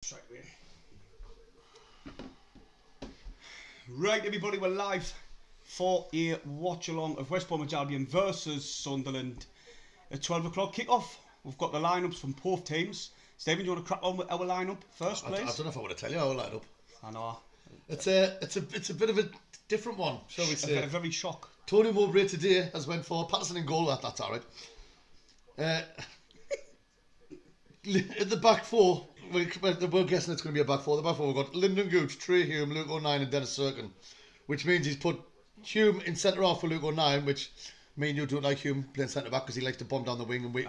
straight away. Right, everybody, we're live for a watch-along of West Bromwich Albion versus Sunderland at 12 o'clock kick-off. We've got the lineups from both teams. Stephen, do you want to crack on with our lineup first, please? I don't know if I want to tell you our lineup. I know. It's a bit of a different one, shall we say? A very shock. Tony Mowbray today has went for Patterson in goal. That's all right. In the back four, we're guessing it's going to be a back four. The back four, we've got Lyndon Gooch, Trey Hume, Luke O'Nien and Dennis Serkin, which means he's put Hume in centre half for Luke O'Nien, which me and you don't like Hume playing centre back because he likes to bomb down the wing, and we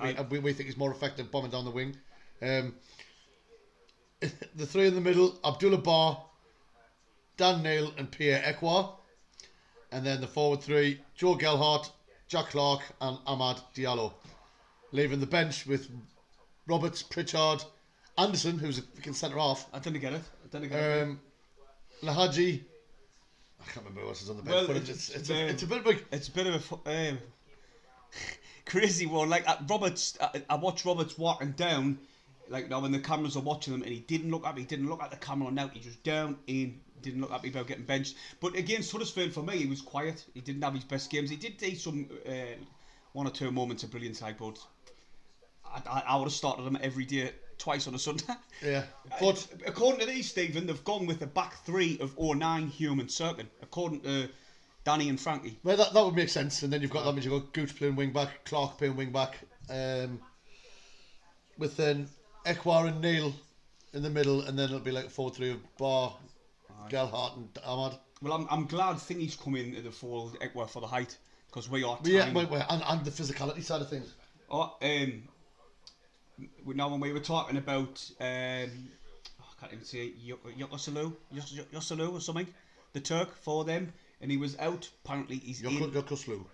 think he's more effective bombing down the wing. The three in the middle, Abdullah Barr, Dan Neil and Pierre Ekwa. And then the forward three, Joe Gelhardt, Jack Clark and Ahmad Diallo. Leaving the bench with Roberts, Pritchard, Anderson, who's a freaking centre half. I didn't get it. Lahaji, I can't remember who else is on the bench, but it's a bit of a crazy one. Like Roberts, I watched Roberts walking down, like now when the cameras are watching them, and he didn't look at me. He didn't look at the camera now. He just down in. Didn't look at me about getting benched. But against Huddersfield, for me, he was quiet. He didn't have his best games. He did take some one or two moments of brilliance, but I would have started him every day, twice on a Sunday. Yeah. But according to these, Stephen, they've gone with a back three of O'Nien, Hume and Serkin, according to Danny and Frankie. Well, that would make sense. And then you've got that means you've got Gooch playing wing back, Clark playing wing back, with then Ekwa and Neil in the middle, and then it'll be like a 4-3 of Barr, Gelhardt and Ahmad. Well, I'm glad Thingy's come in the fold for the height, because we are tiny. Yeah, and the physicality side of things. Now when we were talking about I can't even say Yosselu or something, the Turk for them, and he was out. Apparently he's Yosselu.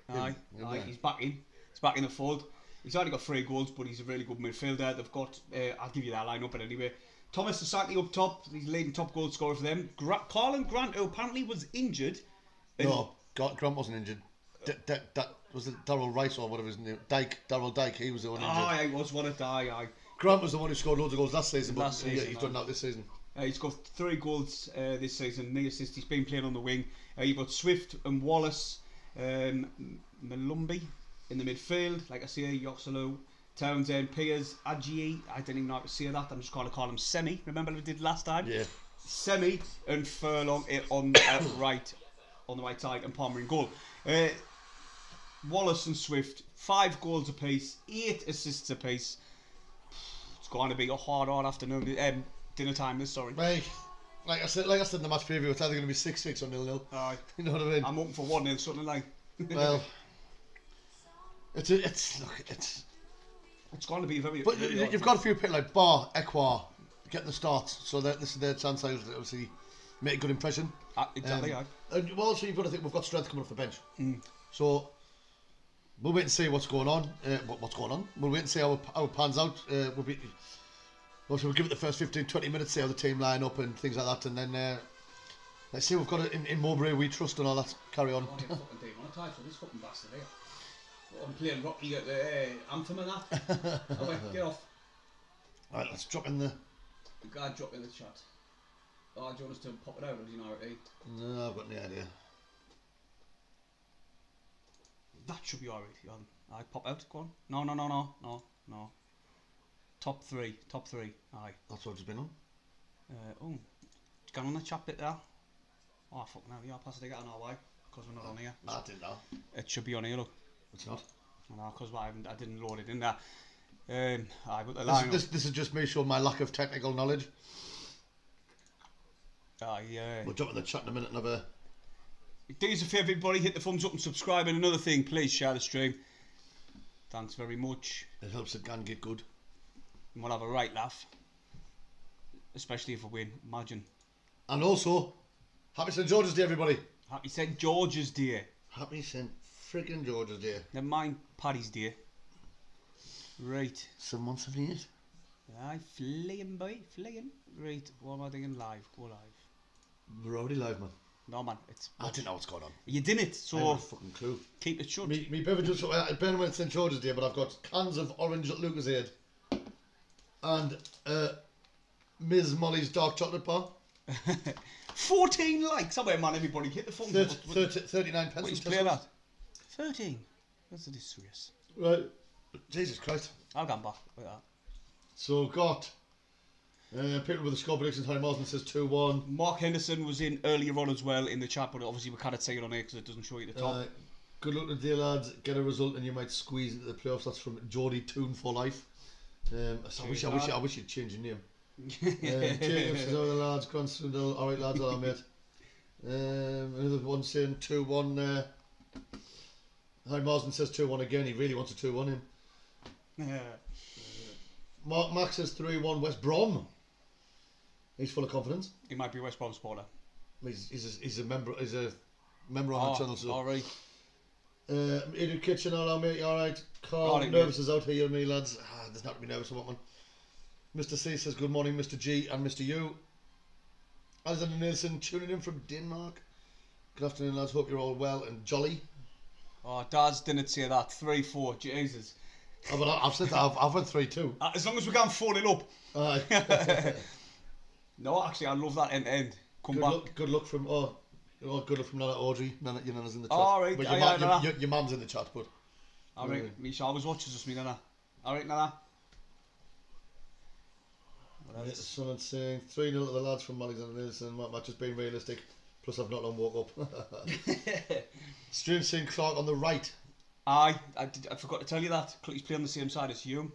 He's back in. He's back in the fold. He's only got 3 goals, but he's a really good midfielder. They've got I'll give you that lineup, but anyway. Thomas Asante up top, he's leading top goal scorer for them. Carlin Grant, who apparently was injured. No, Grant wasn't injured. That was it Darryl Rice or whatever his name. Darryl Dyke, he was the one injured. Aye, he was one of die. Grant was the one who scored loads of goals last season, but he's done that this season. He's got 3 goals this season, 9 assists. He's been playing on the wing. You've got Swift and Wallace, Malumbi in the midfield. Like I say, Yoxalo, Townsend, Piers, Adjie, I didn't even know how to say that. I'm just going to call him Semi. Remember we did last time? Yeah. Semi and Furlong on the right side, and Palmer in goal. Wallace and Swift, 5 goals apiece, 8 assists apiece. It's going to be a hard afternoon. Dinner time. Sorry. Right. Like I said in the match preview, it's either going to be 6-6 or 0-0. Aye. You know what I mean? I'm hoping for 1-0, something like. Well, it's going to be very. But you've got a few people like Barr, Ekwa getting the start, so that this is their chance to obviously make a good impression. Exactly. And also you've got to think we've got strength coming off the bench. So we'll wait and see what's going on. We'll wait and see how it pans out. We'll give it the first 15-20 minutes, see how the team line up and things like that, and then let's see. We've got it in Mowbray. We trust and all that. Carry on. This fucking bastard here. I'm playing Rocky at the anthem and that. Oh wait, get off. Alright, let's drop in the. The guy drop in the chat. Oh, do you want us to pop it out or do you know it? No, I've got no idea. That should be alright. I pop out. Go on. No. Top three. Aye. That's what it's been on. Go on the chat bit there. Oh fucking hell, yeah, I'll pass it again. I know why. Because we're not on here. I didn't know. It should be on here, look. It's not. No, because I didn't load it in there. But the line this is just me showing my lack of technical knowledge. Yeah. We'll jump in the chat in a minute and have a. Do us a favour, everybody, hit the thumbs up and subscribe. And another thing, please share the stream. Thanks very much. It helps it can get good. And we'll have a right laugh. Especially if we win, imagine. And also, happy St George's Day, everybody. Happy St George's Day. Happy St friggin' George's Day. Never mind Paddy's Day. Right. 7178. Aye, fleeing boy, fleeing. Right, what am I doing live? Go live. We're already live, man. No man, it's. I didn't know what's going on. You didn't, so. I have a fucking clue. Keep it shut. Me beverages. Ben went St George's Day, but I've got cans of orange Lucozade and Ms. Molly's dark chocolate bar. 14 likes. I went, man, everybody hit the phone. 39 pence. What is playing at? 13. That's a disgrace. Right. Jesus Christ. I'll go back with that. So got people with the score predictions. Harry Marsden says 2-1. Mark Henderson was in earlier on as well in the chat, but obviously we can't say it on here because it doesn't show you the top. Good luck today, lads. Get a result and you might squeeze into the playoffs. That's from Geordie Toon for Life. I wish you'd change your name. Jacob says, "Oh, the lads, Grandstundle. All right, lads, all right, mate." Another one saying 2-1. Harry Marsden says 2-1 again. He really wants a 2-1 him. Yeah. Mark says 3-1 West Brom. He's full of confidence. He might be a West Brom supporter. He's a member. He's a member on the channel. So. All right. Idiot Kitchen, all right, mate. You all right? Carl, Right, nervous as out here, me lads. There's not to be nervous about, man. Mr. C says good morning, Mr. G and Mr. U. Alison Nielsen tuning in from Denmark. Good afternoon, lads. Hope you're all well and jolly. Oh, Dad's didn't say that. 3-4. Jesus. Oh, but I've said that. I've went 3-2. As long as we can't 4-0 up. Aye. No, actually, I love that end. Come back. Good luck from good luck from Nana Audrey. Nana, your Nana's in the chat. All right. But your mum's in the chat, but. All right. Misha always watches us, me Nana. All right, Nana. Someone saying 3-0 to the lads from Alexander Nielsen. Match has been realistic. Plus, I've not long woke up. Strange seeing Clark on the right. I forgot to tell you that. He's playing on the same side as Hume.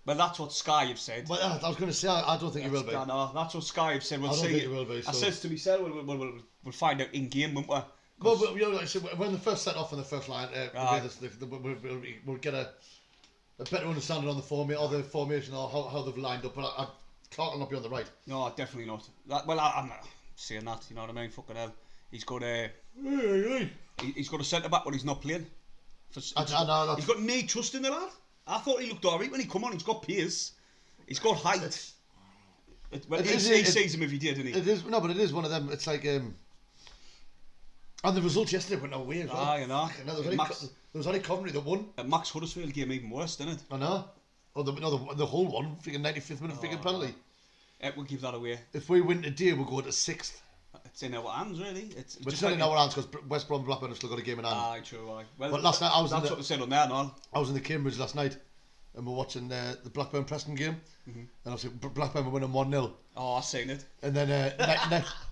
Well, that's what Sky have said. Well, I was going to say, I don't think he will be. No, that's what Sky have said. We'll I don't see. think he will be. So. I says to myself, we'll find out in game, won't we? Well, but, you know, like, so when the first set off on the first line, we'll get a better understanding on the formation or how they've lined up. But Clark will not be on the right. No, definitely not. I'm not saying that. You know what I mean? Fucking hell. He's got a centre back, but he's not playing. He's got no trust in the lad. I thought he looked alright when he come on. He's got pace. He's got height. He sees him if he did, didn't he? It is but it is one of them. It's like and the results yesterday went away as well. You know. There was only Coventry that won. Max Huddersfield game even worse, didn't it? I know. Oh, the whole one, freaking 95th minute freaking penalty. We'll give that away. If we win today, we'll go to 6th. It's in our hands, really. It's not in our hands because West Brom and Blackburn have still got a game in hand. Aye, true. Aye. Well, but last night that's what they said on there, no? I was in the Cambridge last night and we're watching the Blackburn Preston game. And obviously Blackburn were winning 1-0. Oh, I've seen it. And then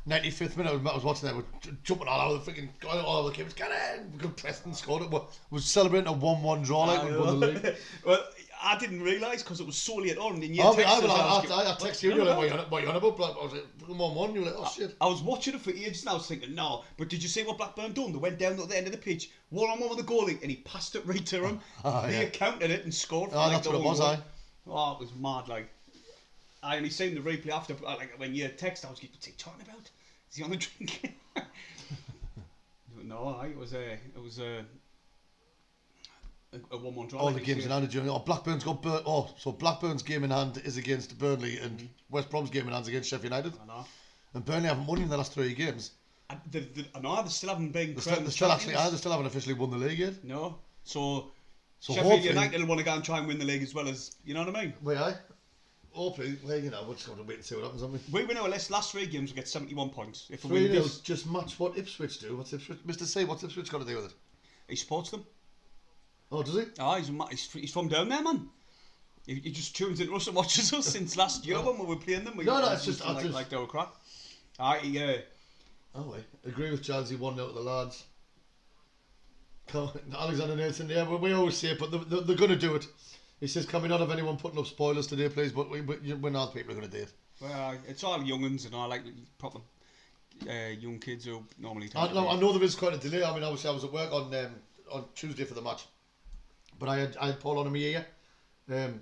95th minute I was watching that, we're jumping all over the freaking, all over the Cambridge, get in! Because Preston scored it. We're celebrating a 1-1 draw like we won the league. Well, I didn't realise because it was so late on. And I text you, you're like, what are you on about? I was like, 1-1, you were like, oh shit. I was watching it for ages and I was thinking, no. But did you see what Blackburn done? They went down at the end of the pitch, 1-on-1 with the goalie, and he passed it right to him. He counted it and scored. Oh, that's what it was, aye. Oh, it was mad, like. I only seen the replay after, like, when you text, I was like, what's he talking about? Is he on the drink? No, it was a 1-1 draw. All the games in hand during. Blackburn's got so Blackburn's game in hand is against Burnley and West Brom's game in hand is against Sheffield United. I know. And Burnley haven't won in the last 3 games. I know they still haven't been. They still haven't officially won the league yet. No, so Sheffield United will want to go and try and win the league as well as, you know what I mean? Well, aye. Hopefully, well, you know, we'll just have to wait and see what happens, haven't we? We win our last 3 games, we get 71 points. If we win 3-0 this, just match what Ipswich do. What's Ipswich? Mr. C, what's Ipswich got to do with it? he supports them. Oh, does he? Oh, he's from down there, man. He just tunes into us and watches us since last year when we were playing them. It's just like they were crap. Oh, wait. Agree with Chelsea 1-0 to the lads. Alexander Nielsen, yeah, we always say it, but they're going to do it. He says, can we not have anyone putting up spoilers today, please? But we're not people are going to do it. Well, it's all young'uns and all, like proper young kids who normally. I know there is quite a delay. I mean, obviously I was at work on Tuesday for the match, but I had Paul on my ear, and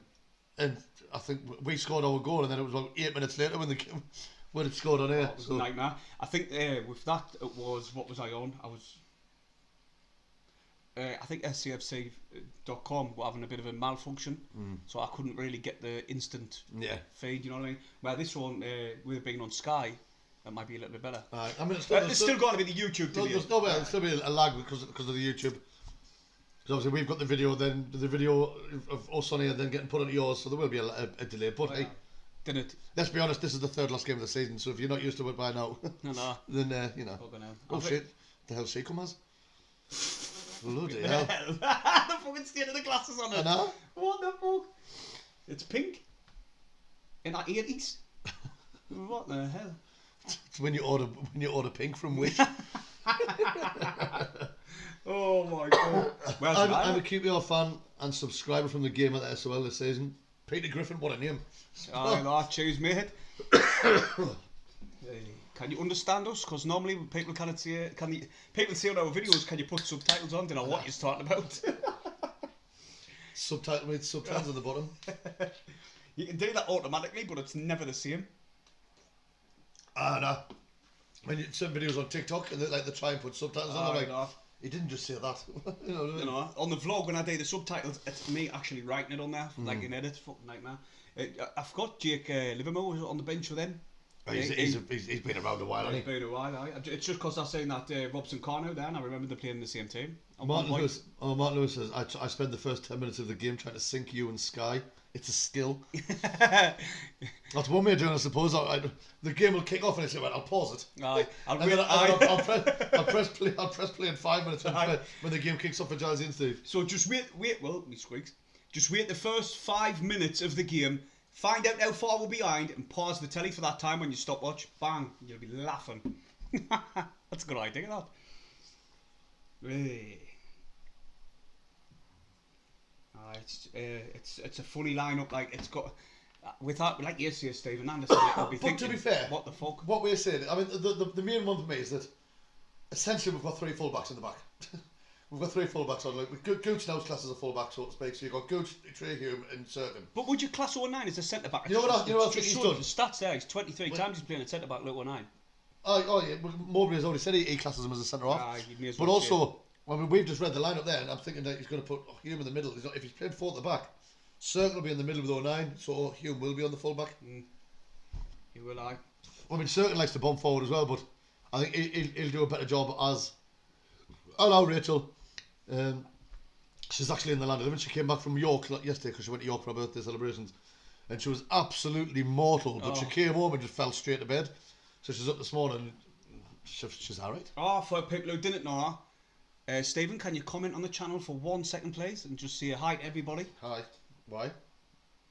I think we scored our goal, and then it was about 8 minutes later when it scored on air. It was a nightmare. I think with that it was, what was I on? I think SAFC.com were having a bit of a malfunction, so I couldn't really get the instant feed, you know what I mean? Well, this one, with being on Sky, that might be a little bit better. I mean, it's still got to be the YouTube video. There's no way, there'll still be a lag because of the YouTube. Because obviously we've got the video of us on here then getting put on yours, so there will be a delay. But hey, Did it? Let's be honest, this is the third last game of the season, so if you're not used to it by now, No. then, you know. Oh, shit. The hell she come as? Bloody hell. The fucking state of the glasses on it. I know. What the fuck? It's pink. In our 80s. What the hell? It's when you order pink from Wish. Oh my god. I'm a QPR fan and subscriber from the game at the SOL this season. Peter Griffin, what a name. Oh, choose mate. Can you understand us? Because normally people cannot see. People see on our videos? Can you put subtitles on? Don't know what you're talking about. Subtitles on the bottom. You can do that automatically, but it's never the same. No. When you some videos on TikTok and they try and put subtitles on, I'm like, he didn't just say that. You know what I mean? You know, on the vlog when I do the subtitles, it's me actually writing it on there, like in edit. Fucking nightmare. I've got Jake Livermore on the bench with them. He's been around a while, hasn't he? He's been a while, aye. It's just because I seen that Robson Carno there, and I remember them playing in the same team. Martin Lewis says, I spent the first 10 minutes of the game trying to sync you and Sky. It's a skill. That's one way of doing it, I suppose. The game will kick off and I say, well, I'll pause it. Aye. I'll press play in 5 minutes when the game kicks off for Giles Institute. So just wait, me squeaks. Just wait the first 5 minutes of the game, find out how far we're behind, and pause the telly for that time when you stopwatch. Bang, you'll be laughing. That's a good idea, that. Hey. It's a funny lineup. Like it's got without like you say, Stephen Anderson. I'll be thinking, to be fair, what the fuck? What we're saying, I mean, the main one for me is that essentially we've got three fullbacks in the back. We've got three fullbacks on. Like Gooch now class as a fullback, so to speak. So you've got Gooch, Trehume, and Serkin. But would you class 09 as a centre back? You know what I think he's done? The stats there. He's 23 times he's playing a centre back. Look 09. Oh yeah. Mowbray has already said he classes him as a centre half. But also, I mean, we've just read the lineup there, and I'm thinking that he's going to put Hume in the middle. If he's playing four at the back, Serkin will be in the middle with 09, so Hume will be on the full back. He will, I mean, Serkin likes to bomb forward as well, but I think he'll do a better job as. Oh no, Rachel. She's actually in the land of living. She came back from York yesterday because she went to York for her birthday celebrations, and she was absolutely mortal. But she came home and just fell straight to bed. So she's up this morning. She's alright. Oh, for people who didn't know. Stephen, can you comment on the channel for 1 second, please, and just say hi to everybody? Hi. Why?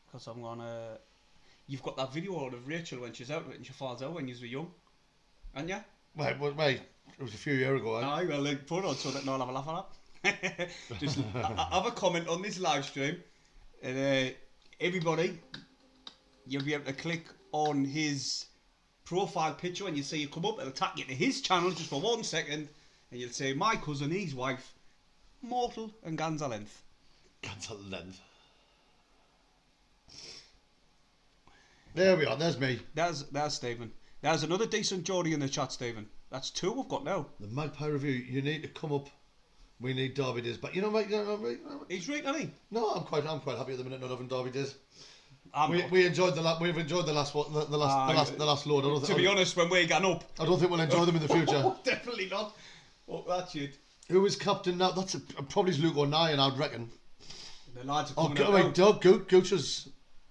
Because I'm gonna. You've got that video of Rachel when she's out and she falls out when you were young, haven't you? Wait. It was a few years ago. Aye, well, like, put it on so that no one have a laugh at that. Just have a comment on this live stream, and everybody, you'll be able to click on his profile picture when you see it come up. It'll take you to his channel just for 1 second. And you'll say, my cousin, his wife, mortal and Ganza length. Ganza length. There we are, there's me. There's Stephen. There's another decent Geordie in the chat, Stephen. That's two we've got now. The Magpie Review, you need to come up. We need Derby Days. But you know, mate, he's right, isn't he? No, I'm quite happy at the minute not having Derby Days. We've enjoyed the last load. To be honest, when we got up, I don't think we'll enjoy them in the future. Definitely not. Oh, that's it. Who is captain now? That's probably Luke O'Neill, I'd reckon. The lads are coming out. Doug Gooch is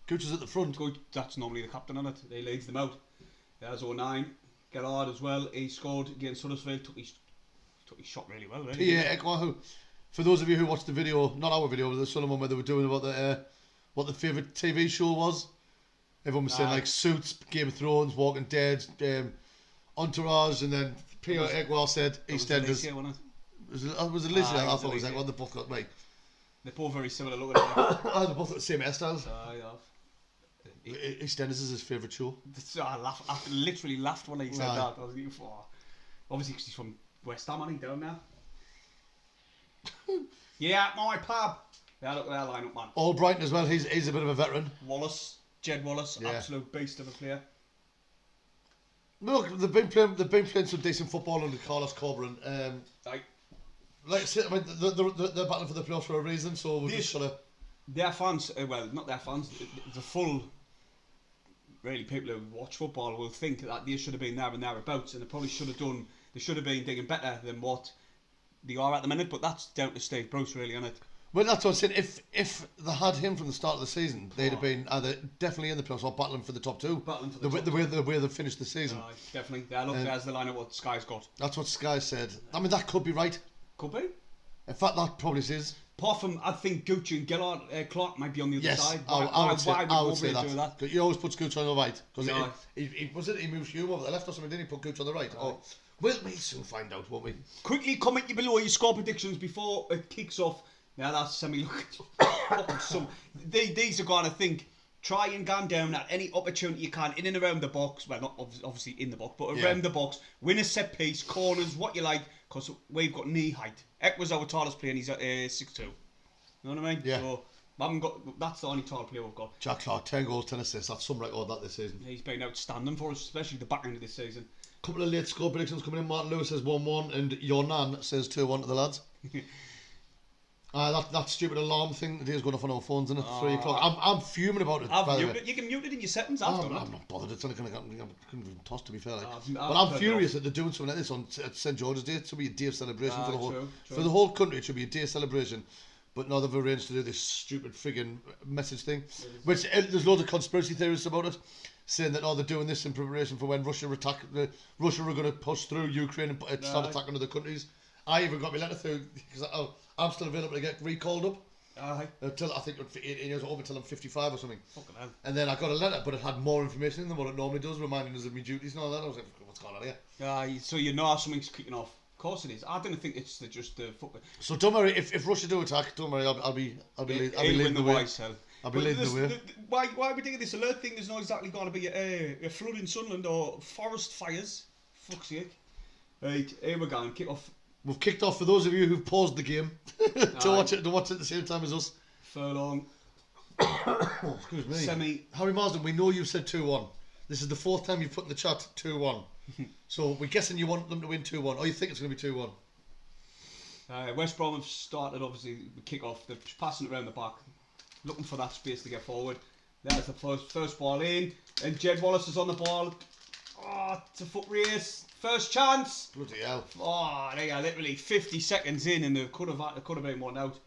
at the front. That's normally the captain on it. He leads them out. There's 09. Gerard as well. He scored against Huddersfield. Took his shot really well. Really. Yeah, who, for those of you who watched the video, not our video, but the Sunderland one where they were doing about what the favourite TV show was. Everyone was saying like Suits, Game of Thrones, Walking Dead, Entourage, and then Peter Egwell said EastEnders. Was it Lizzie? I thought it was Egwell. They both got right. They're both very similar looking. They both got the same hairstyles. EastEnders is his favourite show. I literally laughed when he said that. I was like, obviously because he's from West Ham, ain't he, down there? Yeah, my pub. Yeah, look at their lineup, man. Albrighton as well. He's a bit of a veteran. Jed Wallace, absolute beast of a player. Look, they've been playing some decent football under Carlos Corberan. Like I said, I mean, they're battling for the playoffs for a reason. So we're just sort of. Their fans, well, not their fans. The full, really, people who watch football will think that they should have been there and thereabouts, and they probably should have done. They should have been digging better than what they are at the minute. But that's down to Steve Bruce, really, isn't it? Well, that's what I'm saying. If they had him from the start of the season, they'd have been either definitely in the playoffs or battling for the top two. Battling for the way they finished the season. Definitely. Yeah, look, there's the lineup what Sky's got. That's what Sky said. I mean, that could be right. Could be. In fact, that probably is. Apart from, I think Gucci and Gillard, Clark might be on the other side. I would say do that? He always puts Gucci on the right because Yeah. he moves Hume over the left or something. Didn't he put Gucci on the right? Oh, we'll soon find out, won't we? Quickly comment below your score predictions before it kicks off. Now that's semi-look. These are going to think. Try and gun down at any opportunity you can in and around the box. Well, not obviously in the box, but around the box. Win a set piece, corners, what you like, because we've got knee height. Eck was our tallest player and he's at 6'2". You know what I mean? Yeah. So, that's the only tall player we've got. Jacques, 10 goals, 10 assists. That's some record that this season. He's been outstanding for us, especially the back end of this season. Couple of late score predictions coming in. Martin Lewis says 1-1 and your nan says 2-1 to the lads. That stupid alarm thing that is going off on our phones, isn't it? 3 o'clock. I'm fuming about it. You can mute it in your settings after that. I'm not bothered. It's only going to get tossed, to be fair. But I'm I'm furious that they're doing something like this on St George's Day. It should be a day of celebration for the whole true. for the whole country. It should be a day of celebration. But now they've arranged to do this stupid frigging message thing, which there's loads of conspiracy theorists about it, saying that they're doing this in preparation for when Russia are going to push through Ukraine and start attacking other countries. I even got my letter through because I'm still available to get recalled up. Until I think for 18 years over till I'm 55 or something. Fucking hell. And then I got a letter, but it had more information than what it normally does, reminding us of my duties and all that. I was like, what's going on here? So you know something's kicking off. Of course it is. I don't think it's just the football. So don't worry, if Russia do attack, don't worry, I'll be leading the way. I'll be leading the way. Why are we doing this alert thing? There's not exactly going to be a flood in Sunderland or forest fires. Fuck's sake. Right, here we're going. Kick off. We've kicked off for those of you who've paused the game to watch it at the same time as us. Furlong. Excuse me. Harry Marsden, we know you said 2-1. This is the 4th time you've put in the chat 2-1. So we're guessing you want them to win 2-1. Or you think it's going to be 2-1? West Brom have started, obviously, the kick-off. They're passing it around the back, looking for that space to get forward. There's the first ball in. And Jed Wallace is on the ball. Oh, it's a foot race. First chance. Bloody hell. Oh, they are literally 50 seconds in and they could have been one out.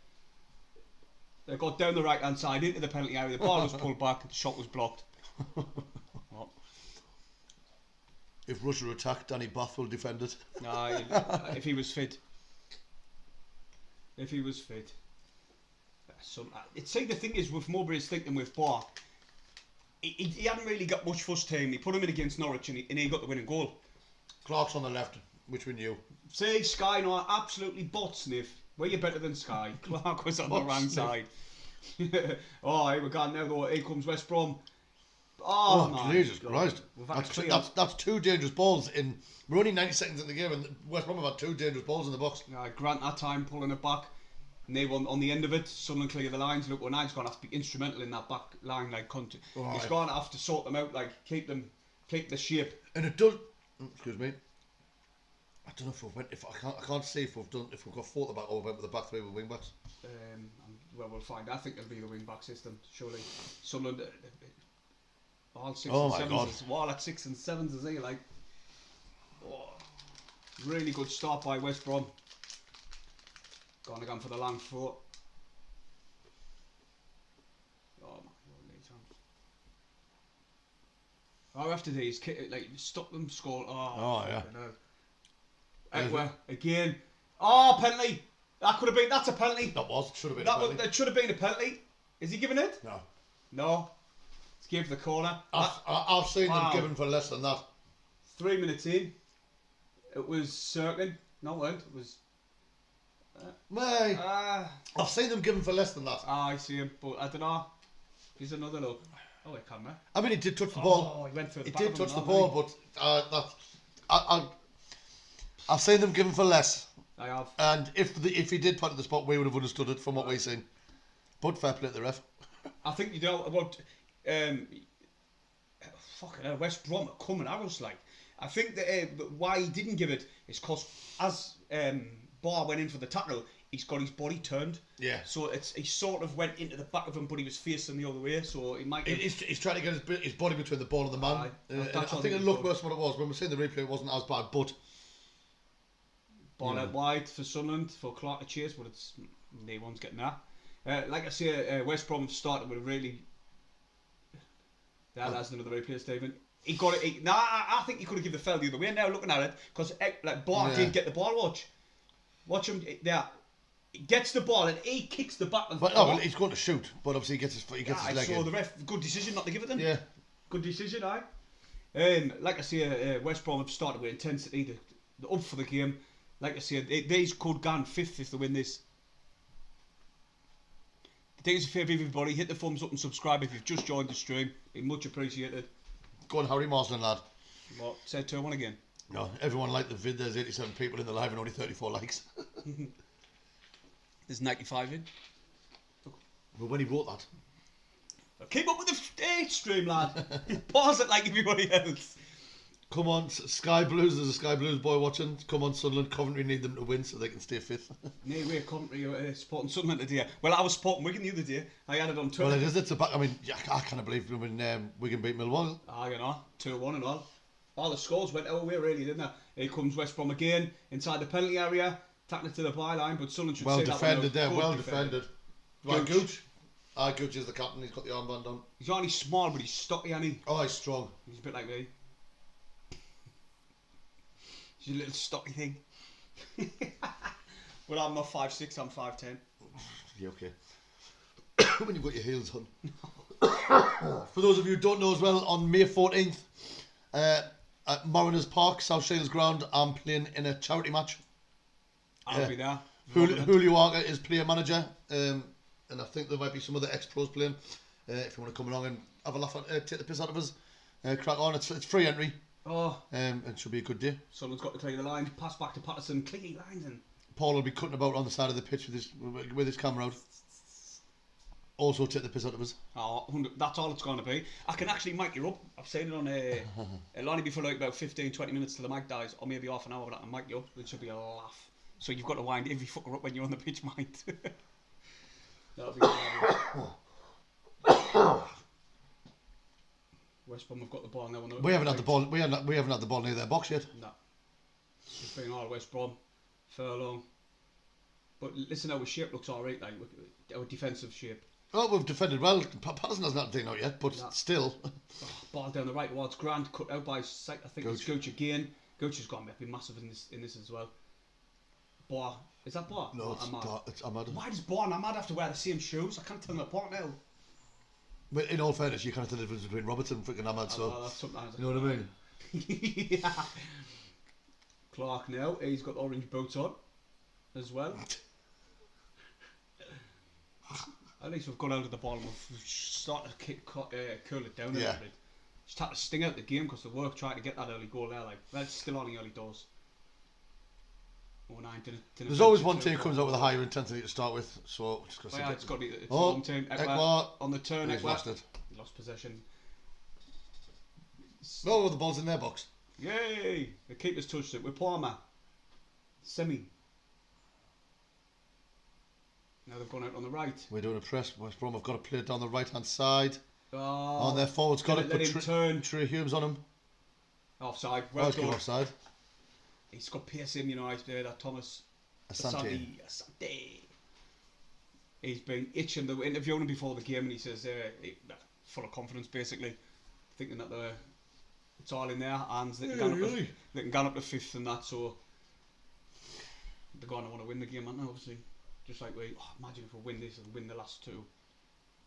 They got down the right-hand side into the penalty area. The ball was pulled back. The shot was blocked. If Russia attacked, Danny Bath will defend it. If he was fit. If he was fit. See, the thing is with Mowbray's thinking with Bar, he hadn't really got much first team. He put him in against Norwich and he got the winning goal. Clark's on the left, which we knew. See, Sky now absolutely bot sniff. Were you better than Sky? Clark was on the wrong side. Oh, here we go now though. Here comes West Brom. Oh Jesus Christ. That's 2 dangerous balls in. We're only 90 seconds in the game and West Brom have had 2 dangerous balls in the box. Grant that time pulling it back. And they won on the end of it. Sunderland clear the lines. Look, Knight's going to have to be instrumental in that back line. He's going to have to sort them out, keep the shape. And it does. Excuse me. I don't know if we've went. I can't see if we've got 4 at the back or we went with the back 3 with wing backs. Well, we'll find. I think it'll be the wing back system. Surely, Sunderland. All 6 oh and 7s. Wall at 6 and 7s, is he? Really good start by West Brom. Going again for the long foot. Oh my God, after these, stop them, score. Yeah. Egwell again. Oh, penalty. That's a penalty. Should have been a penalty. That should have been a penalty. Is he giving it? No. It's gave the corner. I've seen them given for less than that. 3 minutes in. It was circling. No, it was. I've seen them given for less than that. I see him, but I don't know. Here's another look. Oh, it can, man. I mean, he did touch the ball. Oh, he went for the He did touch the ball, but I've seen them given for less. I have. And if he did put it the spot, we would have understood it from what we've seen. But fair play to the ref. I think you know about fucking hell, West Brom are coming at us like. I think that why he didn't give it is because as Barr went in for the tackle, he's got his body turned. Yeah. So he sort of went into the back of him, but he was facing the other way. So he might. He's trying to get his body between the ball and the man. I think it looked worse than what it was. When we're seeing the replay, it wasn't as bad, but. Ball out wide for Sunderland for Clark to chase, but it's no one's getting that. Like I say, West Brom started with a really. That's another replay, Stephen. He got it. I think he could have given the foul the other way. Now looking at it, because like Bar did get the ball. Watch him there. He gets the ball and he kicks the back. But well, he's going to shoot. But obviously he gets his leg in. So the ref, good decision not to give it then. Yeah. Good decision, aye. Like I say, West Brom have started with intensity. They're up for the game. Like I say, these could go on 5th if they win this. Do us a favour, everybody. Hit the thumbs up and subscribe if you've just joined the stream. Be much appreciated. Go on, Harry Marsden, lad. What? Say 2-1 again. No, everyone liked the vid. There's 87 people in the live and only 34 likes. There's 95 in. Well, when he wrote that. Keep up with the stream, lad. Pause it like everybody else. Come on, Sky Blues. There's a Sky Blues boy watching. Come on, Sunderland. Coventry need them to win so they can stay 5th. No way, Coventry supporting Sunderland today. Well, I was supporting Wigan the other day. I had it on Twitter. Well, it is. It's a back. I mean, I can't believe when Wigan beat Millwall. You know, 2-1 and all. All the scores went our way, really, didn't they? Here comes West Brom again inside the penalty area, tackling it to the byline, but Sunderland should well say defended that there. Well defended. Right, Gooch. Gooch is the captain. He's got the armband on. He's only small, but he's stocky, isn't he? Oh, he's strong. He's a bit like me. He's a little stocky thing. But I'm not 5'6", I'm 5'10". Yeah, okay. When you've got your heels on. For those of you who don't know as well, on May 14th, at Mariners Park, South Shields Ground, I'm playing in a charity match. I'll be there. Julio Walker is player manager, and I think there might be some other ex-pros playing. If you want to come along and have a laugh at take the piss out of us, crack on. It's free entry. Oh. It should be a good day. Someone's got to clear the line, pass back to Patterson, clean lines and... Paul will be cutting about on the side of the pitch with his camera out. Also take the piss out of us. Oh, that's all it's going to be. I can actually mic you up. I've seen it on it'll only be for like about 15-20 minutes till the mic dies, or maybe half an hour, but I can mic you up. It should be a laugh. So you've got to wind every fucker up when you're on the pitch, mate. That'll be West Brom have got the ball now. We haven't had the ball. We haven't had the ball near their box yet. No. It's been all West Brom. Furlong. But listen, our shape looks alright, like our defensive shape. Oh, we've defended well. Patterson hasn't had anything out yet, but still. Ball down the right towards Grant, cut out by I think Gooch. It's Gooch again. Gooch has got to be massive in this as well. Bar. Is that Bar? No, it's Ahmad. Why does Bar and Ahmad have to wear the same shoes? I can't tell them apart now. But in all fairness, you can't tell the difference between Robertson and freaking Ahmad, so. You know what I mean? Yeah. Clark now, he's got orange boots on as well. At least we've gone out of the ball and we've started to curl it down a little bit. Just had to sting out the game because the work trying to get that early goal there. Like, that's still on the early doors. 0-9, there's always one team who comes out with a higher intensity to start with, so just it's got to be the home team. Ekwa on the turn. He's lost it. He lost possession. No, the ball's in their box. Yay! The keeper's touched it with Palmer. Semi. Now they've gone out on the right. We're doing a press. West Brom have got to play it down the right hand side. Oh, on their forwards, got it. Put turn. Trey Humes on him. Offside. Well done. Offside. He's got pace in, you know, that Thomas Asante. He's been itching. They were interviewing him before the game and he says, full of confidence basically, thinking that it's all in their hands. They can go up to 5th and that, so they're going to want to win the game, aren't they, obviously. Just like imagine if we win this and win the last two.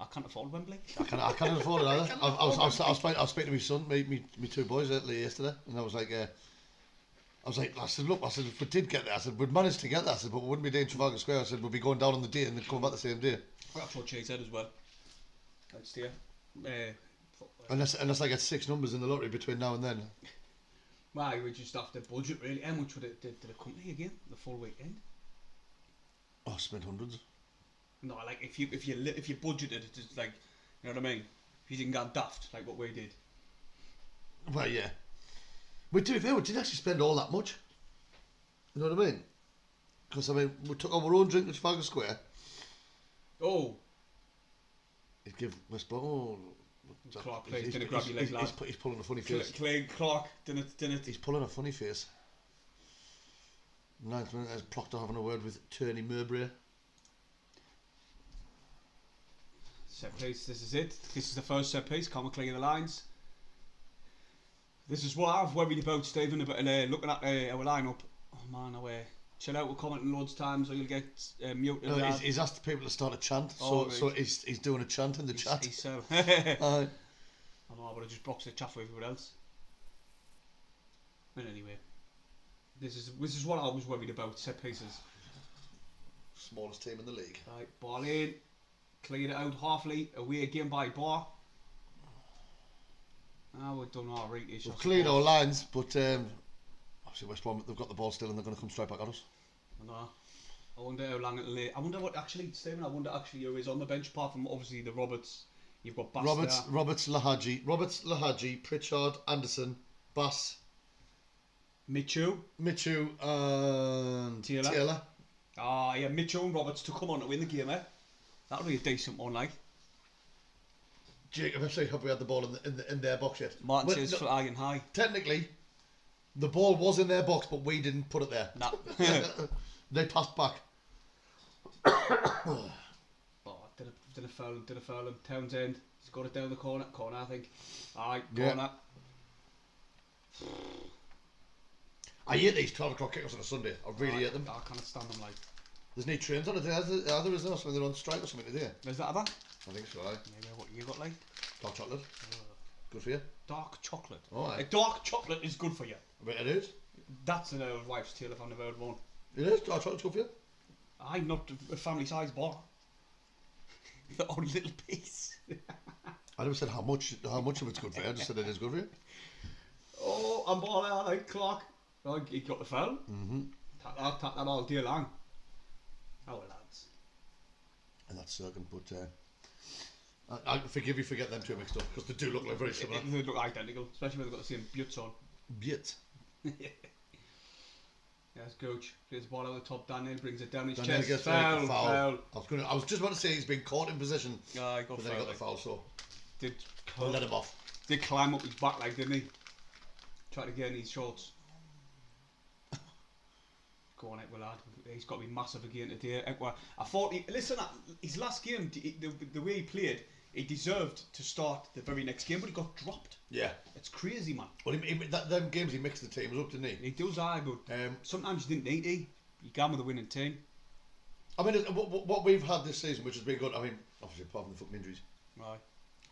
I can't afford Wembley. I can't afford it either. I was speaking to my son, me two boys yesterday, and I said, look, if we did get there, I said, we'd manage to get there, I said, but we wouldn't be doing Trafalgar Square. I said, we'd be going down on the day and then coming back the same day. That's what Jake said as well. That's there. Unless I get 6 numbers in the lottery between now and then. Well, we just have to budget really. How much would it did the company again? The full weekend? Oh, spent hundreds. No, like if you budgeted it, it's like, you know what I mean? If you didn't get daft like what we did. Well, yeah. We didn't actually spend all that much. You know what I mean? Because I mean, we took our own drink at Trafalgar Square. Oh. He'd give West Brom. Clark, please, didn't grab your leg, lad. He's pulling a funny face. Clark, didn't. He's pulling a funny face. 9th minute, as Proctor having a word with Turney Mowbray. Set piece, this is it. This is the first set piece. Can't clear the lines. This is what I've worried about, Stephen, about looking at our lineup. Oh man, chill out, we're commenting loads of times or you'll get muted. No, he's asked people to start a chant, so he's doing a chant in the chat. He's so. I know, but I just boxed the chat for everyone else. But anyway, this is what I was worried about, set pieces. Smallest team in the league. Right, ball in, cleared it out halfly, away again by Bar. We've done all right. We've cleared our lines, but obviously West Brom, they've got the ball still and they're going to come straight back at us. I know. I wonder how long it'll lay. I wonder what actually, Stephen, who is on the bench apart from obviously the Roberts. You've got Bass Roberts, Lahaji, Pritchard, Anderson, Bass, Michu and Taylor. Ah, yeah, Michu and Roberts to come on to win the game, eh? That'll be a decent one, like. Jacob, have we had the ball in their box yet? Martin says flying high. Technically, the ball was in their box, but we didn't put it there. Nah. They passed back. Did a foul him. Townsend, he's got it down the corner, I think. Alright, corner. Yeah. I hate these 12 o'clock kickoffs on a Sunday. I really hate them. I can't stand them, like. There's no trains on it. There is no, they're on strike or something today. Is that ever? I think so, aye. Maybe what you got, like? Dark chocolate. Good for you. Dark chocolate. Oh, aye. Dark chocolate is good for you. I bet it is. That's an old wife's tale if I've never heard one. It is. Dark chocolate's good for you. I'm not a family size bar. The odd little piece. I never said how much of it's good for you. I just said it is good for you. Oh, I'm balling out like Clark. Oh, he got the foul. Tap that all day long. Oh, lads. And that's certain, but I forgive you for getting them two mixed up because they do look like very similar. They look identical, especially when they've got the same butts on. Butts. Yes, Coach. Plays the ball out the top. Daniel brings it down his Daniel chest. gets Foul. I was just about to say he's been caught in position. Yeah, he got but then he got the foul, so we'll let him off. Did climb up his back like, didn't he? Tried to get in his shorts. Go on, Ekwa lad. He's got to be massive again today. Ekwa. I thought his last game, the way he played, he deserved to start the very next game, but he got dropped. Yeah. It's crazy, man. Well, them games he mixed the teams up, didn't he? He does, but sometimes you didn't need to. You can with a winning team. I mean, what we've had this season, which has been good, I mean, obviously apart from the fucking injuries, right,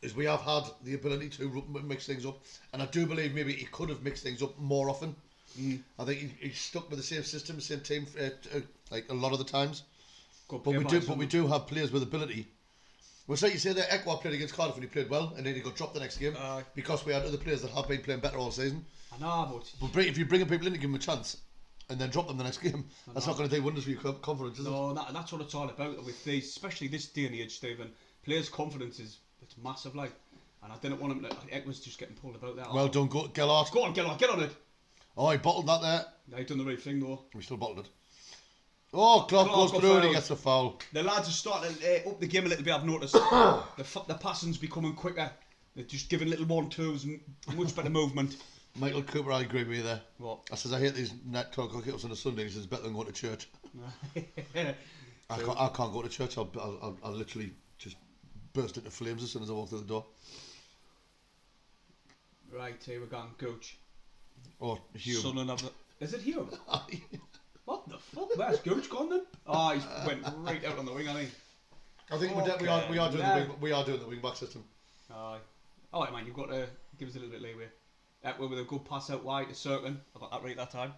is we have had the ability to mix things up, and I do believe maybe he could have mixed things up more often. I think he's stuck with the same system, the same team, like a lot of the times. But we do have players with ability. Well, so you say that Ekwa played against Cardiff and he played well, and then he got dropped the next game because we had other players that have been playing better all season. I know, but if you bring people in to give them a chance and then drop them the next game, that's not going to do wonders for your confidence, is it? No, that's what it's all about with these, especially this day and age, Stephen. Players' confidence it's massive, like, and I didn't want him to. Ekwa's just getting pulled about that. Well done, Gellart. Go on, Gellart, get on it. Oh, he bottled that there. Yeah, he done the right thing though. We still bottled it. Oh, Clark goes through and he gets the foul. The lads are starting to up the game a little bit, I've noticed. The passing's becoming quicker. They're just giving little 1-2s and much better movement. Michael Cooper, I agree with you there. What? I says, I hate these net 12 o'clock kickoffs on a Sunday. He says, better than going to church. I can't go to church. I'll literally just burst into flames as soon as I walk through the door. Right, here we're going, Coach. Oh, Hume. Son of the... Is it Hume? What the fuck? Where's Gooch gone then? Oh, he went right out on the wing, hasn't he? I think we are doing the wing back system. Alright, man, you've got to give us a little bit leeway. With a good pass out wide to Cirkin. I got that right that time.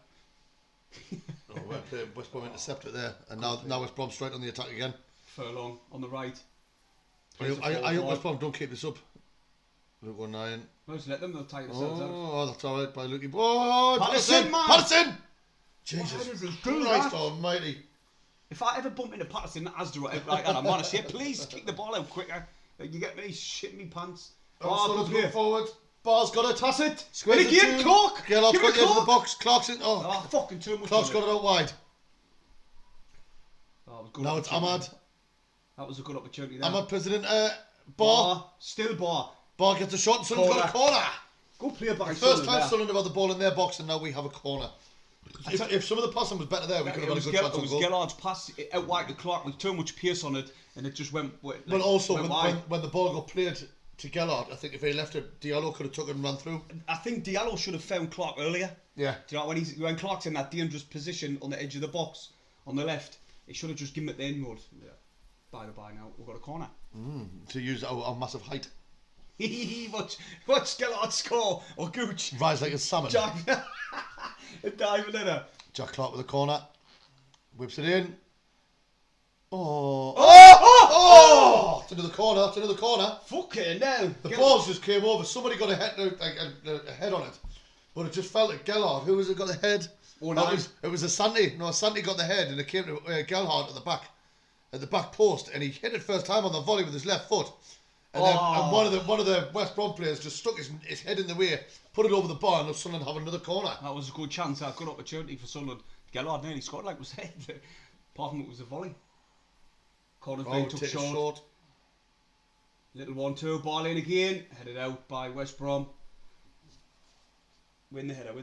West Brom intercepted there, and now West Brom straight on the attack again. Furlong on the right. I hope West Brom don't keep this up. Luke 1-9. Well, just let them, they'll tie themselves out. Oh, that's alright by Lukey. Oh, Patterson, man! Patterson! Jesus Christ Christ almighty. If I ever bump into Patterson as do like that, I'm honest, please kick the ball out quicker. Like, you get me shitting me pants. Let's go forward. Bar's got it. Toss it. Square it again, Clark. Gellart's got it into the box. Clark's in. Fucking too much. Clark's got it out wide. Now it's Ahmad. That was a good opportunity there. Ahmad President. Bar. Still Bar. Bar gets a shot and Sunderland's got a corner. Good play by First time Sunderland have had the ball in their box and now we have a corner. If some of the passing was better there, we could have had a good chance It was on goal. Gellard's pass out wide to Clark with too much pace on it, and it just went. But also, went when the ball got played to Gellard, I think if he left it, Diallo could have took it and ran through. I think Diallo should have found Clark earlier. Yeah. Do you know when Clark's in that dangerous position on the edge of the box on the left, he should have just given it the inroad. Yeah. By the by, now we've got a corner. To use our massive height. Watch Gellard score or Gooch. Rise like a salmon. Diving in her. Jack Clark with the corner. Whips it in. Oh. Oh! To the corner, to the corner. Fucking hell. The balls just came over. Somebody got a head on it. But it just felt like Gellard. Who was it got the head? Oh, no. It was a Sandy. No, Sandy got the head and it came to Gellard at the back post, and he hit it first time on the volley with his left foot. And then and one of the West Brom players just stuck his head in the way, put it over the bar, and Sunderland have another corner. That was a good chance, a good opportunity for Sunderland. Gellard nearly scored like was said. Apart from it was a volley. Corner's being took short. Little 1-2, ball in again, headed out by West Brom. Win the header.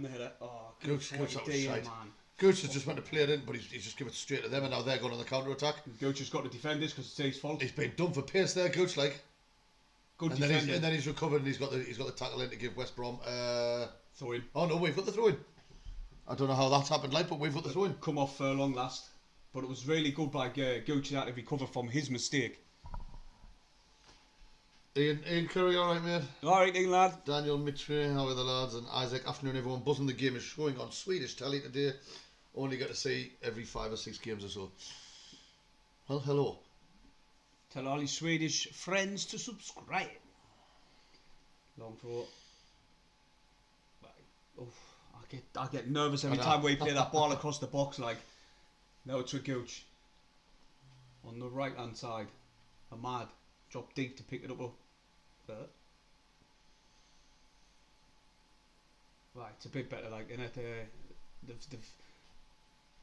Oh, Gooch, that was shite. man. Gooch has just went to play it in, but he's just given it straight to them, and now they're going on the counter attack. Gooch has got to defend this because it's his fault. He's been done for pace there, Gooch, like. Good and defending. then he's recovered and he's got the tackle in to give West Brom. Throw in. Oh no, we've got the throw in. I don't know how that's happened, like, but we've got the throw in. Come off long last, but it was really good by Gooch to recover from his mistake. Ian Curry, all right, mate. All right, Ian lad. Daniel Mitre, how are the lads? And Isaac, afternoon, everyone. Buzzing the game is showing on Swedish telly today. Only get to see every 5 or 6 games or so. Well, hello. Tell all your Swedish friends to subscribe. Long throw. Oh, I get nervous every time we play that ball across the box. Like, now it's with Gooch on the right hand side. Ahmad drop deep to pick it up. Right, it's a bit better. Like, in it,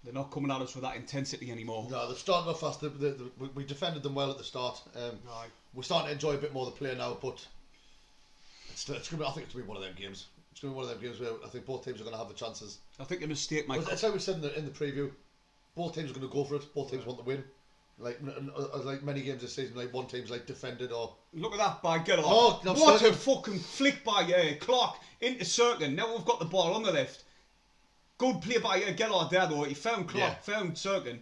they're not coming at us with that intensity anymore. No, they're starting off fast. We defended them well at the start. Right. We're starting to enjoy a bit more of the play now, but it's going to be, I think it's going to be one of them games. It's going to be one of them games where I think both teams are going to have the chances. I think the mistake might. That's how we said in the preview. Both teams are going to go for it. Both teams want to win. Like many games this season, like one team's like defended or. Look at that by Gellard. Oh, no, what Cirkin. a fucking flick by Clark into Cirkin. Now we've got the ball on the left. Good play by Gellard there though. He found Clark, found Cirkin.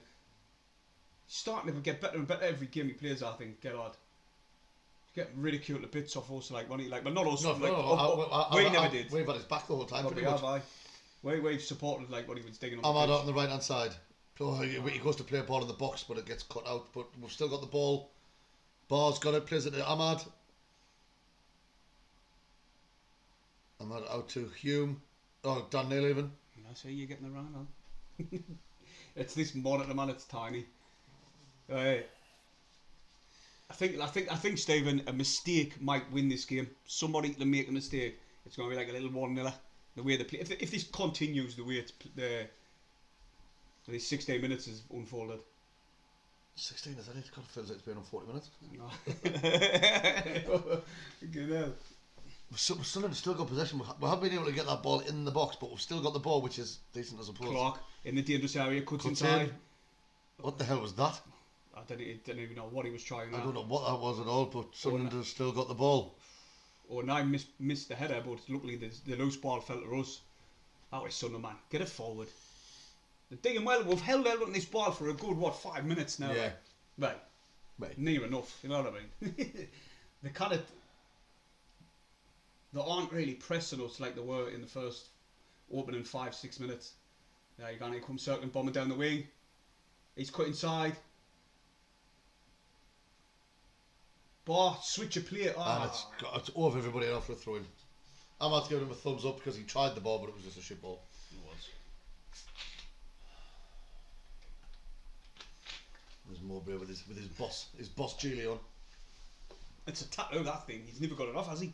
He's starting to get better and better every game he plays. I think Gellard. He's getting ridiculed to bits off us, like when he but not us. We never did. We've had his back the whole time. Probably have I. We've supported like when he was digging on. Ahmad out on the right hand side. So he goes to play a ball in the box, but it gets cut out. But we've still got the ball. Bar's got it, plays it to Ahmad. Ahmad out to Hume. Oh, Dan Neil even. I see you getting around on. It's this monitor, man. It's tiny. I think Stephen, a mistake might win this game. Somebody to make a mistake, it's going to be like a little 1-0. The way they play. If this continues the way it's these 16 minutes has unfolded. 16, is that it? God, it feels like it's been on 40 minutes. Good hell. We've still got possession. We haven't been able to get that ball in the box, but we've still got the ball, which is decent, I suppose. Clark in the dangerous area, cuts inside. What the hell was that? I didn't even know what he was trying. I don't know what that was at all, but Sunderland has still got the ball. Oh, and I missed the header, but luckily the loose ball fell to us. That was Sunderland, man. Get it forward. They're digging well. We've held out on this ball for a good 5 minutes now. Yeah. Right. Near enough. You know what I mean? They aren't really pressing us like they were in the first opening 5-6 minutes. There you go. He comes circling, bombing down the wing. He's cut inside. Switch of play. And it's over everybody else for a throw in. I'm about to give him a thumbs up because he tried the ball, but it was just a shit ball. It was. There's Mowbray with his boss Julian. It's a tattoo, that thing. He's never got it off, has he?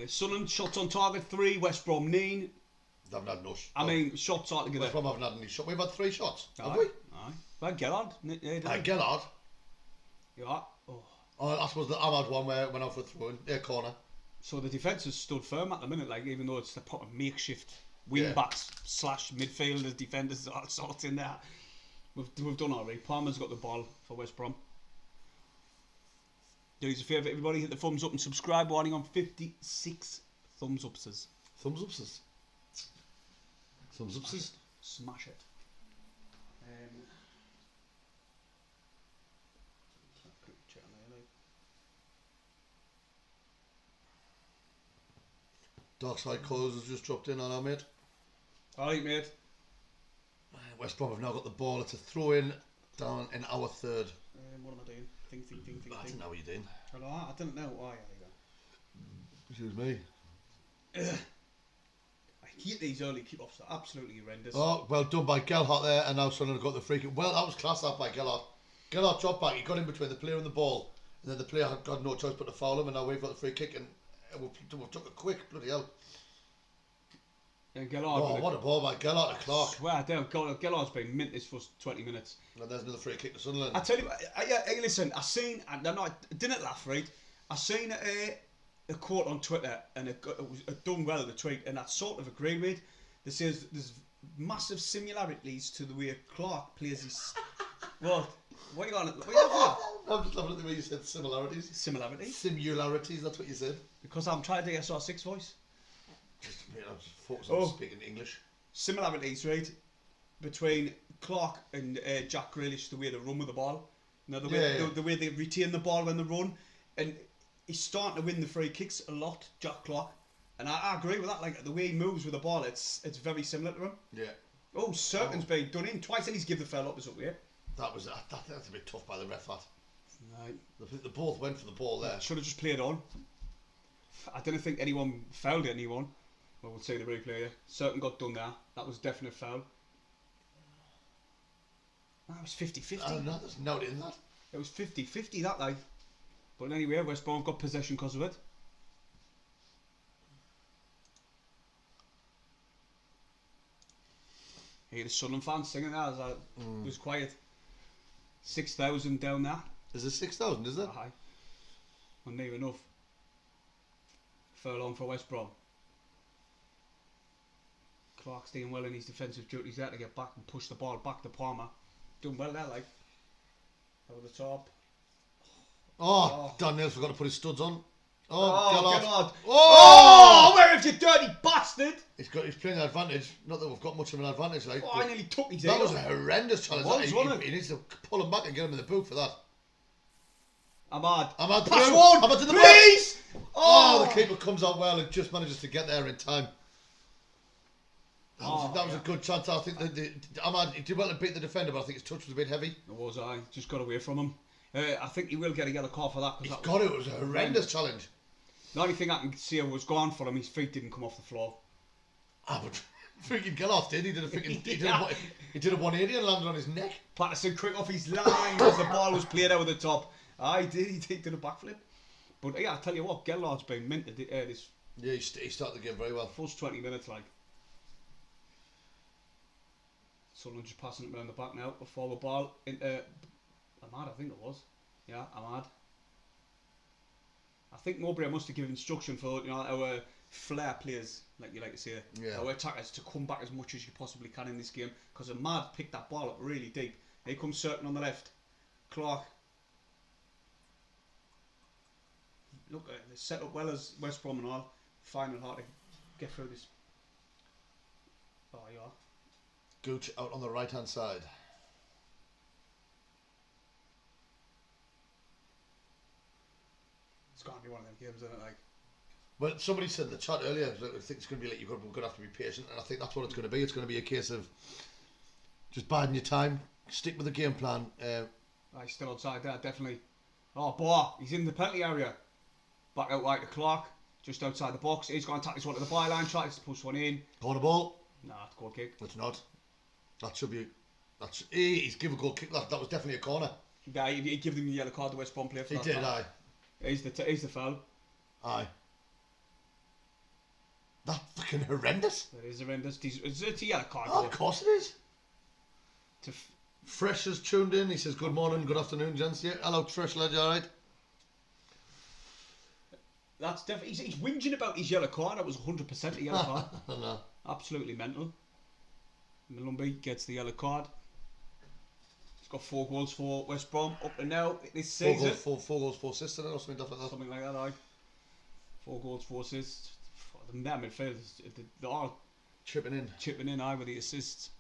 Sunderland shots on target 3, West Brom 9. They haven't had no I mean, shots altogether. West Brom haven't had any shots. We've had 3 shots, have Aye. we? Aye. Well, Gellard. Gellard. Yeah. Oh, I suppose the Ahmad one where it went out for a throw in. Yeah, corner. So the defence has stood firm at the minute, like even though it's the proper makeshift wing backs / midfielders, defenders, all sorts in there. We've done all right. Palmer's got the ball for West Brom. Do us a favour, everybody, hit the thumbs up and subscribe. We're on 56 thumbs upses. Thumbs upses. Thumbs upses. Smash it. Dark Side Colours has just dropped in on our mate. Alright, mate. West Brom have now got the ball. It's a throw in down in our third. What am I doing? Think. I didn't know what you're doing. I didn't know why either. Excuse me. I hate these early kickoffs. They're absolutely horrendous. Oh, well done by Gelhardt there, and now Sunderland got the free kick. Well, that was class that by Gelhardt. Gelhardt dropped back. He got in between the player and the ball, and then the player had got no choice but to foul him, and now we've got the free kick, and we've took a quick bloody hell. And Gelhardt. Oh, what a ball by Gelhardt to Clark. Swear down, Gelhardt's been mint this first 20 minutes. And there's another free kick to Sunderland. I tell you, hey, listen, I didn't laugh, right? I seen a quote on Twitter, and it was done well, the tweet, and I sort of agreed with. That says there's massive similarities to the way Clark plays his. What are you on? What are you on? I'm just loving the way you said similarities. Similarities? Similarities, that's what you said. Because I'm trying to do SR6 voice. I'm just focused on speaking English. Similarities, right? Between Clark and Jack Grealish, the way they run with the ball. You know, the way they retain the ball when they run. And he's starting to win the free kicks a lot, Jack Clark. And I agree with that. Like, the way he moves with the ball, it's very similar to him. Yeah. Oh, Certain's been done in twice, and he's given the fell up as up here. That's a bit tough by the ref, that. Right. They both went for the ball there. Should have just played on. I didn't think anyone fouled anyone. Well, we'll see the replay here. Certain got done there. That was definite foul. That was 50-50. Oh, no, there's no in that. It was 50-50 that night. But anyway, West Brom got possession because of it. Hey, the Sunderland fans singing that as it was quiet. 6,000 down there. Is it 6,000, is it? Aye. Well, near enough. Furlong for West Brom. Clark's doing well in his defensive duties there to get back and push the ball back to Palmer. Doing well there, like. Over the top. Dan Neil's forgot to put his studs on. Gelhard. Oh, where have you, dirty bastard? He's playing the advantage. Not that we've got much of an advantage, like. I nearly took his That was a horrendous challenge. Wasn't it? He needs to pull him back and get him in the boot for that. Ahmad. Pass one, Ahmad to the please! Oh, the keeper comes out well and just manages to get there in time. That was a good chance. I think Ahmad, he did well to beat the defender, but I think his touch was a bit heavy. It was, just got away from him. I think he will get a yellow card for that. It was a horrendous challenge. The only thing I can see was gone for him, his feet didn't come off the floor. But freaking Gelhard did. He did a 180 and landed on his neck. Patterson quick off his line as the ball was played over the top. He did a backflip. But yeah, I tell you what, Gelhard's been minted this. Yeah, he started the game very well. First 20 minutes, like. Someone just passing it around the back now. A forward ball into Ahmad, I think it was. Yeah, Ahmad. I think Mowbray must have given instruction for our flair players, like you like to say, our attackers, to come back as much as you possibly can in this game, because Ahmad picked that ball up really deep. Here comes Certain on the left. Clark. Look, they're set up well as West Brom and all. Finding it hard to get through this. Oh, you are. Gooch out on the right hand side. It's got to be one of them games, isn't it? Like, well, somebody said in the chat earlier, I think it's going to be like we're going to have to be patient, and I think that's what it's going to be. It's going to be a case of just biding your time, stick with the game plan. He's still outside there, definitely. Oh, boy, he's in the penalty area. Back out wide to Clark, just outside the box. He's going to attack this one to the byline, tries to push one in. Corner ball. Nah, it's a goal kick. It's not. That should be. He's given a goal kick. That was definitely a corner. Yeah, he gave them the yellow card, the West Brom player. He did, aye. He's the foul. Aye. That's fucking horrendous. It is horrendous. It's a yellow card. Of course it is. Fresh has tuned in. He says, good morning, good afternoon, gents. Yeah, hello, Fresh lad, you alright? That fucking horrendous. It is horrendous. It is horrendous. He's a red card. Fresh has tuned in. He says, good morning, good afternoon, gents. Yeah, hello, Fresh lad, you alright? That's definitely. He's whinging about his yellow card. That was 100% a yellow card. No. Absolutely mental. Malumbi gets the yellow card. He's got 4 goals for West Brom up to now this season. 4 goals, 4 assists, or something like that. Something like that, aye. 4 goals, 4 assists. The midfielders, they are chipping in, aye, with the assists.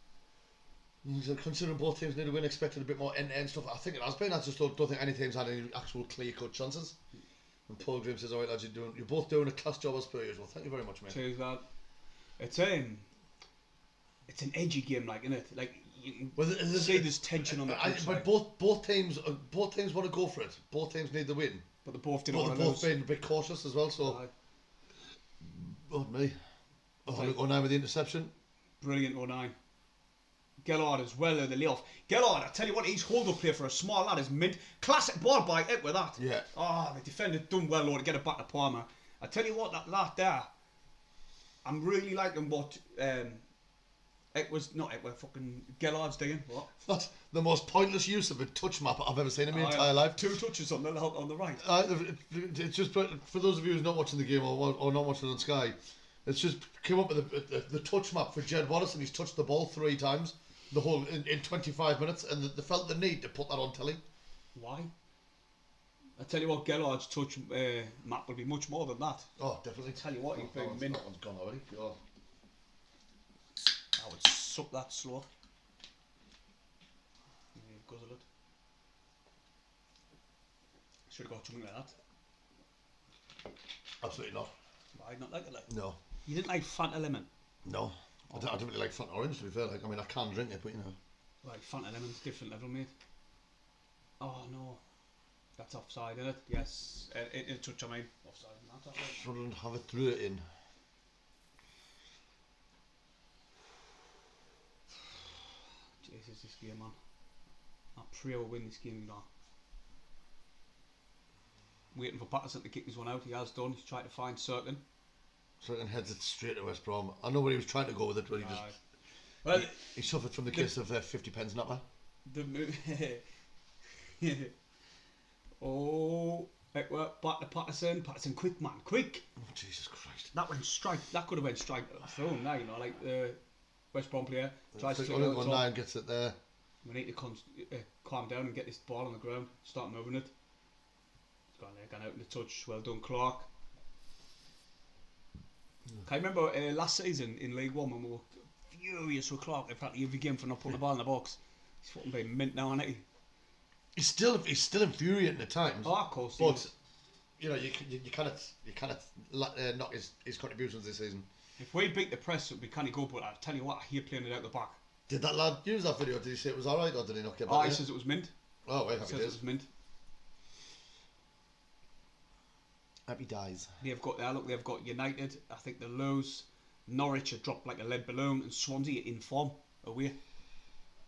Considering both teams need to win, expected a bit more end-to-end stuff. I think it has been. I just don't think any team's had any actual clear-cut chances. And Paul Grimm says, "Alright, lads, you're both doing a class job as per usual." Thank you very much, mate. Cheers, lad. It's an edgy game, like, isn't it? Like, you can see there's tension on the pitch. But both teams want to go for it. Both teams need the win. But they both didn't But want they're to both lose. being a bit cautious as well. So, me. Look, 09 with the interception. Brilliant 09. Leanard as well in the layoff. Leanard, I tell you what, he's hold up play for a small lad is mint. Classic ball by it with that. Yeah. The defender done well, Lord, to get it back to Palmer. I tell you what, that lad there, I'm really liking what fucking Leanard's doing. What? That's the most pointless use of a touch map I've ever seen in my entire life. 2 touches on the right. It's just for those of you who's not watching the game or not watching it on Sky, it's just came up with the touch map for Jed Wallace, and he's touched the ball 3 times the whole in 25 minutes, and they felt the need to put that on telly. Why? I tell you what, Leanard's touch map will be much more than that. Oh, definitely. I tell you what, that one's gone already. God. I would suck that slow. Guzzle it. Should have got something like that. Absolutely not. Why not like it? Like? No. You didn't like Fanta Lemon? No. I don't really like Fanta Orange, to be fair. Like, I mean, I can drink it, but you know. Like Fanta Lemon's different level, mate. Oh no. That's offside, isn't it? Yes. It touch, I mean. Offside. Sunderland have it through it in. Jesus, this game, man. I pray we'll win this game, now. Waiting for Patterson to kick this one out. He has done. He's trying to find Cirkin. Cirkin heads it straight to West Brom. I know where he was trying to go with it, but he just... Well, he suffered from the case of 50 pence napper. Oh, back to Patterson. Patterson, quick, man, quick. Oh, Jesus Christ. That went strike. That could have went strike thrown now, you know, like the West Brom player tries to... 9 gets it there. We need to calm down and get this ball on the ground. Start moving it. It's gone out in the touch. Well done, Clark. I remember last season in League One when we were furious with Clark in practically every game for not putting the ball in the box. He's fucking being mint now, isn't he? He's still infuriating at times. Oh, of course. But you know, you cannot knock his contributions this season. If we beat the press, it would be kind of good. But I tell you what, I hear playing it out the back. Did that lad use that video? Did he say it was alright, or did he not get back? Oh, he says it was mint. Oh, wait, happy says days. it was mint. Happy days. They've got United. I think they lose. Norwich have dropped like a lead balloon, and Swansea in form away.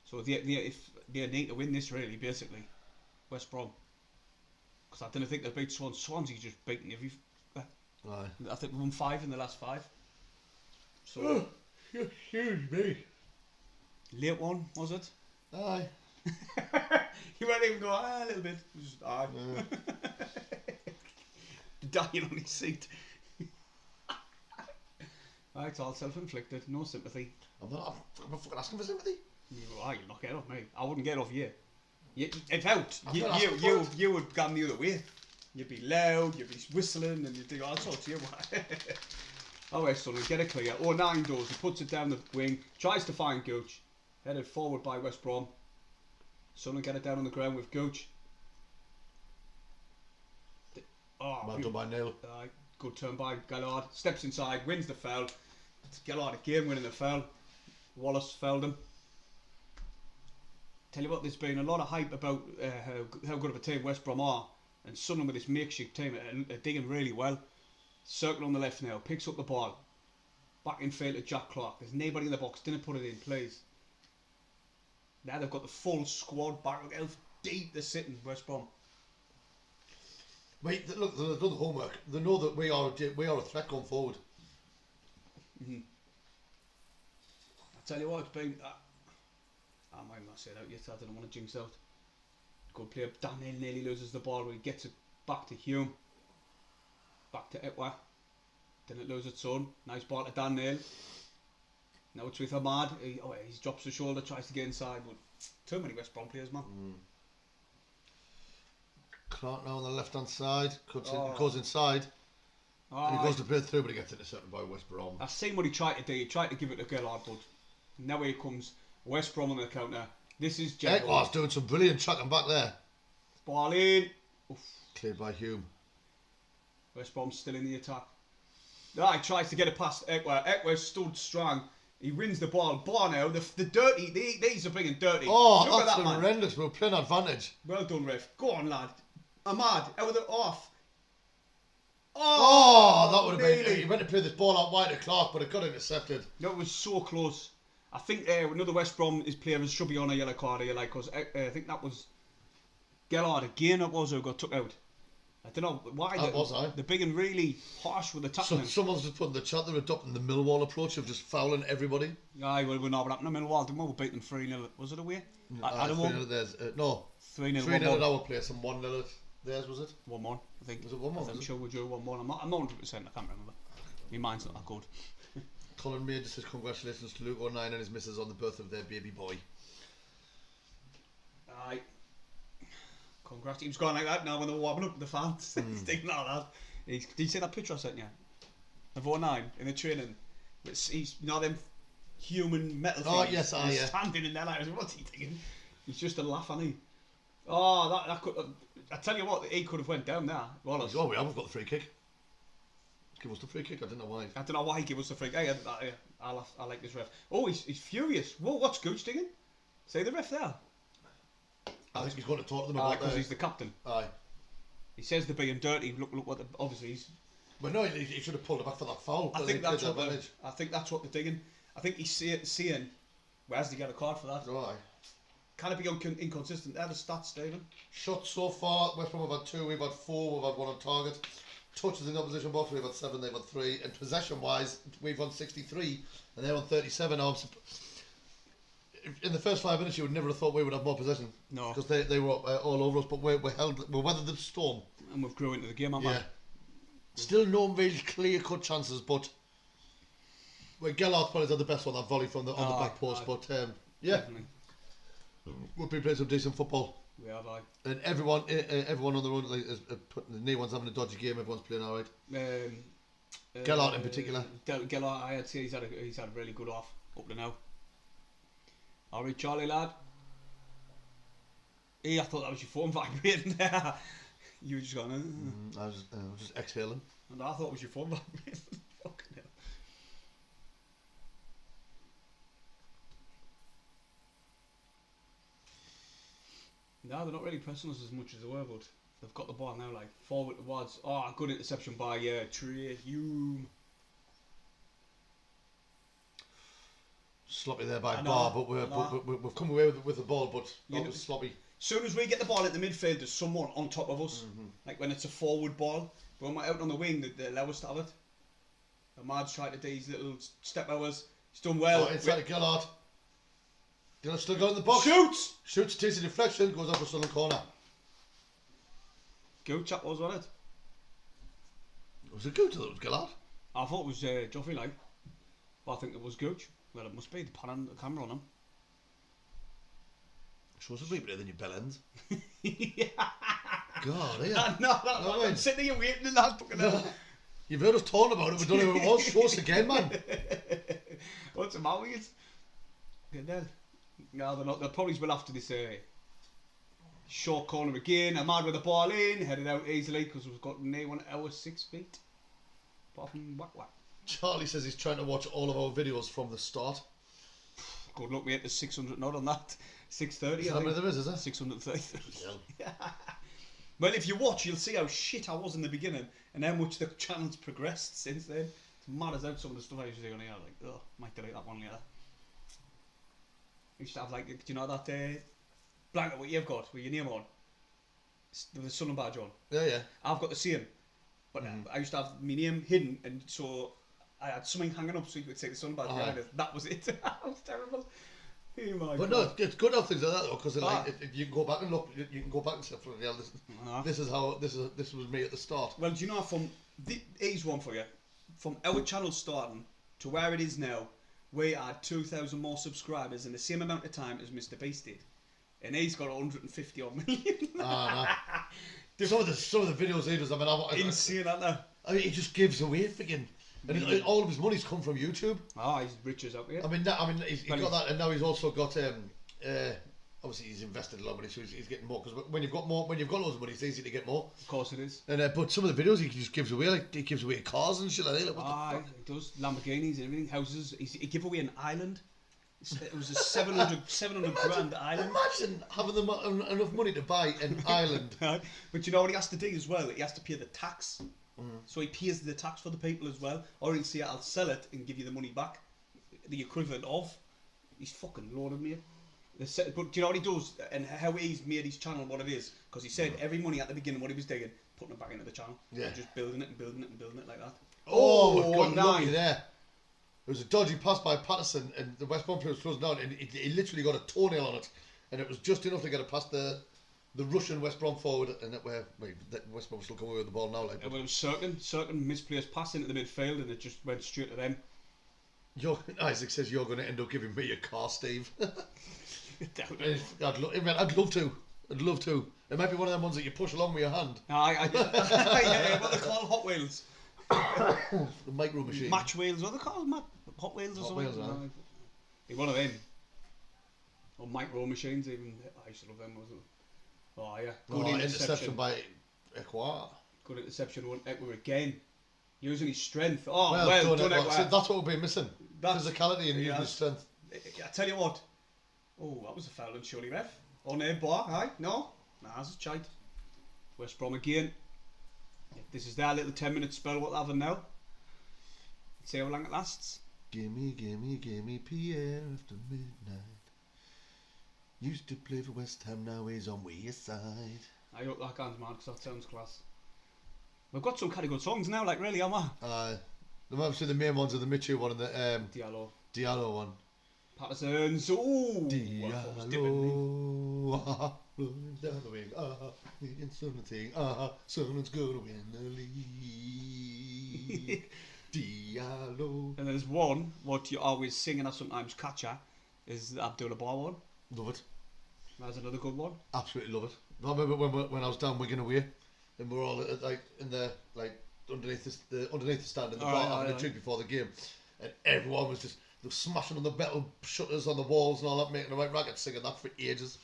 So they need to win this, really, basically. West Brom. Because I didn't think they beat Swansea. Swansea just beaten every. Aye. I think we won 5 in the last 5. So. Excuse me. Late one, was it? Aye. You won't even go, a little bit. Just, aye. Yeah. Dying on his seat. It's all self-inflicted, no sympathy. I'm not fucking asking for sympathy. You'll not get off me. I wouldn't get off you. If out, you would come the other way. You'd be loud, you'd be whistling, and you'd do all sorts. Alright, Sunderland, get it clear. 09 does, he puts it down the wing, tries to find Gooch. Headed forward by West Brom. Sunderland get it down on the ground with Gooch. Well done by Neil. Good turn by Leanard. Steps inside, wins the foul. It's Leanard again winning the foul. Wallace fouled him. Tell you what, there's been a lot of hype about how good of a team West Brom are, and Sunderland with this makeshift team are digging really well. Circle on the left now, picks up the ball. Back in field to Jacques Clark. There's nobody in the box, didn't put it in, please. Now they've got the full squad back. Look how deep they're sitting, West Brom. Wait, look, they've done the homework. They know that we are a threat going forward. I tell you what, it's been... I might not say that yet, I don't want to jinx out. Good player, Daniel nearly loses the ball when he gets it back to Hume. back to Etwa. Didn't lose its own. Nice ball to Dan Neil. Now it's with Ahmad. He drops the shoulder, tries to get inside, but too many West Brom players, man. Clark now on the left hand side, goes inside, and he goes to play through, but he gets intercepted by West Brom. I've seen what he tried to do. He tried to give it to Leanard, but now here comes West Brom on the counter. This is Jacques. Ekwar's doing some brilliant tracking back there. Ball in. Oof. Cleared by Hume. West Brom's still in the attack. He tries to get it past Ekwa. Ekwa stood strong. He wins the ball. Now, the dirty, these are bringing dirty. Oh, Look that's at that, man. horrendous. We're playing advantage. Well done, ref. Go on, lad. Ahmad, out with it off. Oh, that would have been. He went to play this ball out wide to Clark, but it got intercepted. No, it was so close. I think another West Brom player should be on a yellow card here, because I think that was Gellard again. It was who got took out. I don't know why. They're being really harsh with the tackling. Someone's just put in the chat they're adopting the Millwall approach of just fouling everybody. Aye, well, we know what happened to Millwall. Didn't we? We beat them 3-0. Was it away? I don't know. 3-0 at our place and 1-0 at theirs, was it? 1-1, I think. Was it 1-1? I'm sure we drew 1-1. I'm not 100%. I can't remember. My mind's not that good. Colin Major says congratulations to Luke O'Neill and his missus on the birth of their baby boy. Aye. Congrats. He was going like that now when they were warming up the fans. He's taking all that. Did you see that picture I sent you? Of 09 in the training. He's them human metal things. Oh, yes, he's standing in there like, what's he thinking? He's just a laugh, hasn't he? Oh, that could. I tell you what, he could have went down there. Wallace. Oh, we haven't got the free kick. Give us the free kick. I don't know why. I don't know why he gave us the free kick. I like this ref. Oh, he's furious. Whoa, what's Gooch doing? Say the ref there. I think he's going to talk to them about because he's the captain. Aye. He says they're being dirty. Look what. Obviously he's. But no, he should have pulled it back for that foul. I think that's what they're digging. I think he's seeing. Where's he get a card for that? Oh, aye. Can it be inconsistent? They're the stats, Stephen. Shots so far, West Brom have had 2, we've had 4, we've had 1 on target. Touches in the opposition box, we've had 7, they've had 3. And possession-wise, we've won 63, and they're on 37 now. In the first 5 minutes, you would never have thought we would have more possession. No. Because they were all over us, but we weathered the storm. And we've grown into the game, haven't we? Yeah. Still no really clear-cut chances, but Gellard probably had the best one, that volley from on the back post. But yeah. Definitely. We've been playing some decent football. We have, aye. And everyone on their own, is putting the new one's having a dodgy game. Everyone's playing all right. Gellard in particular. Gellard, I'd say he's had a really good off up to now. All right, Charlie lad. Hey, I thought that was your phone vibrating there. You were just going. I was just exhaling. And I thought it was your phone vibrating. Fucking hell. No, they're not really pressing us as much as they were, but they've got the ball now, like forward towards. Oh, good interception by Trey Hume. Sloppy there by Bar, but we've come away with the ball, but that was sloppy. As soon as we get the ball at the midfield, there's someone on top of us. Like when it's a forward ball. But when we're out on the wing, they allow us to have it. Ahmad's tried to do his little step hours. He's done well. Oh, inside of Gellard. Gellard still got in the box. Shoots, takes a deflection, goes up for Sunderland corner. Gooch, that was, wasn't it? Was it Gooch or was it Gellard? I thought it was Geoff Wilkie. But I think it was Gooch. Well, it must be the camera on him. Shows a bit better than your bell ends. Yeah. God, yeah. No, I'm sitting here waiting in that fucking hell. You've heard us talking about it, we don't know who it was. Show us again, man. What's the matter with you? No, they're not. They'll probably will after this short corner again. Ahmad with the ball in, headed out easily because we've got near 1 hour 6 feet. Apart from whack. Charlie says he's trying to watch all of our videos from the start. Good luck, we hit the 600 not on that. 630. Is that how many there is there? 630. Yeah. Well, if you watch, you'll see how shit I was in the beginning and how much the channel's progressed since then. It's mad as out some of the stuff I used to do on here. Like, oh, might delete that one later. I used to have, like, do you know that blanket what you've got with your name on? With the Sunderland badge on. Yeah. I've got the same. But I used to have my name hidden, and so I had something hanging up so you could take the Sunderland badge behind it. That was it. That was terrible. Oh but God. No, it's good to have things like that though, because like if you can go back and look, you can go back and say, "Yeah, this is how this was me at the start." Well, do you know from Here's one for you. From our channel starting to where it is now, we had 2,000 more subscribers in the same amount of time as Mr. Beast did. And he's got 150 odd million. No. Some of the videos he does, I mean, insane, aren't they? I mean, he just gives away freaking, and all of his money's come from YouTube. Oh, he's rich as up here. I mean, he's got that, and now he's also got obviously he's invested a lot of money, so he's getting more. Because when you've got loads of money, it's easy to get more. Of course it is. And but some of the videos he just gives away, like he gives away cars and shit like that. Like, what the fuck? He does. Lamborghinis and everything, houses. He gave away an island. It was a 700 grand island. Imagine having enough money to buy an island. But you know what he has to do as well? He has to pay the tax. So he pays the tax for the people as well. Or he'll say, I'll sell it and give you the money back. The equivalent of. He's fucking loaded, mate. But do you know what he does? And how he's made his channel what it is? Because he said every money at the beginning, what he was doing, putting it back into the channel. Yeah. Just building it and building it and building it like that. Oh, nine. Lucky there. There was a dodgy pass by Patterson, and the West Brom player was closing down, and he literally got a toenail on it, and it was just enough to get it past the Russian West Brom forward, and West Brom still coming away with the ball now. Like, well, it was certain misplaced pass into the midfield, and it just went straight to them. Isaac says you're going to end up giving me a car, Steve. I'd love to. It might be one of them ones that you push along with your hand. Yeah, what they call Hot Wheels. The micro machine. Match wheels, what are they called? Hot Wheels or Hot something? Wheels, One of them. Or micro machines even. I used to love them, wasn't it? Oh yeah. Good interception by Equat. Good interception, one Equat again. Using his strength. Oh, well done Equat. So that's what we'll be missing. Physicality and using his strength. I tell you what. Oh, that was a foul on surely, ref. On air bar, aye? No? Nah, that's a shite. West Brom again. This is their little 10-minute spell, what they're having now. Let's see how long it lasts. Gimme Pierre after midnight. Used to play for West Ham, now he's on West Side. I hope that can't man, because that sounds class. We've got some kind of good songs now, like really, haven't we? Obviously the main ones are the Mitchell one and the Diallo one. Patterson's, ooh! Diallo, rolling down the wing, Sunderland's gonna win the league. Diallo. And there's one, what you always sing and I sometimes catch at, is the Abdullah Bar one. Love it. That's another good one. Absolutely love it. I remember when I was down Wigan away, and we were all like in the underneath the stand in the bar having a drink before the game, and everyone was just smashing on the metal shutters on the walls and all that, making a right racket, singing that for ages.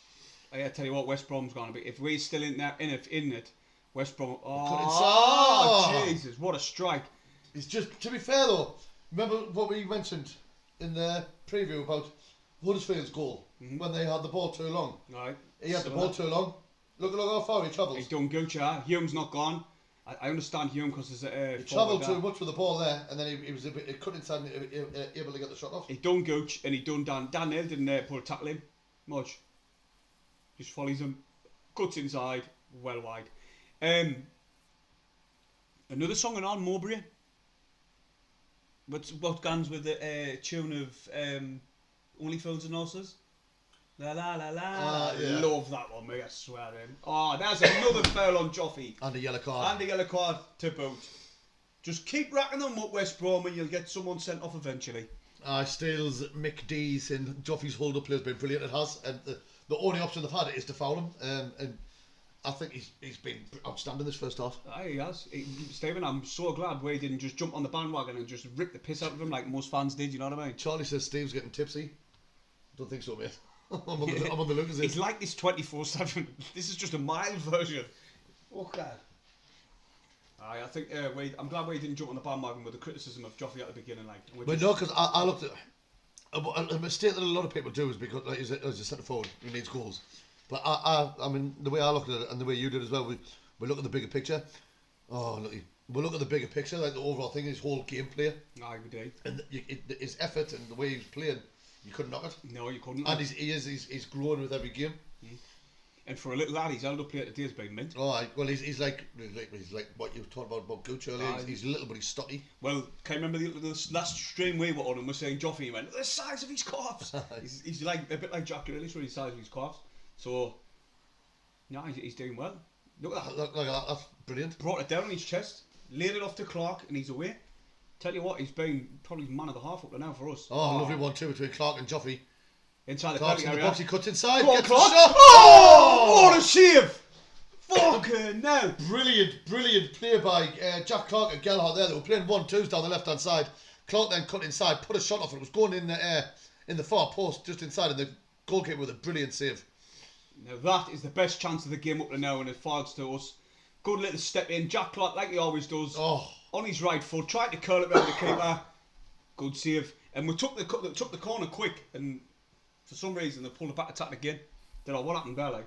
I tell you what, West Brom's gonna be. If we're still in it, West Brom. Jesus, what a strike! It's just, to be fair though, remember what we mentioned in the preview about Huddersfield's goal when they had the ball too long. Right. He had the ball too long. Look how far he travels. He's done good, yeah. Hume's not gone. I understand Hume because there's he travelled too much with the ball there, and then he was it cut inside and able to get the shot off. He done Gooch and he done Dan. Dan Hill didn't put a tackle in much. Just follows him, cuts inside, well wide. Another song on Mowbray. What guns with the tune of Only Fools and Horses? La la la la. Yeah. Love that one, mate. I swear to him. Oh, there's another foul on Joffy. And a yellow card. And a yellow card to boot. Just keep racking them up, West Brom, and you'll get someone sent off eventually. Steele's McDee's and Joffy's hold-up play has been brilliant. It has, and the only option they've had is to foul him. And I think he's been outstanding this first half. He has. Stephen, I'm so glad we didn't just jump on the bandwagon and just rip the piss out of him like most fans did. You know what I mean? Charlie says Steve's getting tipsy. Don't think so, mate. I'm on the look as it's like this 24/7. This is just a mild version. Okay. I think I'm glad we didn't jump on the bandwagon with the criticism of Joffy at the beginning. But no, because I looked at a mistake that a lot of people do is because he's a centre forward who needs goals. But I mean, the way I looked at it and the way you did as well, we look at the bigger picture. Oh, look, we look at the bigger picture, like the overall thing, his whole gameplay. Aye, we did. And his effort and the way he's playing. You couldn't knock it. No, you couldn't. And he's growing with every game. And for a little lad, his elder player today has been mint. Oh, well, he's like what you talked about Gooch earlier. He's little but he's stocky. Well, can you remember the last stream we were on and we're saying Joffy? He went, the size of his calves. he's like a bit like Jacques Grealish with the size of his calves. So, no, he's doing well. Look at that. Look at that. That's brilliant. Brought it down on his chest. laid it off to Clark, and he's away. Tell you what, he's been probably man of the half up there now for us. Oh, lovely 1-2 between Clark and Joffrey. Inside the Clark's penalty in the area. box, he cuts inside. Go on, Gets the Clark. shot. Oh, what a save! Fucking no. Brilliant play by Jack Clark and Gelhardt there. They were playing 1-2s down the left-hand side. Clark then cut inside, put a shot off, and it was going in the far post, just inside, and the goalkeeper with a brilliant save. Now that is the best chance of the game up to now, and it falls to us. Good little step in. Jack Clark, like he always does, on his right foot, tried to curl it around the keeper. Good save. And we took the corner quick, and for some reason they pulled the back attack again. Don't know what happened there, like.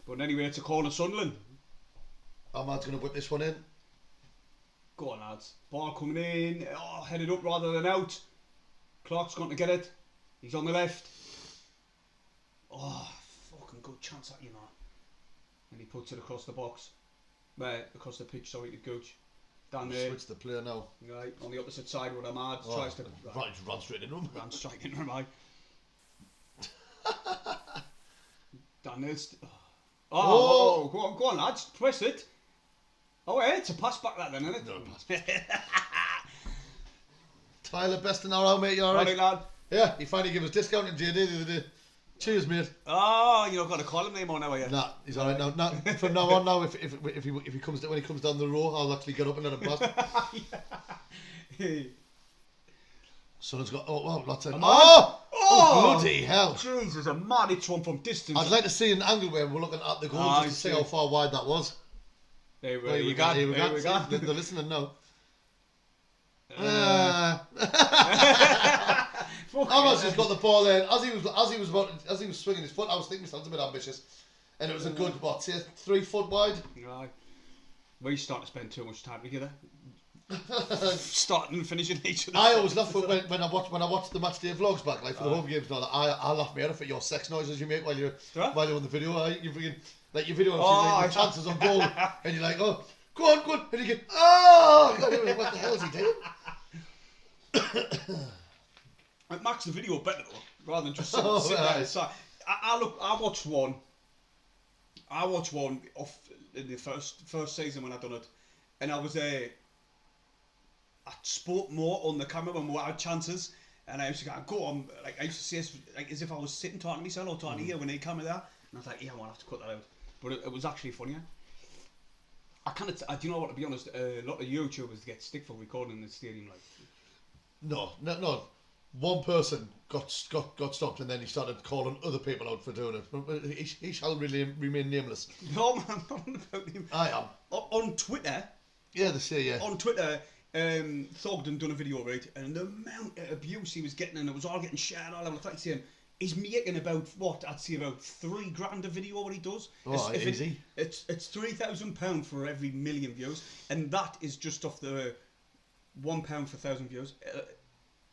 But anyway, it's a corner, Sunderland. Ahmad's going to whip this one in. Go on, lads. Ball coming in. Oh, headed up rather than out. Clark's going to get it. He's on the left. Oh, fucking good chance at you, man. And he puts it across the box. Across the pitch, sorry, to Gooch. Down there. Switch the player now. Right, on the opposite side where Ahmad tries to... Run straight into him. Ran straight into him, right. Down there. Oh, go on, lads. Press it. Oh, yeah, it's a pass back that then, isn't it? No, pass. Tyler, best in our out, mate. You alright? Right, lad. Yeah, he finally gave us discount in JD the other day. Cheers, mate. Oh, you're not going to call him anymore now, are you? Nah, he's alright now. Nah, from now on, now if he comes when he comes down the row, I'll actually get up and let him pass. Someone's got lots of. Oh, bloody hell! Jesus, a man hits one from distance. I'd like to see an angle where we're looking at the goal just to see how far wide that was. Here we go. They're listening now. Ahmad's just got the ball there. As he was swinging his foot, I was thinking sounds a bit ambitious, and it was a good 3 foot wide. Right. We start to spend too much time together. Starting and finishing each other. I always laugh when I watch the match day vlogs back, like for the home games and all that. I laugh me out at your sex noises you make while you're on the video. You freaking like your video like the chances on goal, and you're like, oh, go on, and you get, oh, God, what the hell is he doing? It makes the video better though, rather than just sit there. So I watched one off in the first season when I done it, and I spoke more on the camera when we had chances, and I used to go on, like I used to say like as if I was sitting talking to myself or talking to you when they came there, and I was like, yeah, I'm gonna have to cut that out. But it was actually funnier. I kind of, do you know what? To be honest, a lot of YouTubers get stick for recording in the stadium, like. No. One person got stopped, and then he started calling other people out for doing it. But he shall remain nameless. No, man, I'm not about him. I am. On Twitter. Yeah, they say, yeah. On Twitter, Thogden done a video, right, and the amount of abuse he was getting, and it was all getting shared all over. I thought saying he's making about I'd say about $3,000 a video what he does. Oh, easy. It's £3,000 for every million views, and that is just off the £1 for 1,000 views.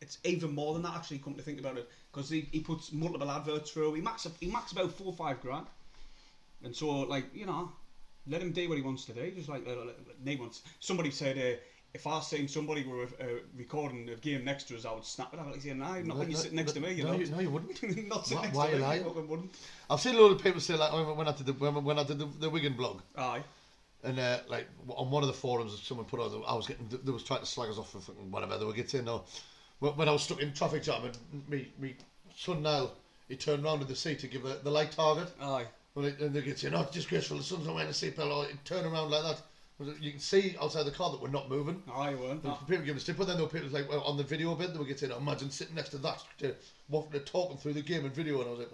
It's even more than that actually. Come to think about it, because he puts multiple adverts through. He max about $4 or $5 and so like let him do what he wants to do. Just like somebody said. If I seen somebody were recording a game next to us, I would snap it. I would say, "Nah, not when you're sitting next to me." You know, you wouldn't. Not sitting next why to me. lie? You wouldn't. I've seen a lot of people say like when I did the Wigan blog. Aye. And like on one of the forums, someone put out, they was trying to slag us off for fucking whatever they were getting. No, when I was stuck in traffic jam, and me son Niall, he turned round in the seat to give the light target. Aye. And they get saying, "Oh, disgraceful! The son's not wearing a seatbelt." Or turn around like that. You can see outside the car that we're not moving. Aye, weren't. People give us tip, but then there were people like on the video bit, they were getting, imagine sitting next to that, talking through the game and video, and I was like.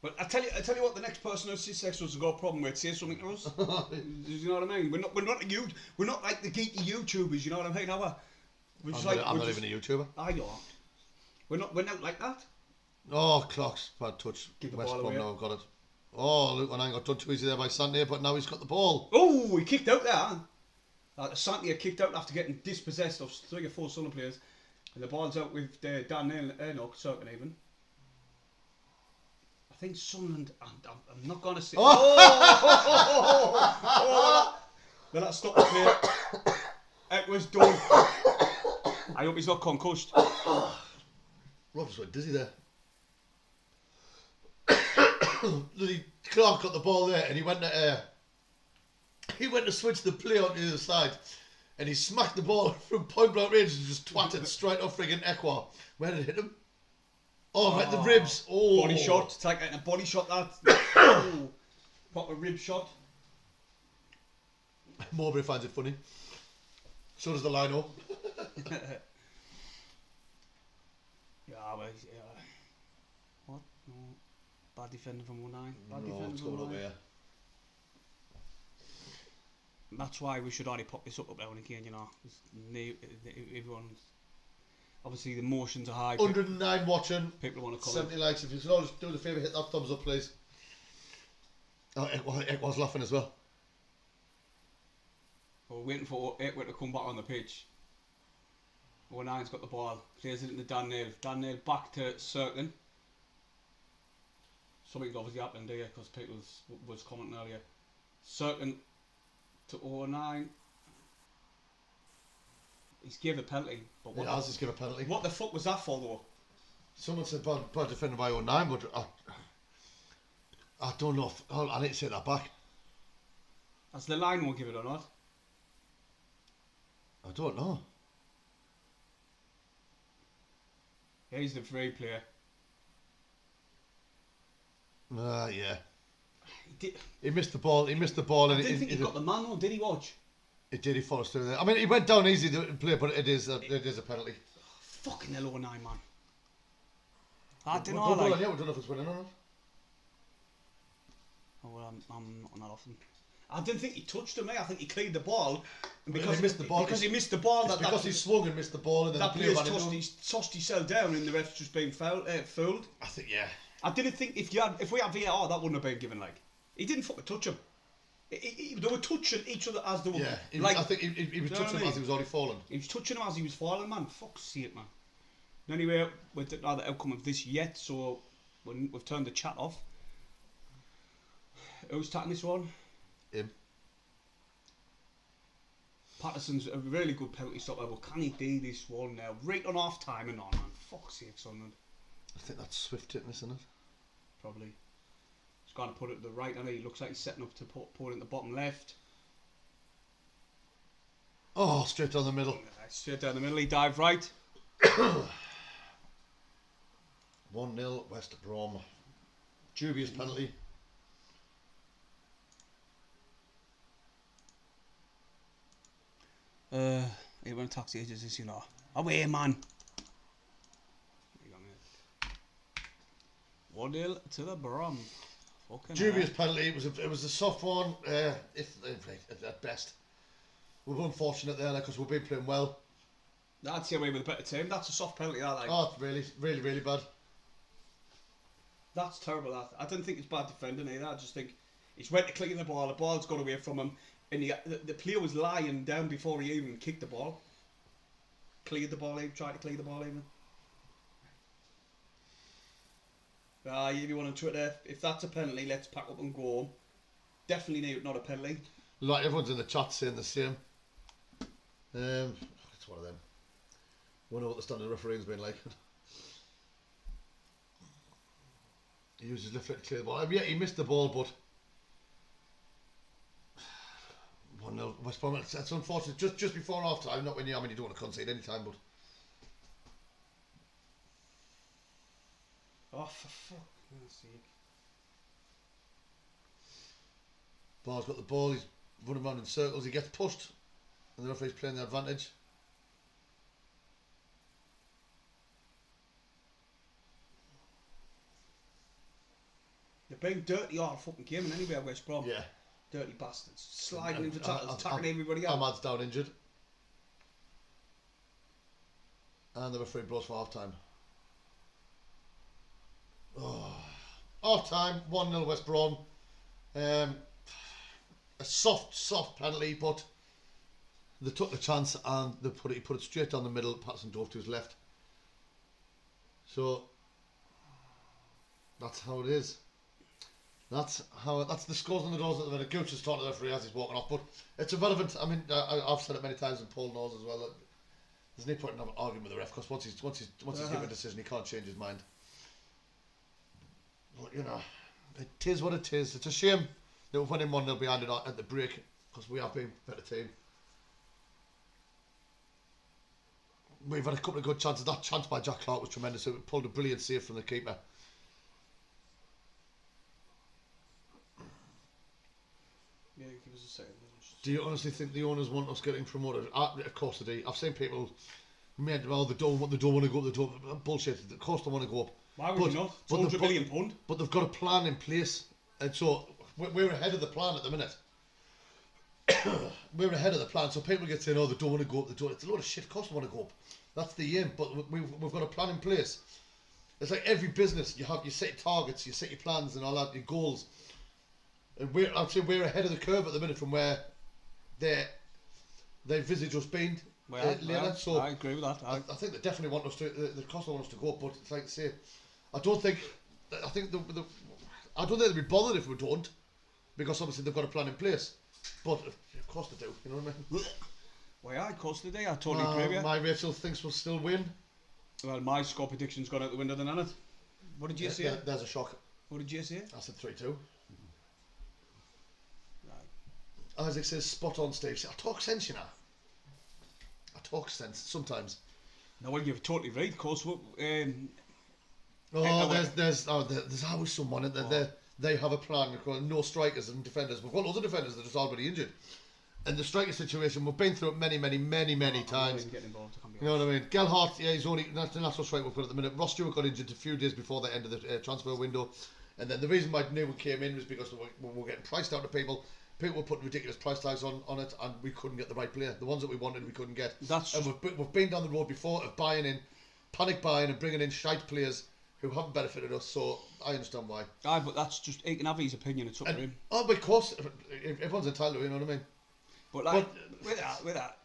But I tell you what, the next person who sits next to us has got a problem with, say something to us. You know what I mean? We're not like the geeky YouTubers. You know what I mean? I'm not even a YouTuber. You are. We're not like that. Oh, clocks, bad touch. Give the West ball Brom away. now got it. Oh, look, and I got done too easy there by Sandy, but now he's got the ball. Oh, he kicked out there. Sandy kicked out after getting dispossessed of 3 or 4 Sunderland players, and the ball's out with Dan Enoch, circling even. I think Sunderland. I'm not going to say. Then that stopped the play. It was done. I hope he's not concussed. Rob's went dizzy there. Clark got the ball there, and he went to switch the play on the other side, and he smacked the ball from point blank range and just twatted straight off friggin' Equa. Where did it hit him? Oh, right, the ribs. Oh, Body shot. It's like a body shot, that. Oh, proper rib shot. Mowbray finds it funny. So does the Lino. What? No. Bad defender from 09. Bad No, defender it's from coming up 09. here. That's why we should already pop this up now and again, you know. Everyone's... Obviously, the emotions are high. 109 watching. People want to come 70 likes. If you could all just do us a favour, hit that thumbs up, please. Oh, it was laughing as well. We're waiting for Equa to come back on the pitch. 09's got the ball. Plays it into Dan Neil. Dan Neil back to Circling. Something's obviously happened there because people was commenting earlier. Circling to 09. He's given a penalty. But what He's given a penalty. What the fuck was that for though? Someone said bad defender by 09, but I don't know if... I need to take that back. Has the line won't give it or not? I don't know. Yeah, he's the free player. Yeah. He missed the ball. He missed the ball. I didn't think he got the man though. Did he watch? It did. He followed through there. I mean, he went down easy to play, but it is a penalty. Fucking hell, 09, man. I don't know. We Like... don't know if it's winning or not. Oh, well, I'm not on that often. I didn't think he touched him, mate. I think he cleared the ball. And because he missed the ball. Because he missed the ball. Because he swung and missed the ball. And then that player's tossed himself down and the ref's just being fouled. I think, yeah. I didn't think if we had VAR, that wouldn't have been given, like. He didn't fucking touch him. They were touching each other as they were. Yeah, like, I think he was touching him as he was already falling. He was touching him as he was falling, man. Fuck's sake, man. Anyway, we don't know the outcome of this yet, so we've turned the chat off. Who's taking this one? Him. Patterson's a really good penalty stopper, but can he do this one now? Right on half time and on, man. Fuck's sake, Sunderland. I think that's Swift hitting this, isn't it? Probably. He's got to put it to the right, and he looks like he's setting up to put it in the bottom left. Oh, straight down the middle. Straight down the middle, he dived right. 1-0 West Brom. Dubious penalty. He went taxi agencies, you know. Away, man. 1-0 to the Brom. Fucking Dubious penalty. It was a soft one. If at best, we were unfortunate there because we've been playing well. That's the way with a better team. That's a soft penalty. That like. Oh, it's really bad. That's terrible. That I didn't think it's bad defending either. I just think he's went to clear the ball. The ball's got away from him, and the player was lying down before he even kicked the ball. Cleared the ball. Tried to clear the ball even. Everyone on Twitter, if that's a penalty, let's pack up and go home. Definitely not a penalty. Like everyone's in the chat saying the same. It's one of them. Wonder what the standard refereeing's been like. He uses left foot to clear the ball. Yeah, he missed the ball, but 1-0 West Brom. That's unfortunate. Just before half time, not when you. I mean, you don't want to concede any time, but. Oh, for fuck's sake. Barr's got the ball, he's running around in circles, he gets pushed, and the referee's playing the advantage. They're being dirty all fucking game and anywhere, West Brom. Yeah. Dirty bastards. Sliding into tackles, attacking everybody else. Ahmad's down injured. And the referee blows for half time. Oh. Half time, 1-0 West Brom. A soft penalty, but they took the chance and they put it straight down the middle. Patterson drove to his left. So that's how it is. That's the scores on the doors at the minute. Gooch is talking to the referee as he's walking off, but it's irrelevant. I mean, I've said it many times, and Paul knows as well. That there's no point in arguing with the ref because once he's given a decision, he can't change his mind. But you know, it is what it is. It's a shame that we're winning 1-0 behind it at the break because we have been a better team. we've had a couple of good chances. That chance by Jack Clark was tremendous. It pulled a brilliant save from the keeper. Yeah, give us a second. Do you honestly think the owners want us getting promoted? Of course they do. I've seen people, well, they don't want to go up. They don't. Bullshit. Of course they want to go up. Why would you not? It's £100 million. But they've got a plan in place, and so we're ahead of the plan at the minute. We're ahead of the plan, so people get saying, "Oh, they don't want to go up." It's a load of shit. Of course they want to go up. That's the aim. But we've got a plan in place. It's like every business. You set your targets, you set your plans, and all that, your goals. And I'd say we're ahead of the curve at the minute from where their visage us being. Leanard. So I agree with that. I think they definitely want us to. The cost want us to go up, but it's like I say, I don't think they'll be bothered if we don't, because obviously they've got a plan in place. But of course they do. You know what I mean? Well, yeah, of course they do. I totally agree with you. My Rachel thinks we'll still win. Well, my score prediction's gone out the window then, hasn't it? What did you say? There's a shock. What did you say? I said 3-2. Isaac says, spot on, Steve. I talk sense, you know. I talk sense sometimes. No, well, you're totally right. Of course, there's always someone they have a plan. No strikers and defenders. We've got loads of defenders that are just already injured. And the striker situation, we've been through it many times. You know what I mean? Gelhardt, yeah, he's only that's the national strike we've got at the minute. Ross Stewart got injured a few days before the end of the transfer window, and then the reason why Newman came in was because we were getting priced out of people. People were putting ridiculous price tags on it, and we couldn't get the right player. The ones that we wanted, we couldn't get. And we've been down the road before of panic buying and bringing in shite players who haven't benefited us. So I understand why. Aye, but that's just he can have his opinion. It's up to him. Oh, but of course, everyone's entitled to it. You know what I mean? But with that,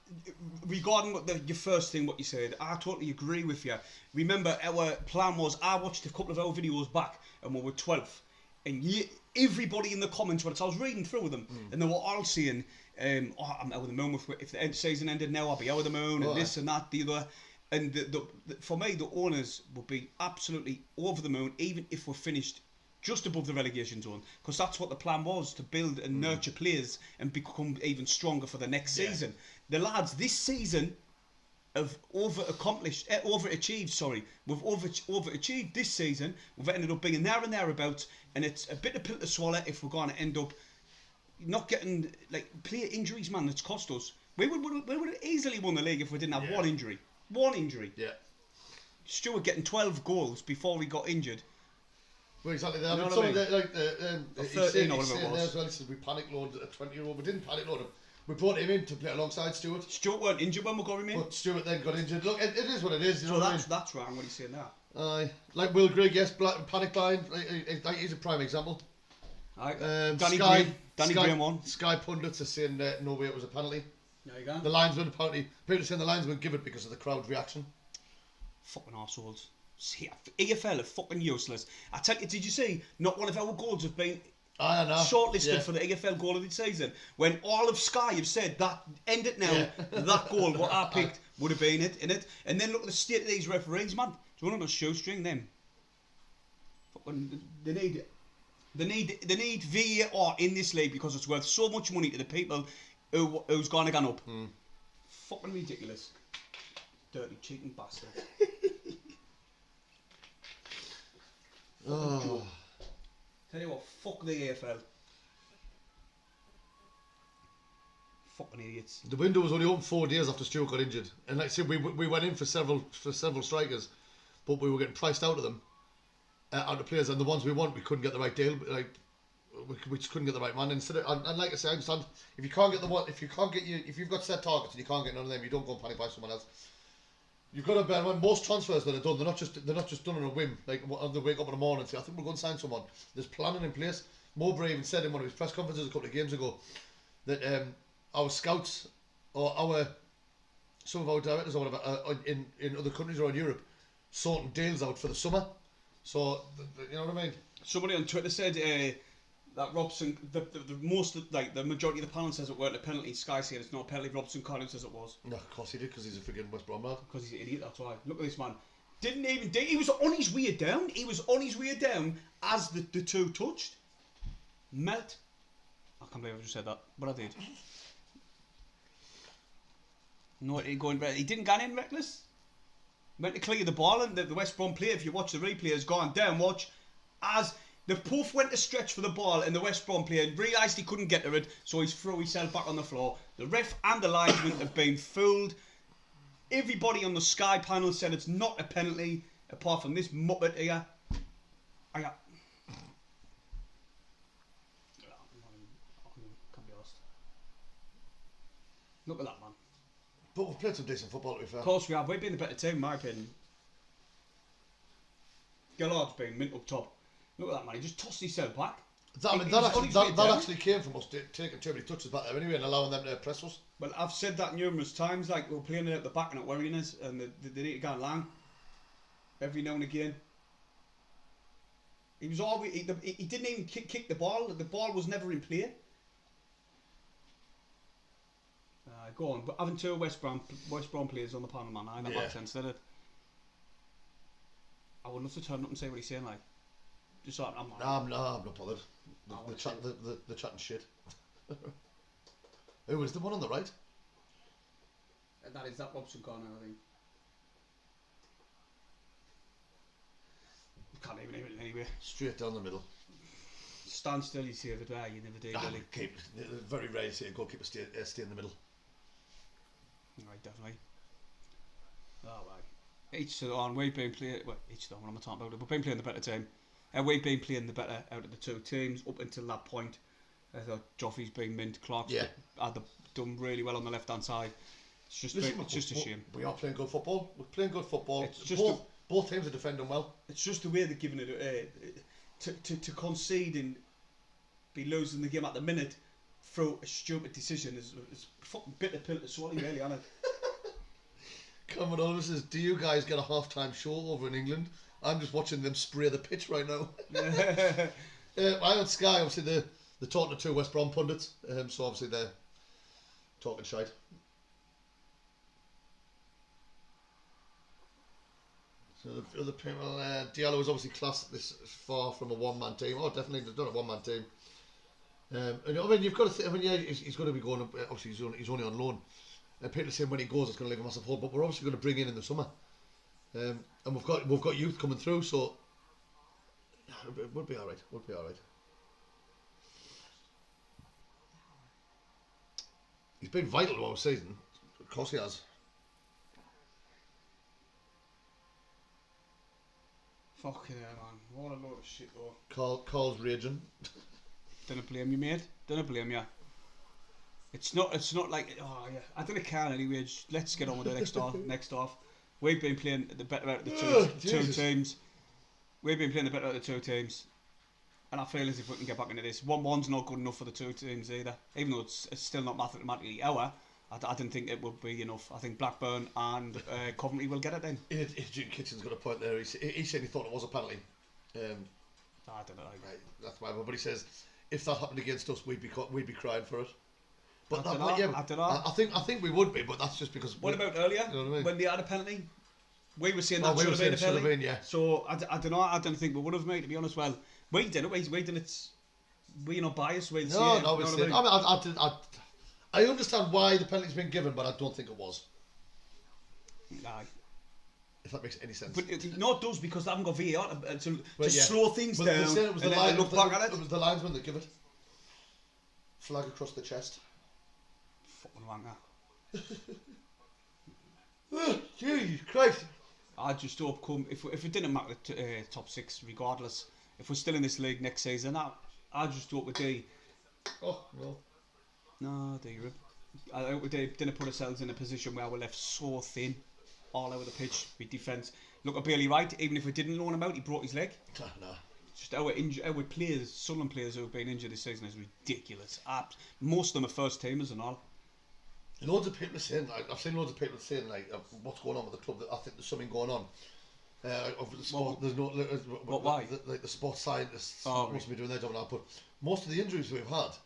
regarding your first thing, what you said, I totally agree with you. Remember, our plan was I watched a couple of our videos back, and we were 12th, and everybody in the comments, when I was reading through them, and they were all saying, I'm out of the moon if the season ended now, I'll be out of the moon, and this and that, the other. And for me, the owners would be absolutely over the moon, even if we're finished just above the relegation zone, because that's what the plan was, to build and nurture players and become even stronger for the next season. The lads this season have overachieved. We've overachieved this season. We've ended up being there and thereabouts, and it's a bit of pill to swallow if we're going to end up not getting player injuries, man. It's cost us. We would have easily won the league if we didn't have one injury. One injury. Yeah. Stuart getting 12 goals before he got injured. Well, exactly. You know what I mean? 13 or whatever it was. He said we panic loaded a 20-year-old. We didn't panic load him. We brought him in to play alongside Stuart. Stuart weren't injured when we got him in. But Stuart then got injured. Look, it is what it is. You know that's wrong when he's saying that. Aye. Like Will Grigg, yes, panic buying. He's a prime example. Aye. Danny Graham won. Sky pundits are saying no way it was a penalty. There you go. The linesman apparently, people are saying the linesman give it because of the crowd reaction. Fucking arseholes. EFL are fucking useless. I tell you, did you see? Not one of our goals have been shortlisted for the EFL goal of the season. When all of Sky have said that, end it now. That goal, what I picked, would have been it, innit? And then look at the state of these referees, man. Do you want to shoestring them? Fucking, they need VAR in this league because it's worth so much money to the people who's gone up. Fucking ridiculous. Dirty cheating bastard. Tell you what, fuck the AFL. Fucking idiots. The window was only open 4 days after Stuart got injured, and like I said, we went in for several strikers, but we were getting priced out of them, out of players, and the ones we want, we couldn't get the right deal. We just couldn't get the right man. Instead of, and like I say, I understand if you've got set targets and you can't get none of them, you don't go and panic buy someone else. You've got to bear in mind, most transfers that are done, they're not just done on a whim. Like they wake up in the morning and say, I think we're going to sign someone. There's planning in place. Mowbray even said in one of his press conferences a couple of games ago that our scouts or some of our directors or whatever in other countries or in Europe sorting deals out for the summer. So you know what I mean. Somebody on Twitter said that Robson, the majority of the panel says it weren't a penalty. Sky said it's not a penalty. Robson Collins says it was. No, of course he did, because he's a freaking West Brom man. Because he's an idiot, that's why. Look at this man. He was on his way down. He was on his way down as the two touched. Melt. I can't believe I just said that, but I did. No, he didn't go in reckless. went to clear the ball, and the West Brom player, if you watch the replay, has gone down. Watch as the both went to stretch for the ball, and the West Brom player realised he couldn't get to it, so he's threw himself back on the floor. The ref and the linesman have been fooled. Everybody on the Sky panel said it's not a penalty, apart from this muppet here. Can't be arsed. Look at that, man. But we've played some decent football, to be fair. Of course we have. We've been the better team, in my opinion. Gallard's been mint up top. Look at that, man. He just tossed himself back. That actually came from us taking too many touches back there anyway and allowing them to press us. Well, I've said that numerous times. Like, we're playing it out the back and not worrying us, and they need to go long every now and again. He was always he didn't even kick the ball. The ball was never in play. Go on, but having two West Brom players on the panel, man, that makes sense, did it? I would love to turn up and say what he's saying, like. Just like, I'm not bothered. The chatting shit. Who is the one on the right? And that is that Robson corner, I think. Can't even aim it anywhere. Straight down the middle. Stand still, you see the day, you never do, really. Very rare to see a goalkeeper stay in the middle. Right, definitely. Oh, right. Each to on, we've been playing. Well, each to on, what am I talking about? We've been playing the better team. We've been playing the better out of the two teams up until that point. I thought Joffrey's been mint. Clark's had done really well on the left hand side. It's just a shame. We are playing good football. We're playing good football. It's just both teams are defending well. It's just the way they're giving it to concede and be losing the game at the minute through a stupid decision is a fucking bitter pill to swallow, really, isn't it? Cameron Oliver says, do you guys get a half-time show over in England? I'm just watching them spray the pitch right now. I on Sky, obviously they're talking to two West Brom pundits, so obviously they're talking shite. So the other people, Diallo is obviously classed this far from a one-man team. Oh, definitely, they've done a one-man team. And I mean, you've got to. He's going to be going. Obviously, he's only on loan. And people are saying when he goes, it's going to leave a massive hole. But we're obviously going to bring in the summer, and we've got youth coming through, so we'll be all right. We'll be all right. He's been vital to our season. Of course, he has. Fucking hell, man! What a load of shit, though. Carl's raging. Don't blame you, mate. Don't blame you. It's not like, oh yeah, I don't care anyway. Just let's get on with the next off. We've been playing the better out of the two teams. We've been playing the better out of the two teams, and I feel as if we can get back into this. 1-1's not good enough for the two teams either. Even though it's still not mathematically our. I didn't think it would be enough. I think Blackburn and Coventry will get it then. Jim Kitchen's got a point there. He said he thought it was a penalty. I don't know. Right, that's why. But he says if that happened against us, we'd be crying for it. But I don't know. I think we would be, but that's just because. What about earlier? You know what I mean? When they had a penalty? We were saying that should have been a penalty. Yeah. So I don't know. I don't think we would have, made, to be honest. Well, we did it. We did it. We're not biased. We'll no, we're saying. I understand why the penalty's been given, but I don't think it was. Aye. If that makes any sense. But it does, because they haven't got VAR to slow things down it was and look back at it. It was the linesman that gave it. Flag across the chest. Fucking wanker. Jesus Christ. I just hope if it didn't matter top 6 regardless, if we're still in this league next season, I just hope we do. Oh, no. No, dear. I hope we didn't put ourselves in a position where we're left so thin all over the pitch with defence. Look at Bailey Wright, even if we didn't loan him out, he broke his leg. No. Just our players, Sunderland players who have been injured this season is ridiculous. Most of them are first teamers and all. Loads of people are saying, I've seen loads of people saying, what's going on with the club, that I think there's something going on. Of the sport, there's no. Why? The sports scientists must be doing their job now, but most of the injuries we've had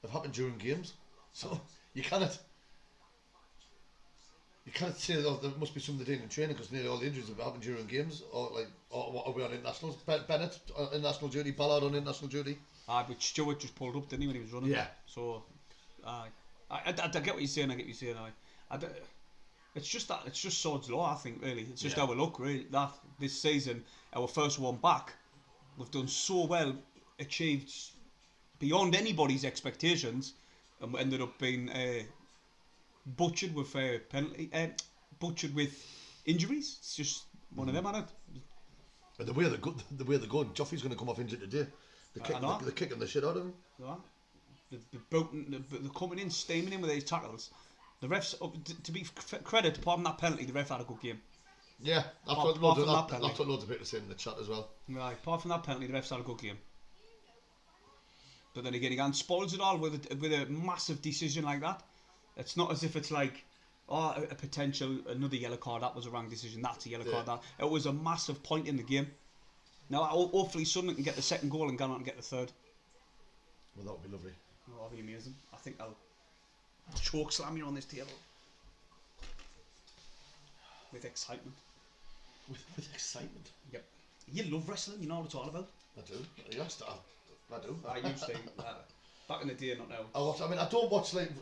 have happened during games, so you cannot say there must be something in training, because nearly all the injuries have happened during games, or what are we on internationals? Bennett on international duty, Ballard on international duty. But Stewart just pulled up, didn't he, when he was running? Yeah. So, I get what you're saying. I get what you're saying. It's just swords law, I think, really. It's just our luck, really. That this season, our first one back, we've done so well, achieved beyond anybody's expectations, and we ended up being butchered with butchered with injuries. It's just one of them, isn't it? And the way they're going, Joffrey's going to come off injured today. They're kicking the shit out of him. They're coming in, steaming in with these tackles. The refs, to be credit, apart from that penalty, the ref had a good game. Yeah, that's what loads of people are saying in the chat as well. Right, apart from that penalty, the refs had a good game. But then again, spoils it all with a massive decision like that. It's not as if it's like, a potential another yellow card. That was a wrong decision. That's a yellow card. That it was a massive point in the game. Now, hopefully, Sunderland can get the second goal and go on and get the third. Well, that would be lovely. Oh, that'll be amazing. I think I'll choke slam you on this table with excitement. With excitement. Yep. You love wrestling. You know what it's all about. I do. Yes, I do. I used to. Back in the day, not now. I don't watch back in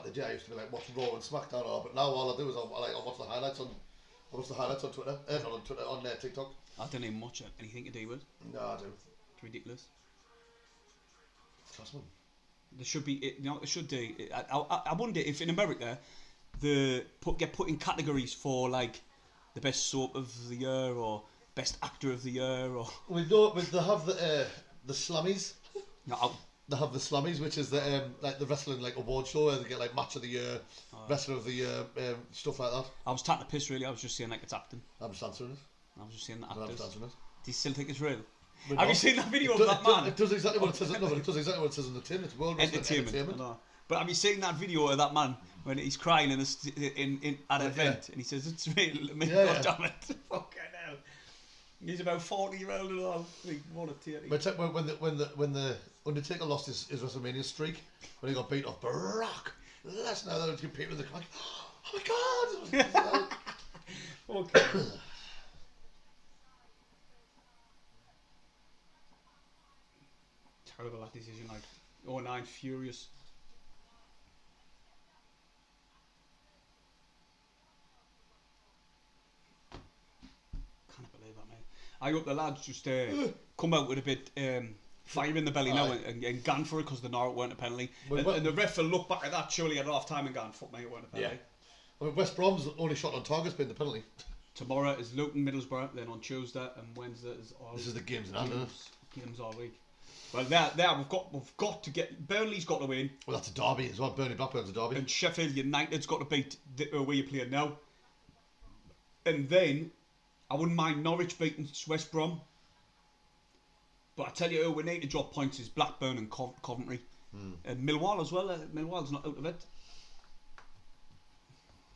the day I used to be like watching Raw and SmackDown, but now all I do is I watch the highlights on Twitter, not on Twitter, on TikTok. I don't even watch anything to do with. No, I do. It's ridiculous. Trust me. There should be, there should do. I wonder if in America, get put in categories for like the best soap of the year or best actor of the year or. They have the Slammies. No. They have the Slammies, which is the like the wrestling like award show where they get like match of the year, wrestler of the year, stuff like that. I was taking the piss really. I was just saying like it's acting. I'm just answering it. I was just saying that I'm actors. just answering it. Do you still think it's real? But have you seen that video of that man? It does exactly what it says. No, but it does exactly what it says in the tin. It's world wrestling entertainment. But have you seen that video of that man when he's crying at an event and he says it's real? I mean, God damn it! Fucking hell. He's about 40-year-old and all. What a titty. But when the Undertaker lost his WrestleMania streak, when he got beat off Brock Lesnar, they were competing with the like, oh my God! Okay. Terrible that decision, like 09 furious. Can't believe that, mate. I hope the lads just come out with a bit fire in the belly now and gun for it because the Norwich weren't a penalty. And the ref will look back at that surely at half time and gone, fuck me, it weren't a penalty. Yeah. I mean, West Brom's only shot on target's been the penalty. Tomorrow is Luton Middlesbrough, then on Tuesday and Wednesday is all. This is the games in hand, isn't it? Games all week. Well, we've got to get. Burnley's got to win. Well, that's a derby as well. Burnley Blackburn's a derby. And Sheffield United's got to beat where you're playing now. And then I wouldn't mind Norwich beating West Brom. But I tell you who we need to drop points is Blackburn and Coventry. And Millwall as well. Millwall's not out of it.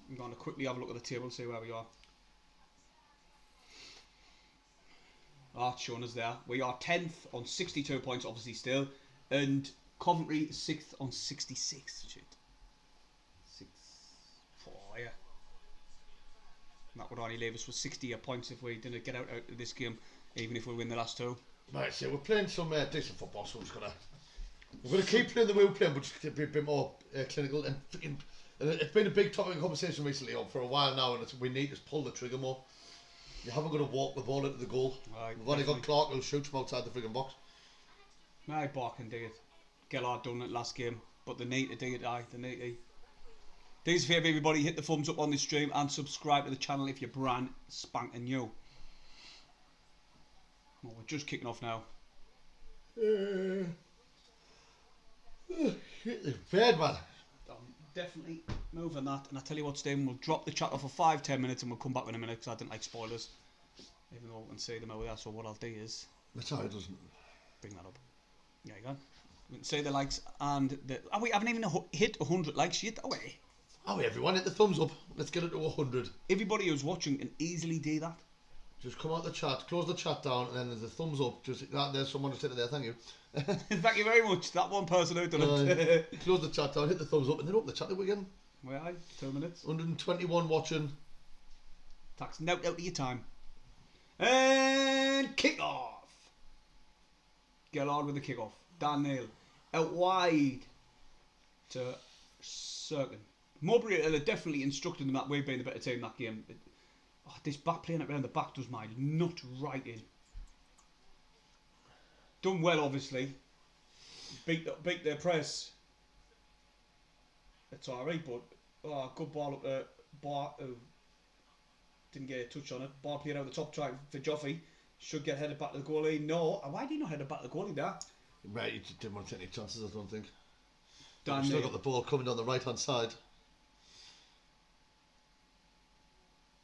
I'm going to quickly have a look at the table, see where we are. It's showing us there. We are 10th on 62 points, obviously still. And Coventry 6th on 66. Shit. 6-4, yeah. And that would only leave us with 68 points if we didn't get out of this game, even if we win the last two. Right, so we're playing some decent football, so we're gonna keep playing the way we're playing, but just be a bit more clinical. And it's been a big topic of conversation recently for a while now, and we need to pull the trigger more. You haven't got to walk the ball into the goal. Right, we've only got Clark who shoots from outside the frigging box. My Bark and do it. Gellard done it last game, but they need to do it. They need to. Do us a favour, everybody, hit the thumbs up on this stream and subscribe to the channel if you're brand spanking new. Well, we're just kicking off now. Bad man. I'm definitely moving that, and I tell you what, Stephen, we'll drop the chat off for 5-10 minutes and we'll come back in a minute because I didn't like spoilers, even though we can see them over there. So what I'll do is that's how it doesn't bring that up. There you go. We can see the likes and we haven't even hit 100 likes yet, are we? Oh, everyone, hit the thumbs up. Let's get it to 100. Everybody who's watching can easily do that. Just come out the chat, close the chat down, and then there's a thumbs up. Just there's someone just sitting there. Thank you. Thank you very much. That one person who done it. Close the chat down, hit the thumbs up, and then open the chat again. Where are 2 minutes? 121 watching. Tax out of your time. And kick off. Gellard with the kick off. Dan Neil out wide to Cirkin. Mowbray are definitely instructing them that way, being the better team that game. This back playing it around the back does my nut right in. Done well, obviously. Beat their press. It's alright, but good ball up there. Didn't get a touch on it. Ball played out the top try for Joffy. Should get headed back to the goalie. No. Why did he not head back to the goalie there? Right, he didn't want to take any chances, I don't think. Dan, Still got the ball coming down the right hand side.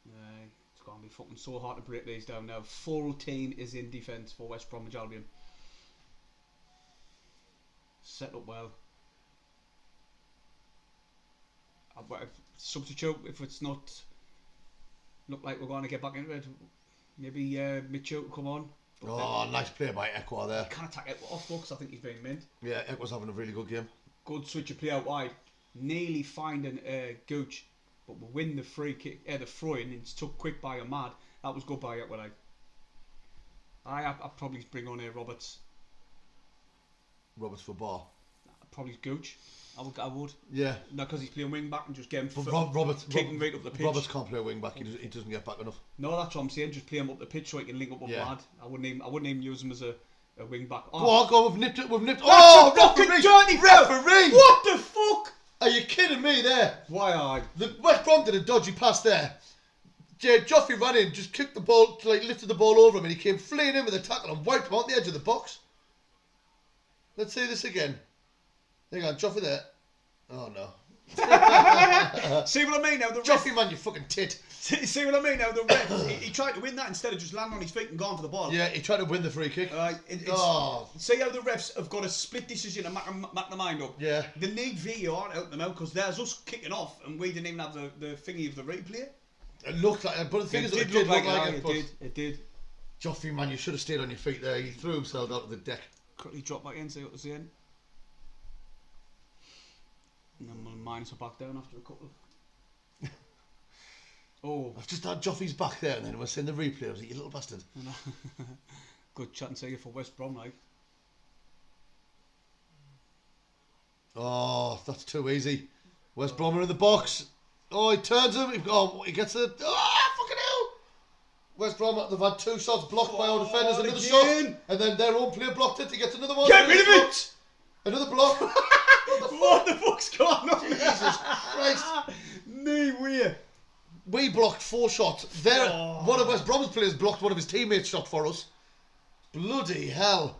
It's going to be fucking so hard to break these down now. Full team is in defence for West Bromwich Albion. Set up well. Substitute if it's not look like we're going to get back into it. Maybe Mitchell will come on. Nice play by Ekwa there. Can't attack Ekwa off though, because I think he's being mint. Yeah, Ekwa's having a really good game. Good switch of play out wide. Nearly finding Gooch, but we win the free kick, the throw-in. It's took quick by Ahmad. That was good by Ekwa. I'd probably bring on Roberts. Roberts for bar. Probably Gooch. I would. Yeah. No, because he's playing wing back and just get him. Roberts right up the pitch. Roberts can't play wing back. He doesn't get back enough. No, that's what I'm saying. Just play him up the pitch so he can link up with Mad. I wouldn't even use him as a wing back. We've nipped it. That's a fucking dirty referee! What the fuck? Are you kidding me there? Why? The West Brom did a dodgy pass there. Joffy ran in, just kicked the ball, lifted the ball over him, and he came fleeing in with a tackle and wiped him out the edge of the box. Let's see this again. Hang on, Joffy there. Oh no. See what I mean now? Joffy, man, you fucking tit. See what I mean now? The ref, he tried to win that instead of just landing on his feet and going for the ball. Yeah, he tried to win the free kick. See how the refs have got a split decision to make the mind up? Yeah. They need VAR to help them out because there's us kicking off and we didn't even have the thingy of the replay. It looked like it, but the thing is, it did look like it. It did. Joffy, man, you should have stayed on your feet there. He threw himself out of the deck. Quickly drop back in, see what they're saying. And then we'll minus her back down after a couple. I've just had Joffy's back there, and then we're seeing the replay. I was like, you little bastard. Good chat and say you for West Brom, like. Oh, that's too easy. West Brom are in the box. Oh, he turns him. He gets it. Oh, fucking hell. West Brom, they've had 2 shots blocked by our defenders. Another shot. And then their own player blocked it. He gets another one. Get rid of it! Another block. What the fuck's going on? Jesus Christ. No way. We blocked 4 shots. One of West Brom's players blocked one of his teammates' shot for us. Bloody hell.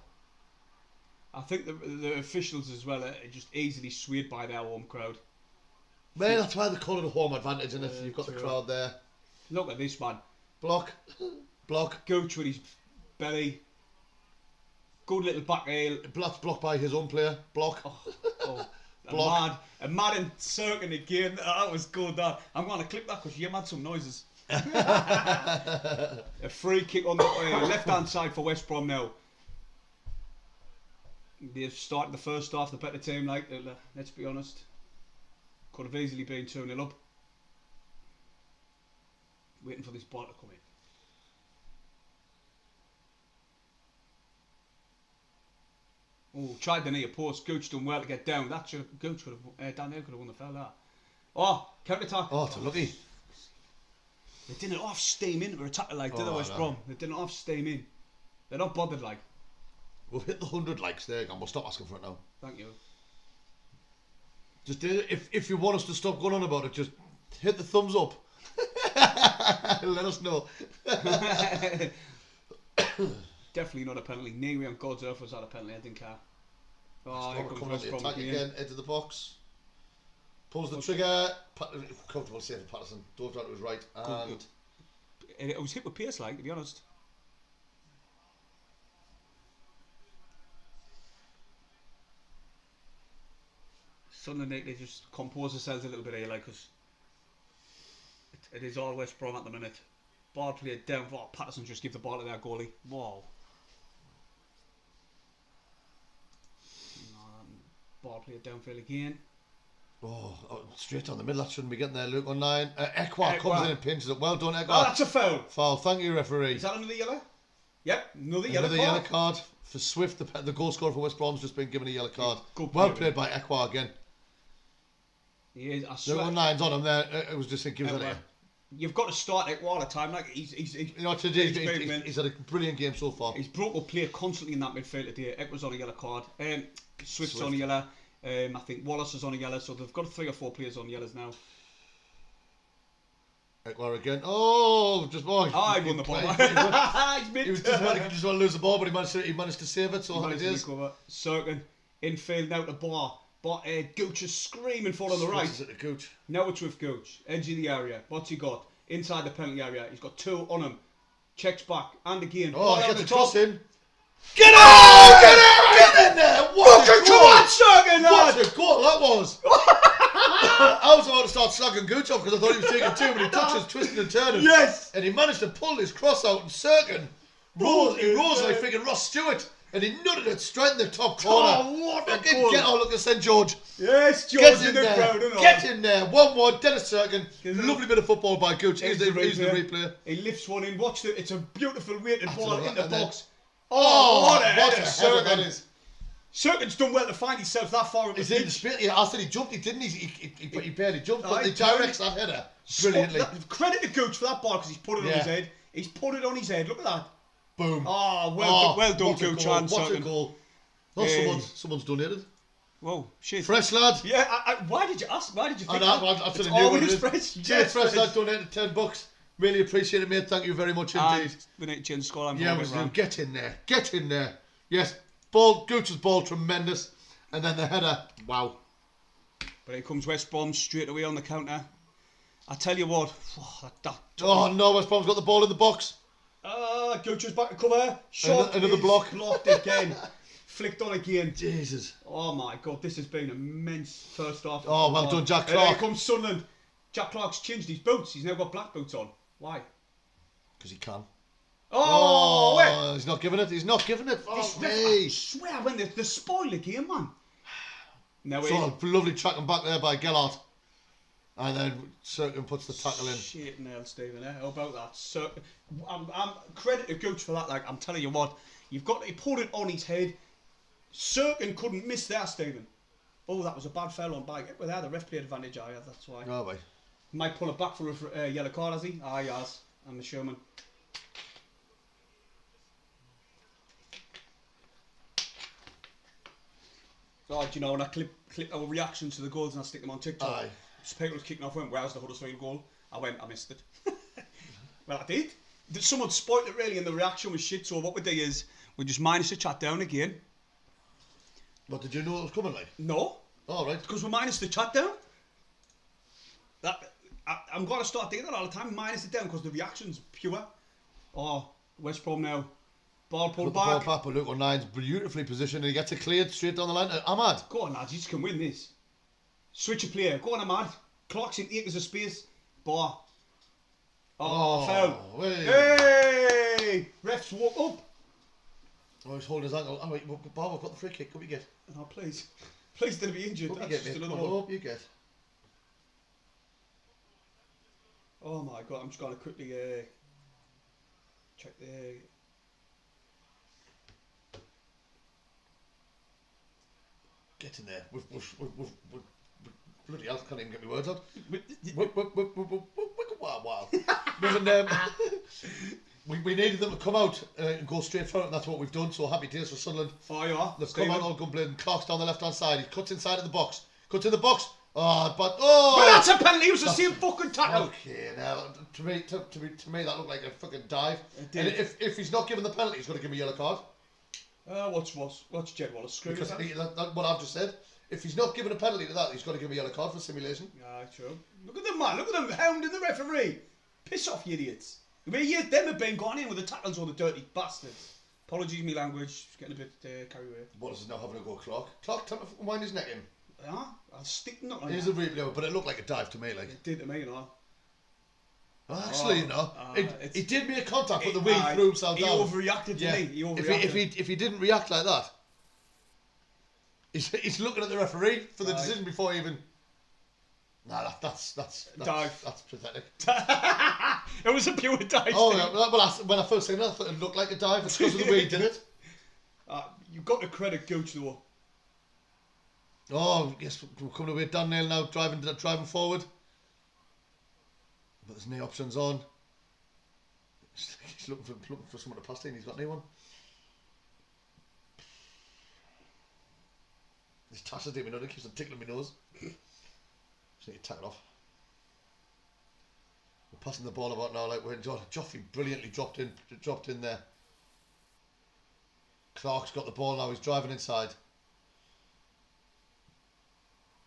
I think the officials as well are just easily swayed by their home crowd. Man, that's why they call it a home advantage, and you've got the crowd there. Look at this man. Block. Gooch with his belly. Good little back heel. Blocked by his own player. Block. Block. A mad and circling again. That was good. That I'm going to clip that because you made some noises. A free kick on the left hand side for West Brom now. They've started the first half the better team. Let's be honest. Could have easily been 2-0 up. Waiting for this ball to come in. Tried the near post. Gooch done well to get down. Gooch could have. Daniel could have won the foul there. Counter attack. It's lucky. They didn't half steam into an attacker did they, West Brom? They didn't half steam in. They're not bothered We've hit the 100 likes there, and we'll stop asking for it now. Thank you. Just if you want us to stop going on about it, just hit the thumbs up. Let us know. Definitely not a penalty. Nearly on God's earth was that a penalty. I didn't care. Here comes West Brom again into the box. Pulls the trigger. Comfortable save for Patterson. Dove down to his right. And it was hit with pace, to be honest. Sunderland need to just compose themselves a little bit here, because it is all West Brom at the minute. Ball played down. Patterson just give the ball to their goalie. Wow. Ball played downfield again. Straight down the middle. That shouldn't be getting there. Luke on 9. Ekwa comes in and pinches it. Well done, Ekwa. That's a foul. Foul. Thank you, referee. Is that another yellow? Yep, another yellow card for Swift. The goal scorer for West Brom's just been given a yellow card. Well played by Ekwa again. He is. I There swear. were 9s on him there. It was just a give us Well, it. You've got to start like all the time. Like You know, today he's had a brilliant game so far. He's broke up play constantly in that midfield today. Ekwa's on a yellow card. Swift's on a yellow. I think Wallace is on a yellow. So they've got 3 or 4 players on yellows now. Ekwa again. Oh, just boy. Oh, he won the ball. He was just want to lose the ball, but he managed to save it. So happy days. Cirkin infield now to Bar. But Gooch is screaming for on the right. Is it the Gooch? Now it's with Gooch. Edge of the area. What's he got? Inside the penalty area. He's got 2 on him. Checks back. And again. Oh, he gets the cross in. Get out! Get out! Get in there! What a goal! What a goal that was! I was about to start slagging Gooch off because I thought he was taking too many touches, twisting and turning. Yes! And he managed to pull his cross out and Cirkin rose like freaking Ross Stewart. And he nutted it straight in the top corner. Oh, what a goal! Look at St George. Yes, George Get in in the there. crowd. And Get in there. 1-1. Dennis Cirkin. Here's Lovely bit of football by Gooch. He's the replay. He lifts one in. Watch it. It's a beautiful weighted ball in the and box. Oh, what a header, header that is. Cirkin's done well to find himself that far up the He's in the pitch. spirit. Yeah, I said he jumped. He didn't. He barely jumped. But he directs that header brilliantly. Credit to Gooch for that ball because he's put it on his head. He's put it on his head. Look at that. Boom. Oh, well done, Gooch. What a goal. Oh, someone's donated. Whoa, shit. Fresh lad. Yeah, why did you ask? Why did you think I it's always fresh. Yes, fresh lad donated $10. Really appreciate it, mate. Thank you very much indeed. We need to change the scoreline. Yeah, get in there. Get in there. Yes, Gooch's ball, tremendous. And then the header, wow. But here comes West Brom straight away on the counter. I tell you what. Oh no, West Brom's got the ball in the box. Gooch is back to cover. Shot another block. Blocked again. Flicked on again. Jesus. Oh my God, this has been immense first half. Oh, well done, Jack Clark. Here comes Sunderland. Jack Clark's changed his boots. He's now got black boots on. Why? Because he can. Oh, he's not giving it. He's not giving it. I swear, when they spoil the game, man. No way. So lovely tracking back there by Gellert. And then Cirkin puts the tackle in. Shit, nail, Stephen. How about that? I'm credit to Gooch for that. Like, I'm telling you what, you've got to put it on his head. Cirkin couldn't miss there, Stephen. Oh, that was a bad foul on by. Well, there, the ref played advantage. That's why. Oh, boy. Might pull it back for a yellow card, has he? He has. I'm the showman. Oh, do you know, when I clip our reactions to the goals and I stick them on TikTok, Aye. people was kicking off, went, where's the Huddersfield goal? I missed it. Well, I did. Someone spoiled it really and the reaction was shit, so what we do is, we just minus the chat down again. What, did you know it was coming like? No. Oh, right. Because we minus the chat down. I'm going to start doing that all the time, minus it down because the reaction's pure. Oh, West Brom now. Ball pulled back. Ball back, but look, on nine's beautifully positioned and he gets it cleared straight down the line. Ahmad. Go on, lads, you just can win this. Switch a player. Go on, Ahmad. Clocks in acres of space. Bar. Foul. Hey! Refs walk up. Oh, he's holding his ankle. Oh, wait, Bob, I've got the free kick. Could we get? Oh, please. Please don't be injured. Hope That's you get, just mate. another one. Hope you get. Oh my God, I'm just going to quickly check the... Get in there. We've bloody hell, can't even get my words out. Wow. We needed them to come out and go straight for it, and that's what we've done. So happy days for Sunderland. Oh, yeah. They've come out all gunblade. Clark's down the left hand side. He cuts inside of the box. Cuts in the box. But that's a penalty. It was the same fucking tackle. Okay, now to me that looked like a fucking dive. And if he's not given the penalty, he's going to give me a yellow card. What's Jed Wallace screwed? Because that's what I've just said. If he's not given a penalty to that, he's got to give me a yellow card for simulation. Yeah, true. Look at them, man. Look at them hounding the referee. Piss off, you idiots. Them have been gone in with the tackles on the dirty bastards. Apologies, me language. Just getting a bit carried away. Wallace is now having a go, Clark. Clark, time to wind his neck in. Yeah, I'll stick not like It is a replay, but it looked like a dive to me. Like it did to me, you know. Actually, he did make contact, but the way he threw himself down. He overreacted to me. He overreacted. If he didn't react like that, he's looking at the referee for the decision before he even. Nah, that's dive. That's pathetic. It was a pure dive. Oh yeah, well, when I first seen it, I thought it looked like a dive. It's because of the way he did it. You've got to credit Gooch though. Oh, yes, we're coming away. Dan Neil now driving forward. But there's no options on. He's looking for someone to pass in. He's got no one. This Tash is doing another. Keeps on tickling my nose. Just need to tack it off. We're passing the ball about now. Like when Joffrey brilliantly dropped in there. Clark's got the ball now. He's driving inside.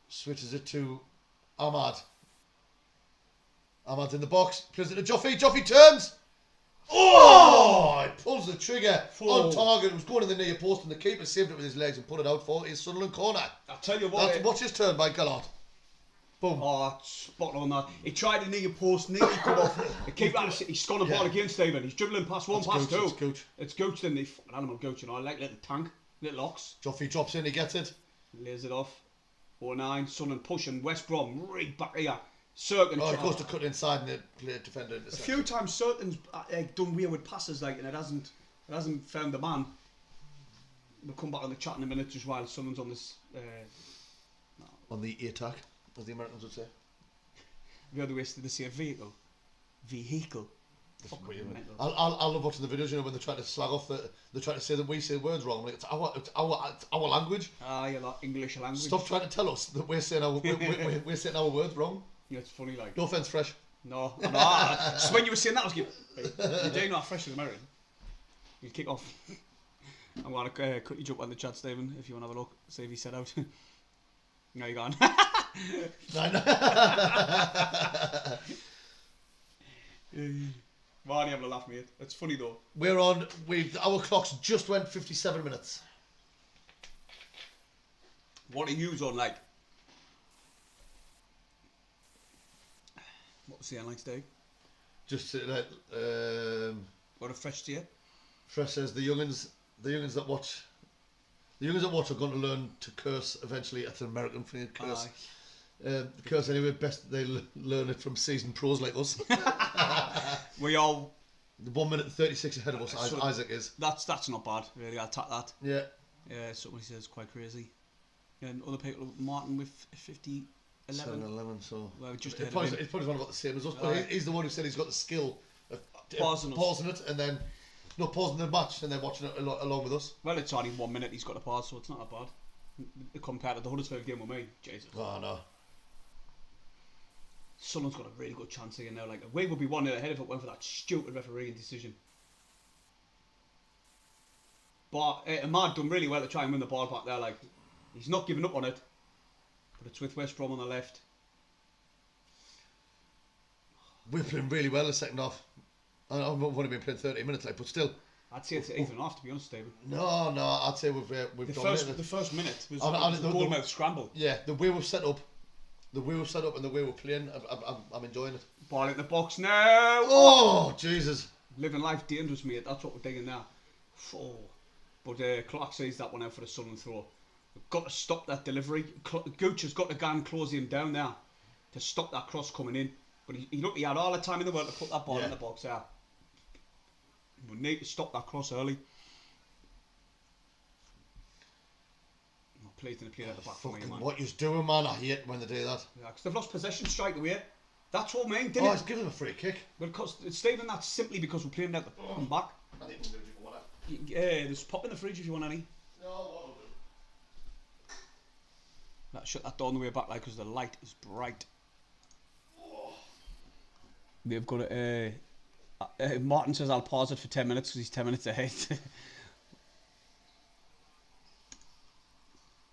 Switches it to Ahmad. Ahmad's in the box. Plays it to Joffrey. Joffrey turns. Oh! He pulls the trigger on target. It was going in the near post, and the keeper saved it with his legs and put it out for his Sunderland corner. I'll tell you what. Watch his turn by Gallard. Boom. Oh, spot on that. He tried the near post, nearly come off. The keeper, he's scored the ball again, Stephen. He's dribbling past one, past two. It's Gooch, then the fucking animal Gooch, you know. I like little tank, little ox. Joffrey drops in, he gets it. Lays it off. 09, Sunderland pushing West Brom right back here. Circling. Oh, he goes to cut inside and the defender. A few times Circlin's done weird passes, like, and it hasn't found the man. We'll come back on the chat in a minute, just while Sunderland's on this. On the attack, as the Americans would say. The other way is to say vehicle. I love watching the videos, you know, when they're trying to slag off they're trying to say that we say words wrong. Like, it's our language. Ah, you like English language. Stop trying to tell us that we're saying our words wrong. Yeah, it's funny, like. No offence, Fresh. No. So when you were saying that, I was going, you're doing not Fresh as American. You kick off. I'm going to cut you jump on the chat, Stephen, if you want to have a look. See if he said out. No, you're gone. Why are you having a laugh, mate? It's funny though. Our clocks just went 57 minutes. What are you on, like? What was the airline today? Just What a Fresh to you? Fresh says the youngins that watch are going to learn to curse eventually. That's an American thing, curse. Curse anyway. Best they learn it from seasoned pros like us. We all. The 1 minute 36 ahead of us. Isaac is. That's not bad, really. I'll take that. Yeah. Yeah, somebody says quite crazy. And other people, Martin with 50. 7-11, so well, just it's probably one about the same as us, but he's the one who said he's got the skill of pausing it and then pausing the match and then watching it along with us. Well, it's only 1 minute he's got to pause, so it's not that bad compared to the Huddersfield game with me. Jesus. Oh no. Sunderland's got a really good chance here now. Like, we would be 1-0 ahead if it went for that stupid refereeing decision. But Ahmad done really well to try and win the ball back there. Like, he's not giving up on it. But it's with West Brom on the left. We're playing really well in the second half. I've only been playing 30 minutes, like, but still. I'd say it's even half, to be honest, Stephen. No, I'd say we've dominated. The first minute was a goal-mouth scramble. Yeah, the way we've set up and the way we're playing, I'm enjoying it. Ball in the box now. Oh, Jesus. Living life dangerous, mate. That's what we're digging now. Oh. But Clark says that one out for the Sunderland throw. We've got to stop that delivery. Gooch has got to go and close him down now to stop that cross coming in. But he had all the time in the world to put that ball in the box out. We need to stop that cross early. Please didn't play at the back for me, man. What you're doing, man, I hate when they do that. Yeah, because they've lost possession straight away. That's what I mean, didn't it? Oh, it's giving them a free kick. Well, because Stephen, that's simply because we're playing out the back. I think we're going to drink water. Yeah, there's pop in the fridge if you want any. No, Shut that door on the way back, like, because the light is bright. Oh. They've got a. Martin says I'll pause it for 10 minutes because he's 10 minutes ahead.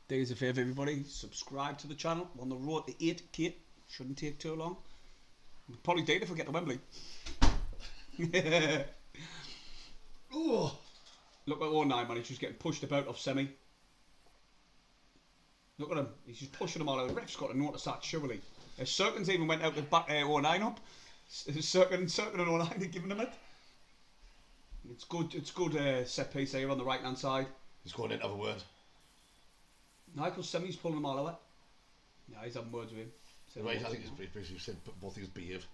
Do us a favour, everybody. Subscribe to the channel. We're on the road to 8K. Shouldn't take too long. We'll probably date if we get to Wembley. Oh. Look at 09, man. He's just getting pushed about off semi. Look at him. He's just pushing them all out. The ref's got to notice that, surely. Cirkin's even went out with back 09 up. Cirkin and 09 are giving him it. It's good set piece here on the right hand side. He's going in to have a word. No, because Semi's pulling them all out. Yeah, he's having words with him. Right, I think he's basically said both things behave.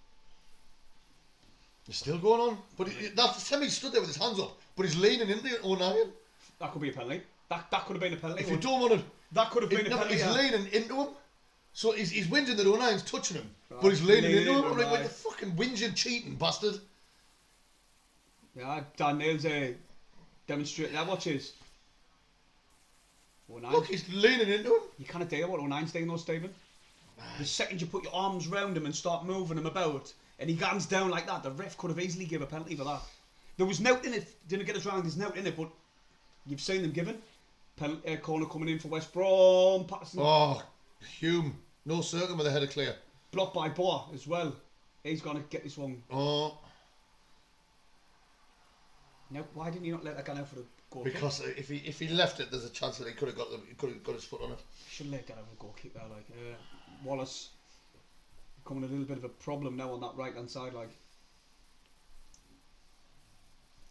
It's still going on. But Semi stood there with his hands up, but he's leaning into the 09. That could be a penalty. That could have been a penalty. If you don't want to... That could have been a penalty. He's leaning into him. So he's whinging that O'Nine's touching him. But he's leaning into him. I'm like, what, you fucking whinging, cheating bastard. Yeah, Dan Nail's demonstrating that. Watch his. Look, he's leaning into him. You can't tell what O'Nine's doing though, Stephen. The second you put your arms round him and start moving him about, and he hands down like that, the ref could have easily given a penalty for that. There was note in it. Didn't get us wrong. There's note in it, but you've seen them given. Penalty corner coming in for West Brom. Patterson. Oh, Hume. No circle with the header clear. Blocked by Boa as well. He's going to get this one. Oh. Now, why didn't you not let that guy out for the goal? Because if he left it, there's a chance that he could have got his foot on it. Should let that out for a goal kick there, like Wallace becoming a little bit of a problem now on that right hand side, like.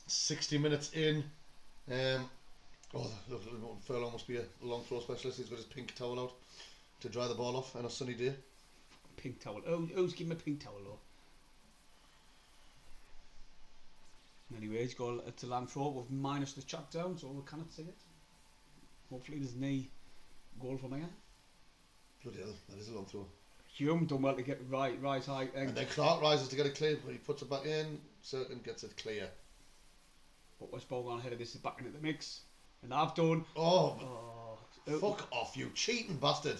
60 minutes in. Furlong must be a long throw specialist. He's got his pink towel out to dry the ball off on a sunny day. Pink towel. Who's giving him a pink towel though? Anyway, he's got to land throw with minus the chat down, so we cannot see it. Hopefully there's no goal from here. Bloody hell, that is a long throw. Hume done well to get right high. And then Clark rises to get it clear, but he puts it back in, Certain gets it clear. But West Brom ahead of this is back into the mix. And I've done. Fuck off, you cheating bastard.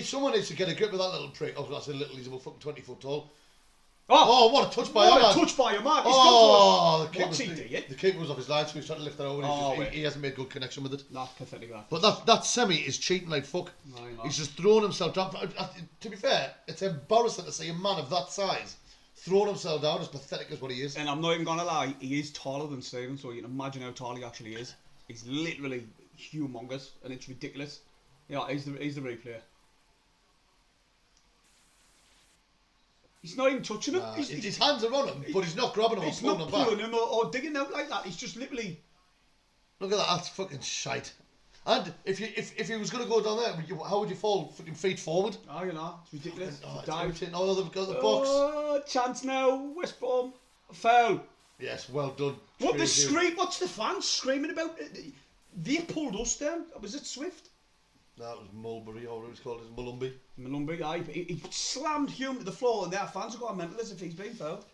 Someone needs to get a grip of that little prick. Oh, that's a little, he's about fucking 20 foot tall. Oh, what a touch by him. What a touch by him, man. Oh, the keeper was off his line, so he's trying to lift that over. He hasn't made good connection with it. That's pathetic, that. But that semi is cheating like fuck. He's just throwing himself down. To be fair, it's embarrassing to see a man of that size throwing himself down as pathetic as what he is. And I'm not even going to lie, he is taller than Stephen, so you can imagine how tall he actually is. He's literally humongous, and it's ridiculous. Yeah, he's the replayer. He's not even touching him. His hands are on him, but he's not grabbing him or pulling him back. He's not pulling him or digging out like that. He's just literally... Look at that, that's fucking shite. And if he was going to go down there, how would you fall? Fucking feet forward? Oh, you know, it's ridiculous. They've got the box. Chance now, West Brom. Foul. Yes, well done. What's the fans screaming about? They pulled us down. Was it Swift? No, it was Mulberry, or it was called Mulumby. Mulumby, aye. He slammed Hume to the floor, and their fans are going mental as if he's been fouled.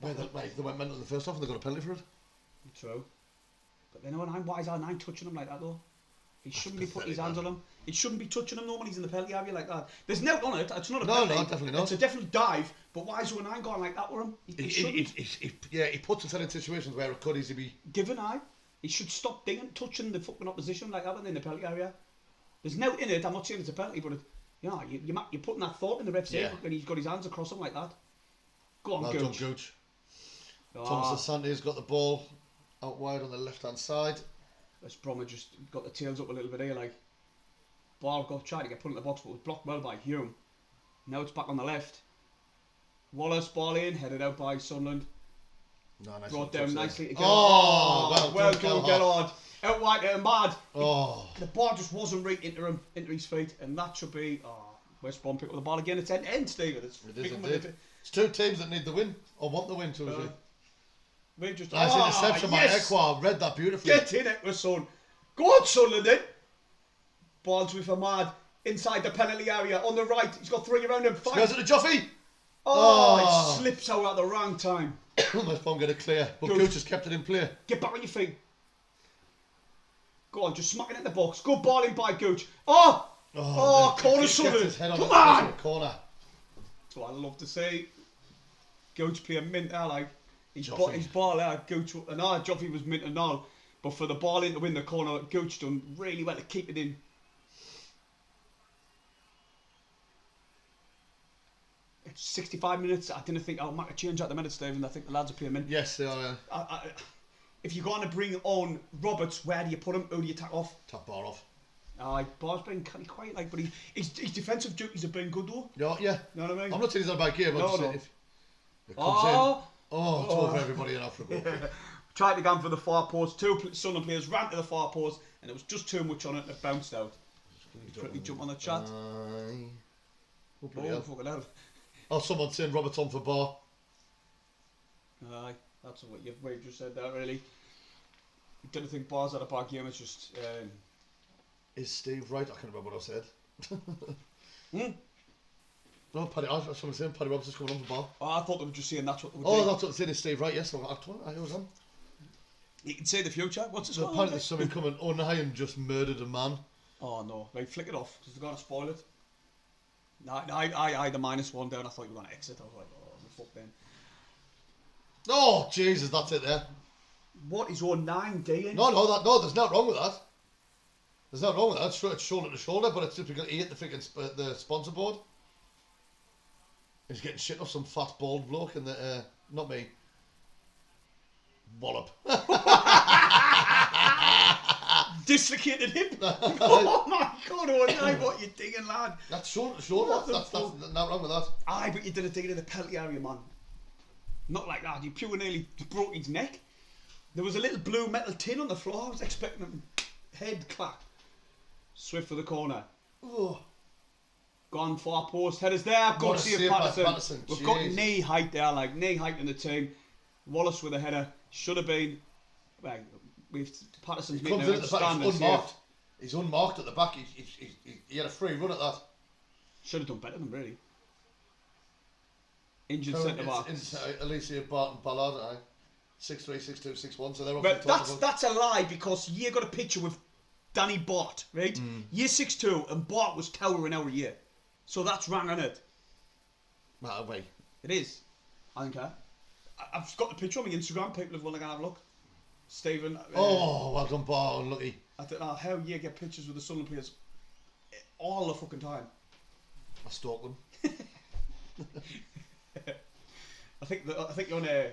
They went mental in the first half and they got a penalty for it. True. But then why is R9 touching him like that though? He shouldn't be putting his hands on him. He shouldn't be touching him though when he's in the penalty area like that. There's no on it. It's not a penalty. No, definitely not. It's a definite dive. But why is R9 going like that with him? He shouldn't. He puts himself in situations where it could easily be given. He should stop touching the fucking opposition like that in the penalty area. There's no in it. I'm not saying it's a penalty, but you're putting that thought in the ref's head when he's got his hands across him like that. Go on, Gooch. Gooch. Thomas Asante's got the ball out wide on the left hand side. West Brom just got the tails up a little bit here, like. Ball tried to get put in the box, but was blocked well by Hume. Now it's back on the left. Wallace, ball in, headed out by Sunderland. Brought down nicely again. Well done, Leanard. Out wide, mad. The ball just wasn't right into his feet, and that should be. West Brom pick up the ball again. It's end, Stephen. It is indeed. It's two teams that need the win, or want the win, too. Nice interception by Equa. Read that beautifully. Get in it, son. Go on, Sunderland, then. Ball's with Ahmad inside the penalty area on the right. He's got three around him. Goes to Joffy. He slips out at the wrong time. West Brom get it clear, but Gooch has kept it in play. Get back on your feet. Go on, just smack it in the box. Good ball in by Gooch. Corner Sunderland. Come on. Corner. That's what I love to see. Gooch play a mint there, like. His ball out, Gooch, and Joffy was mint and all. But for the ball in to win the corner, Gooch done really well to keep it in. 65 minutes. I didn't think I'll make a change at the minute, Stephen. I think the lads are playing mint. Yes, they are. If you're going to bring on Roberts, where do you put him? Who do you take off? Top bar off. Bar's been kind of quiet, like, but his defensive duties have been good though. Yeah. You know what I mean? I'm not saying he's not a bad game. I'm just saying if it comes in. It's over everybody in Africa. Tried to go for the far post. Two Sunderland players ran to the far post, and it was just too much on it, and it bounced out. Quickly jump on the chat. Fucking hell. Someone's saying Roberts on for Bar. That's what you've just said there, really. Didn't think Bars had a bad game. It's just. Is Steve right? I can't remember what I said. Hmm? No, Paddy. That's what I'm saying. Paddy Robinson's coming on for ball. Oh, I thought they were just saying that's what they were Oh, doing. that's what I'm saying. Is Steve right? Yes. I was on. You can see the future. What's it So called? apparently there's something coming. Unhyan just murdered a man. Oh no! Right, flick it off because they're gonna spoil it. No, I the -1 down. I thought you were gonna exit. I was like, oh, fuck then. Oh Jesus, that's it there. What is your 9D? No, there's nothing wrong with that. There's nothing wrong with that. It's shoulder to shoulder, but it's just because he hit the freaking the sponsor board. He's getting shit off some fat bald bloke in the not me. Wallop. Dislocated hip. Oh my God! Oh no! What you digging, lad? That's shoulder to shoulder. That's nothing wrong with that. Aye, but you didn't dig it in the penalty area, man. Not like that. You pure nearly broke his neck. There was a little blue metal tin on the floor. I was expecting him head clap. Swift for the corner. Oh. Gone far post. Headers there. Good to see Patterson. We've got Jesus. knee height there, like knee height in the team. Wallace with a header. Should have been. Well, Patterson's making an outstanding save. He's unmarked at the back. He had a free run at that. Should have done better than really. Injured centre back. Alicia Barton Ballard. 6'3", 6'2", 6'1". So they're But that's a lie because you got a picture with Danny Bart, right? Year 6'2", and Bart was towering our year. So that's wrong, isn't it? Matter way. It is. I don't care. I've got the picture on my Instagram. People have want to have a look. Stephen. Oh, well done, Bart. Unlucky. I don't know how you get pictures with the Sunderland players all the fucking time. I stalk them. I think you're on a.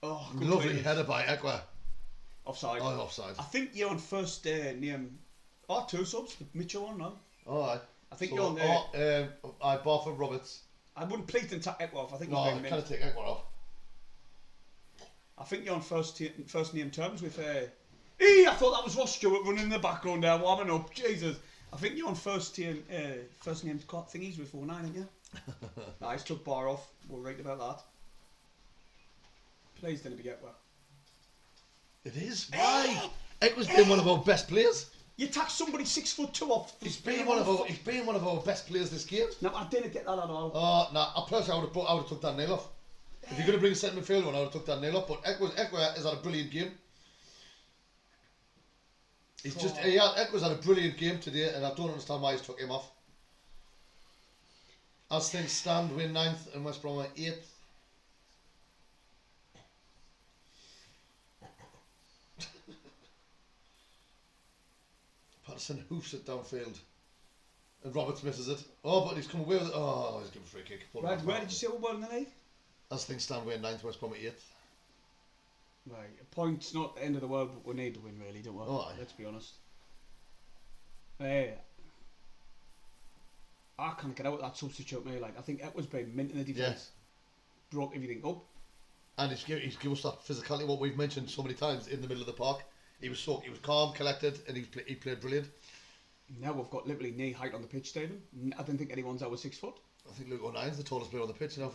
Oh, good Lovely play. header by Ekwa. Offside. Oh, offside. I think you're on first name. Oh, 2 subs. The Mitchell one, no? All right. I think you're on there. I bought for Roberts. I wouldn't please and take Ekwa off. I think No, I kind of take Ekwa off. I think you're on first name terms with. I thought that was Ross Stewart running in the background there, warming up. Jesus. I think you're on first name thingies with 4-9, aren't you? Nice, took Bar off. We're right about that. Please didn't be Ekwa. It is. Why? Ekwa's been one of our best players. You tax somebody 6'2" off. He's been one of our best players this game. No, I didn't get that at all. Oh, no. Personally, I would have took that nail off. If you're going to bring a centre midfielder on, I would have took that nail off. But Ekwa has had a brilliant game. Ekwa's had a brilliant game today, and I don't understand why he's took him off. As things stand, we're 9th and West Brom are 8th. Patterson hoofs it downfield. And Roberts misses it. Oh, but he's come away with it. Oh, he's given a free kick. Right, where did you say we were in the league? As things stand, we're 9th, West Brom at 8th. Right, a point's not the end of the world, but we need to win, really, don't we? Oh, aye. Let's be honest. I can't get out of that substitute, mate. Like, I think Ekwa's been mint in the defence. Yeah. Broke everything up. And he's given us that physicality, what we've mentioned so many times, in the middle of the park. He was calm, collected, and he played brilliant. Now we've got literally knee height on the pitch, Stephen. I don't think anyone's over 6 foot. I think Luke O'Nine's the tallest player on the pitch in a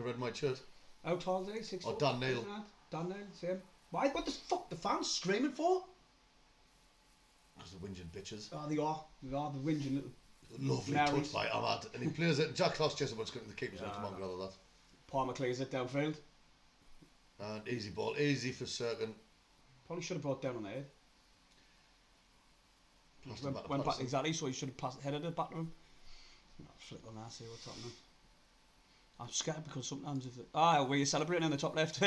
red and white shirt. How tall is he? 6 foot? Or Dan Neil. Dan Neil, same. Why? What the fuck the fans screaming for? Because they're whinging bitches. Oh, they are. They are the whinging little. Lovely touch by Ahmad. And he plays it. Jack Klaus Jessup, the keeper's going to come on rather than that. Paul McLean's it downfield. And easy ball. Easy for Serkin. Probably should have brought down on the head. Went back exactly, so he should have headed it back to him. Flick on that, see what's happening. I'm scared because sometimes if were you celebrating in the top left?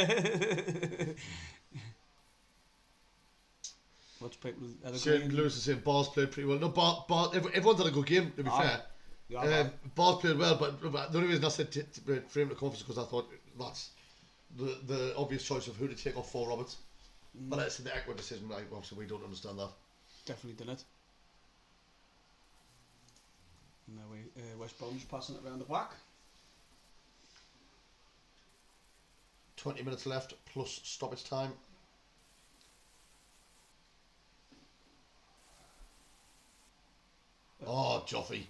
What's people Lewis is saying Ball's played pretty well. No, Ball everyone's had a good game, to be fair. Yeah, Ball's played well, but the only reason I said for him to come is because I thought that's the obvious choice of who to take off for Roberts. But that's the Ekwa decision, like, obviously we don't understand that. Definitely done it. Now West Brom's passing it around the back. 20 minutes left plus stoppage time. Oh, Joffy.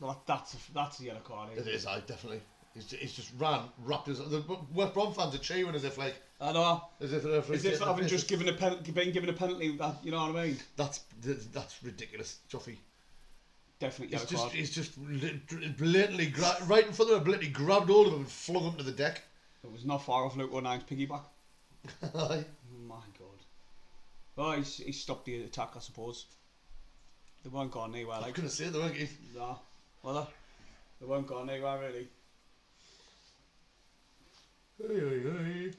Well, that's a yellow card. It is, definitely. He's just wrapped his. The West Brom fans are cheering as if like I know. As if the referee As if having just been given a penalty, that, you know what I mean? That's ridiculous, Joffy. Definitely yellow card. He's just blatantly right in front of him, blatantly grabbed hold of him and flung him to the deck. It was not far off Luke O'Nine's piggyback. Aye. My God. Oh, he stopped the attack, I suppose. They weren't going anywhere. I couldn't say they weren't. No. Well, they weren't going anywhere, really. Hey.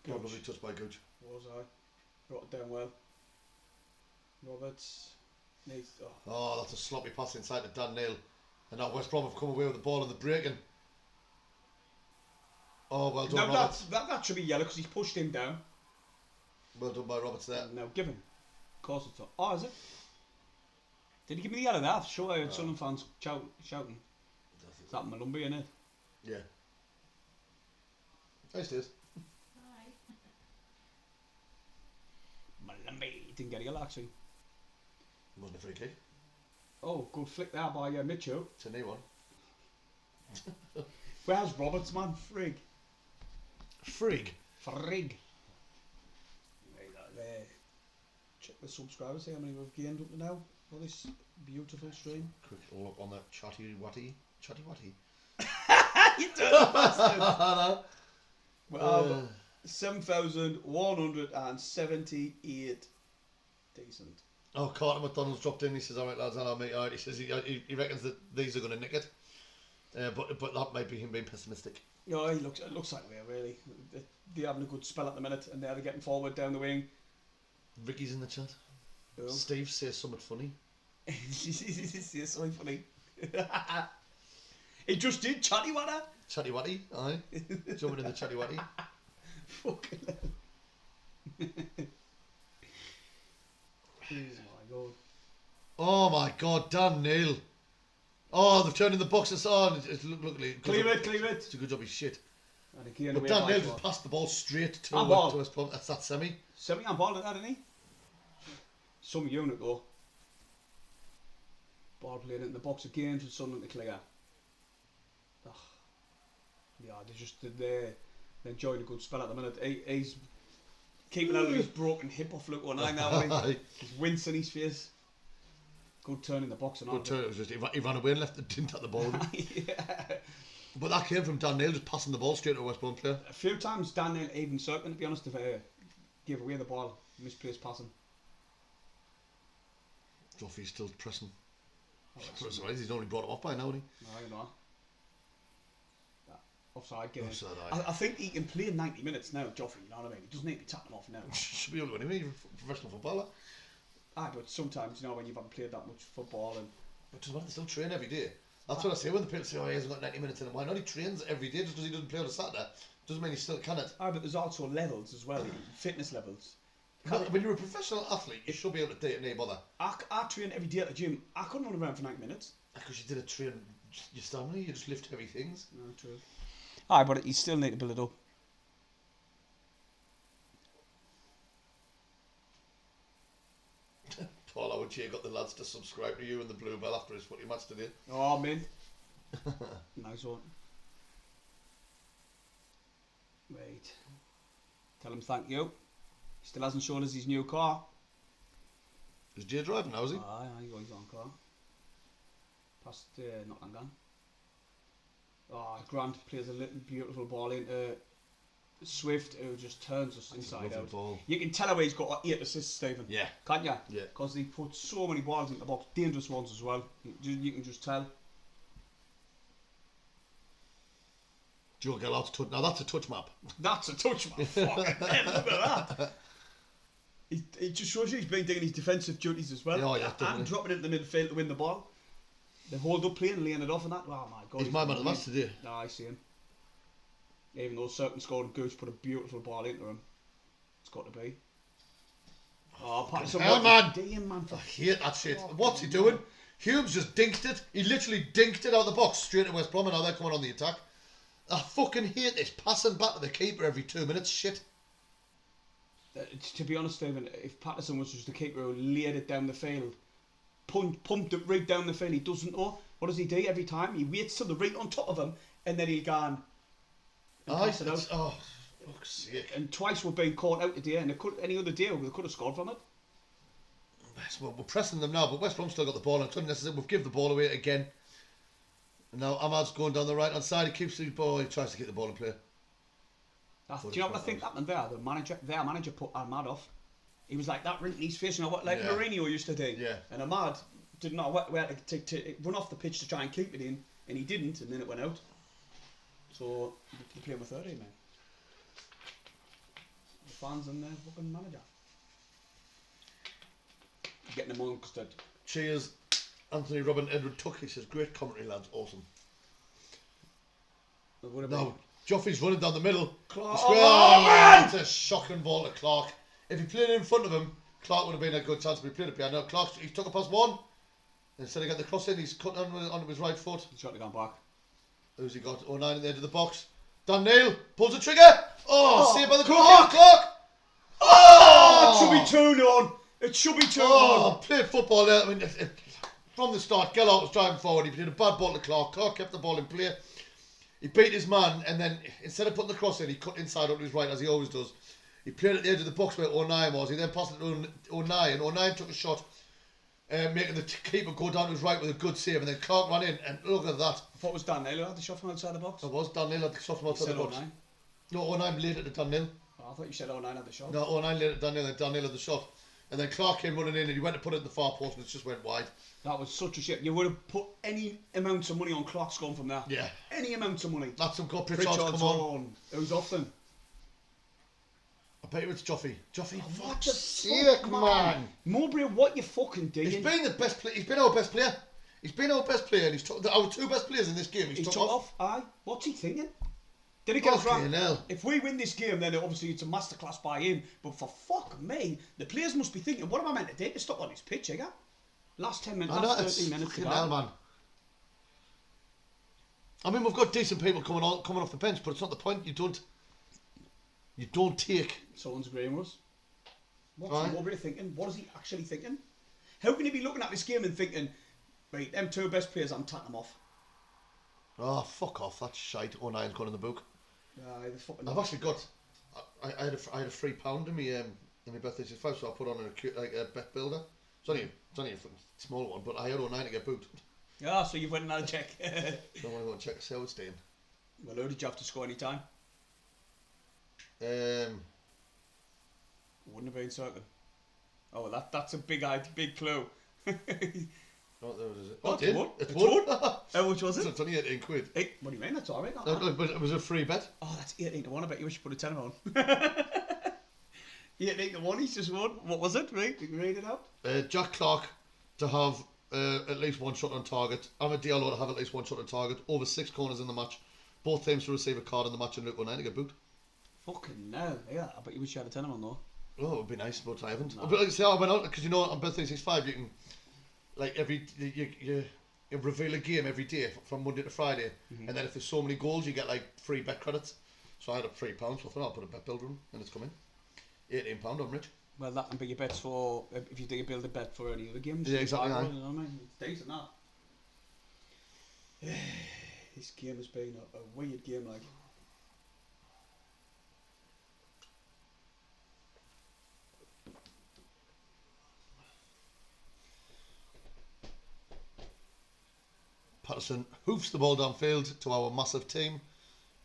Probably touched by Gooch. Was I? Brought it down well. Roberts needs. Oh, that's a sloppy pass inside to Dan Neil. And now West Brom have come away with the ball in the breaking. Oh, well done, Roberts. That should be yellow because he's pushed him down. Well done by Roberts there. No, give him. Of course it's not. Oh, is it? Did he give me the yellow there? Sure, I heard Sunderland fans shouting. Is that Malumbi, innit? Yeah. Hi, Steve. Malumbi didn't get a yellow, actually. Wasn't a free kick. Oh, good flick there by Mitchell. It's a new one. Where's Roberts, man? Frig. Frig. Check the subscribers, see how many we've gained up to now for this beautiful stream. Quick look on that chatty watty. You dirty bastard! Well, 7,178. Decent. Oh, Carter McDonald's dropped in. He says, "Alright, lads, hello, mate." Alright, he says he reckons that these are going to nick it. But that might be him being pessimistic. Yeah, it looks like we're really. They're having a good spell at the minute, and they're getting forward down the wing. Ricky's in the chat. Oh. Steve says something funny. Says something funny. He just did chatty water. Chatty watty, aye. Jumping in the chatty watty. Fucking hell. My God. Oh my God, Dan Neil. Oh, they've turned in the box. It's on. Luckily, Clear it. It's a good job. He's shit. But Dan Neil just passed the ball straight to us. That's that semi. Semi on ball, didn't he? Some unit though. Ball played in the box again for Sunderland to clear. Ugh. Yeah, they're enjoying a good spell at the minute. He's keeping out of his broken hip off Luke O'Nine now. He's wincing his face. Good turn in the box and all. Good turn. It was just he ran away and left. Didn't tap the ball. Yeah. But that came from Dan Neil just passing the ball straight to a West Brom player. A few times Dan Neil even circling, to be honest, if gave away the ball, misplaced passing. Joffy's still pressing. Right, he's only brought him off by now, hasn't he? No, you know. Offside, get Offside, I think he can play 90 minutes now, Joffrey, you know what I mean? He doesn't need to be tapping off now. Should be able to anyway, you're a professional footballer. Aye, but sometimes, you know, when you haven't played that much football and... But doesn't matter, they still train every day. That's what I say when the people say, oh, he hasn't got 90 minutes in him. Why not? He trains every day just because he doesn't play on a Saturday. Doesn't mean he still can it. Aye, but there's also levels as well, fitness levels. When you're a professional athlete, you should be able to do it, no bother. I train every day at the gym. I couldn't run around for 90 minutes. Because you didn't train your stamina, you just lift heavy things. No, true. Aye, but you still need to build it up. Paul, I would cheer got the lads to subscribe to you and the Blue Bell after his footy match today. Oh, man. Nice one. Wait. Tell him thank you. Still hasn't shown us his new car. Is Jay driving now, is he? Aye, he's on car. Past Nottingham. Oh, Grant plays a little beautiful ball into Swift, who just turns us inside out. Ball. You can tell how he's got 8 assists, Stephen. Yeah. Can't you? Yeah. Because he puts so many balls into the box, dangerous ones as well. You can just tell. Joe Gallard's touch. Now that's a touch map. That's a touch map. Fucking hell, look at that. It just shows you he's been doing his defensive duties as well. Oh, yeah, and dropping it into the midfield to win the ball. The hold up play and laying it off and that. Oh my God. He's my man of the match today. No, I see him. Even though certain scored and Goose put a beautiful ball into him. It's got to be. Oh, Patterson. Hell, man. Damn, man. I hate that shit. What's he doing? Humes just dinked it. He literally dinked it out of the box straight to West Brom, and now they're coming on the attack. I fucking hate this passing back to the keeper every 2 minutes. Shit. To be honest, Stephen, if Patterson was just the keeper who laid it down the field, pumped it right down the field, he doesn't know. What does he do every time? He waits till the right on top of him, and then he'll go on. and pass it out. Oh, fuck's sake. And twice we're being caught out today, and any other day they could have scored from it. Well, we're pressing them now, but West Brom still got the ball. And we've given the ball away again. And now Ahmad's going down the right hand side. He keeps the ball. He tries to keep the ball in play. Do you know what I think happened there? Their manager put Ahmad off. He was like that, rinking his face, like Mourinho used to do. Yeah. And Ahmad didn't know where to run off the pitch to try and keep it in, and he didn't, and then it went out. So you're playing with 13, man. The fans and the fucking manager. Getting them on because that. Cheers, Anthony Robin Edward Tuck. He says, great commentary, lads, awesome. No, Joffrey's running down the middle. Clark. Man! It's a shocking ball to Clark. If he played it in front of him, Clark would have been a good chance to be played it behind. Now Clark, he took it past one. Instead of getting the cross in, he's cut onto his right foot. He's got to go back. Who's he got? 09 at the end of the box. Dan Neil pulls the trigger. Saved by the Clark. Oh! It should be 2-0. It should be 2-1. Played football there. I mean, from the start, Gellert was driving forward. He did a bad ball to Clark. Clark kept the ball in play. He beat his man, and then instead of putting the cross in, he cut inside onto his right, as he always does. He played at the edge of the box where 09 was. He then passed it to 09, and 09 took a shot, making the keeper go down to his right with a good save, and then Clark ran in, and look at that. I thought it was Dan Neil who had the shot from outside the box. It was Dan Neil had the shot from outside the box. 09. No, 09 laid it to Dan Neil. Oh, I thought you said 09 had the shot. No, 09 laid it to Dan Neil, and Dan Neil had the shot. And then Clark came running in, and he went to put it in the far post, and it just went wide. That was such a shit. You would have put any amount of money on Clark scoring from there. Yeah. Any amount of money. That's some good. Pritchard's come on. Who's off then? I bet you it's Joffy. Joffy, What fuck's the sake, fuck, man. Mowbray, what you fucking doing? He's been the best player. He's been our best player. He's been our best player, and he's took our two best players in this game. He's took off. Aye. What's he thinking? Did he get us right? Hell. If we win this game, then obviously it's a masterclass by him. But for fuck me, the players must be thinking, what am I meant to do to stop on this pitch, again? Last 10 minutes, last 13 minutes to go. Hell, man. I mean, we've got decent people coming off the bench, but it's not the point. You don't take. Someone's agreeing with us. What's Mowbray thinking? What is he actually thinking? How can he be looking at this game and thinking, right, them two best players, I'm taking them off? Oh, fuck off. That's shite. 09's gone in the book. I've actually got. I had a £3 in my birthday 65, so I put on a bet builder. It's only a small one, but I had 09 to get booked. Yeah, so you've went and had a check. So I'm going to go and check to see how it's doing. Well, who did you have to score any time? Wouldn't have been certain. Oh, well, that's a big clue. Oh, there it is. Oh, it did. It's one. How much was it? It's only 18 quid. What do you mean? That's all right. No, but it was a free bet. Oh, that's 18 to 1. I bet you should put a 10 on. 18 to 1, he's just won. What was it? Right? You can read it out. Jack Clark to have at least one shot on target. Ahmed Diallo to have at least one shot on target. Over 6 corners in the match. Both teams to receive a card in the match and Luke 09 to get booked. Fucking no. Yeah, I bet you wish you had a 10 on though. Oh, it would be nice, but I haven't. No. But like I say, I went out because on birthday 65 you can, like you reveal a game every day from Monday to Friday, and then if there's so many goals you get like free bet credits. So I had a £3, so I thought I'll put a bet builder in, and it's coming. £18, I'm rich. Well, that can be your bets for if you do build a bet for any other games. Yeah, exactly. You know what I mean? It's decent that. This game has been a weird game, like. Patterson hoofs the ball downfield to our massive team,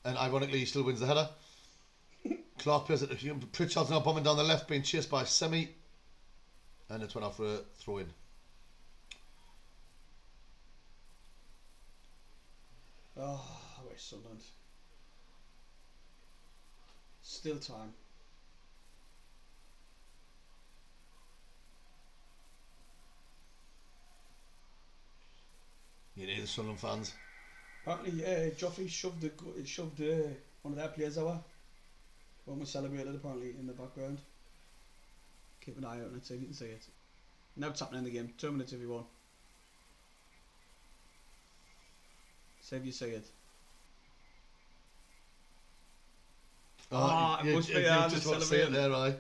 and ironically he still wins the header. Clark plays it to Pritchard's now bombing down the left, being chased by Semi, and it's went out for a throw in. Oh, I wish Sunderland. Still time. You need the Sunderland fans. Apparently, Joffrey shoved one of their players out. One was celebrated apparently in the background. Keep an eye out on it, see if you can see it. Now it's happening in the game. 2 minutes if you want. See if you see it. It must be just want to see it there, right?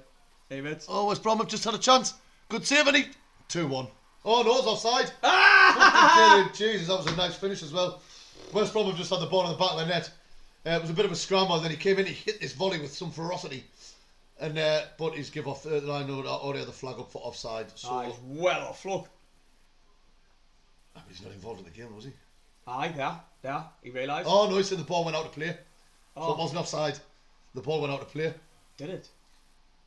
Hey, mate. Oh, West Brom have just had a chance. Good save, and 2-1. Oh no, it's offside. Jesus, that was a nice finish as well. West Brom have just had the ball in the back of the net. It was a bit of a scramble, and then he came in, he hit this volley with some ferocity. And but he's give off the line already the flag up for offside. So he's well off, look. He's not involved in the game, was he? Aye, there. He realised. Oh no, he said the ball went out to play. Oh. So it wasn't offside. The ball went out to play. Did it?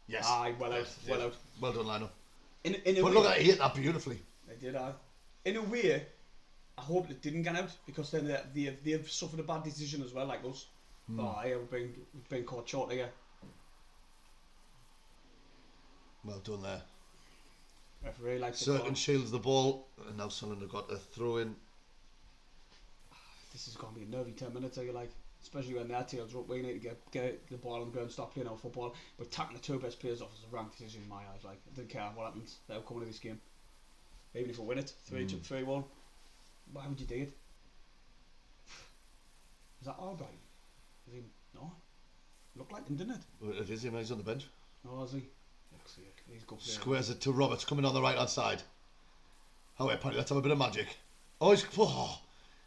Yes. Aye, well out, well out. Well done, Lino. But look at that, he hit that beautifully. They did, aye. In a way, I hope it didn't get out, because then they've suffered a bad decision as well, like us. Oh, yeah, we've been caught short here. Well done there. Referee likes Certain shields the ball, and now Sunderland have got a throw in. This is going to be a nervy 10 minutes, you like. Especially when their tails are up, we need to get the ball on the ground, stop playing our football. But tapping the two best players off is a rank decision in my eyes. Like, I don't care what happens, the outcome of this game. Even if we win it, 3-2, 3-1, why would you do it? Is that Albright? Is he? No. Looked like him, didn't it? Well, it is him, he's on the bench. Oh, is he? He's good player. Squares it to Roberts, coming on the right hand side. Oh, wait, Paddy, let's have a bit of magic. Oh,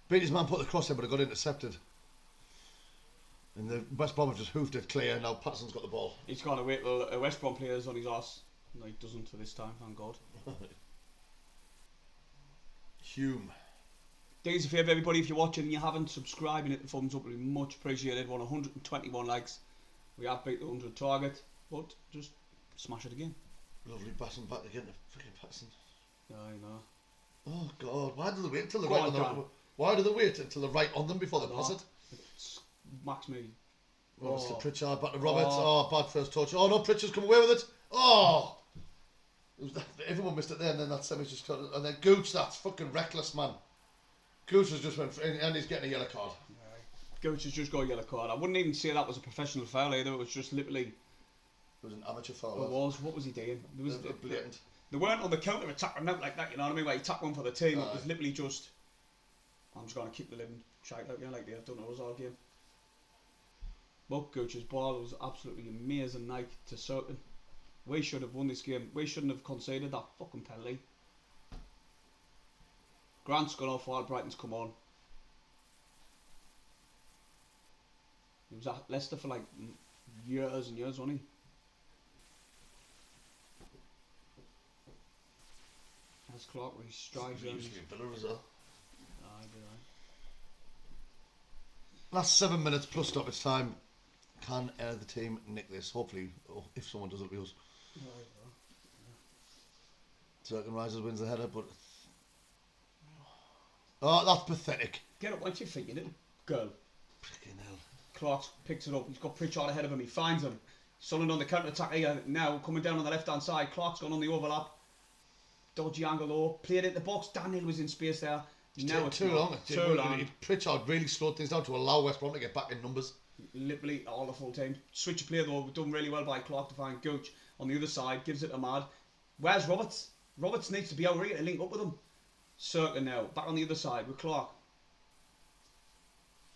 beat his man, put the cross in, but it got intercepted. And the West Brom have just hoofed it clear. Now Patterson's got the ball. He's got to wait till a West Brom player's on his arse. No, he doesn't for this time, thank God. Hume. Do us a favour, everybody, if you're watching and you haven't subscribed and hit the thumbs up, it would be much appreciated. We're on 121 likes. We have beat the 100 target, but just smash it again. Lovely passing back again to freaking Patterson. Yeah, I know. Oh God! Why do they wait until the Go right on, on them? Dan. Why do they wait until the right on them before they No. pass it? Max me. Roberts to Pritchard, back to Roberts. Oh, bad first touch. Oh no, Pritchard's come away with it. Oh! Everyone missed it there, and then that semi's just cut. And then Gooch, that's fucking reckless, man. Gooch has just went, and he's getting a yellow card. Gooch has just got a yellow card. I wouldn't even say that was a professional foul either. It was just literally. It was an amateur foul. It was. What was he doing? It was blatant. They weren't on the counter attack or nothing like that. You know what I mean? Where he tapped one for the team. It was literally just. I'm just going to keep the living shite out there like they have done us all game. But Gooch's ball was absolutely amazing night to certain. We should have won this game. We shouldn't have conceded that fucking penalty. Grant's gone off while Brighton's come on. He was at Leicester for like years and years, wasn't he? That's Clark where he strides He around. used to be a Villa as well. Aye, Last 7 minutes plus stoppage time. Can the team nick this? Hopefully, if someone does, it'll be us. Circle rises, wins the header, but oh, that's pathetic. Get up, why don't you think you did, girl? Freaking hell. Clark picks it up. He's got Pritchard ahead of him. He finds him. Sunderland on the counter attack here now, coming down on the left hand side. Clark's gone on the overlap. Dodgy angle though. Played it in the box. Daniel was in space there. Now it's too long. Too long. Pritchard really slowed things down to allow West Brom to get back in numbers. Literally all the full team. Switch of play though. Done really well by Clark to find Gooch on the other side. Gives it to Mad. Where's Roberts? Roberts needs to be out here to link up with him. Circa now. Back on the other side with Clark.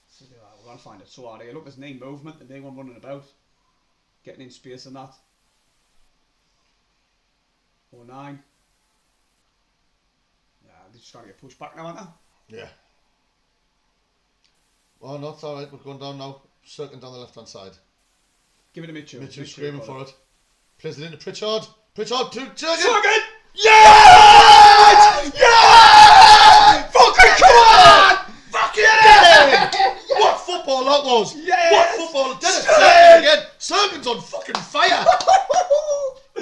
So, we're going to find it so hard here. Look, there's no movement and no one running about. Getting in space and that. 4-9. Yeah, they're just trying to get pushed back now, aren't they? Yeah. Well, no, it's alright. We're going down now. Circling down the left hand side. Give it to Mitchell. Mitchell's screaming for it. Plays it into Pritchard. Pritchard to Jurgen. Jurgen! Yeah! Yeah! Fucking come on! Fucking yeah! What football that was! Yes! What football! Dennis Jurgen again! Sermon's on fucking fire!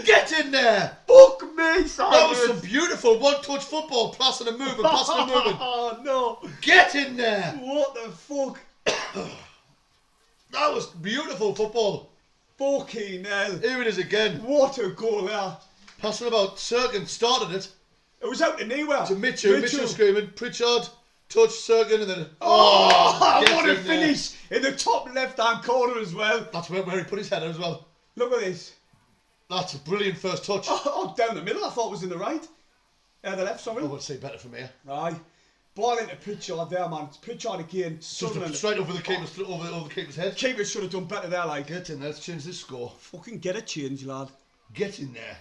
Get in there! Fuck me, Simon! That was some beautiful one-touch football, passing and moving, passing and moving. Oh no! Get in there! What the fuck? That was beautiful football. Fucking hell! Here it is again. What a goal there! Passing about, Sergen started it. It was out of nowhere. To Mitchell screaming, Pritchard, touch Sergen, and then what a in there. finish in the top left-hand corner as well. That's where he put his header as well. Look at this. That's a brilliant first touch. Oh, down the middle. I thought it was in the right. The left, sorry. I would say better from here. Aye. Ball into Pritchard there, man. It's Pritchard again. Just straight over the keeper's over the keeper's head. Keeper should have done better there, like. Get in there. Let's change this score. Fucking get a change, lad. Get in there.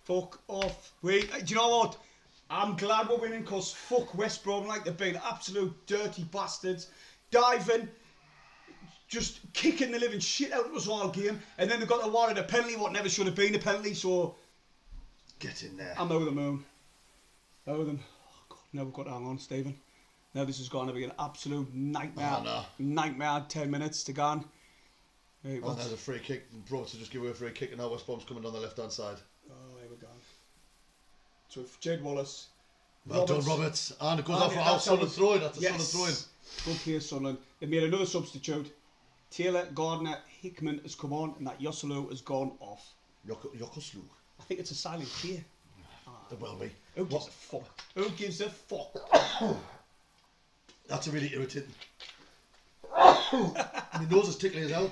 Fuck off. Wait, do you know what? I'm glad we're winning because fuck West Brom, like they've been absolute dirty bastards. Diving, just kicking the living shit out of us all game. And then they've got awarded a penalty, what never should have been a penalty, so... Get in there. I'm over the moon. Over them. Oh God, now we've got to hang on, Stephen. Now this is going to be an absolute nightmare. Oh, no. Nightmare, 10 minutes to go on. Right, Oh, there's a free kick. Bro to just give away a free kick, and now West Brom's coming down the left-hand side. Oh, here we go. So if Jed Wallace. Well done, Roberts. And it goes off for our Sunderland throwing. That's a Sunderland throwing. Good play, Sunderland. They made another substitute. Taylor, Gardner, Hickman has come on, and that Yosselu has gone off. Yosselu. I think it's a silent clear. There will be. Who gives a fuck? Who gives a fuck? That's a really irritating. My nose is tickling as hell.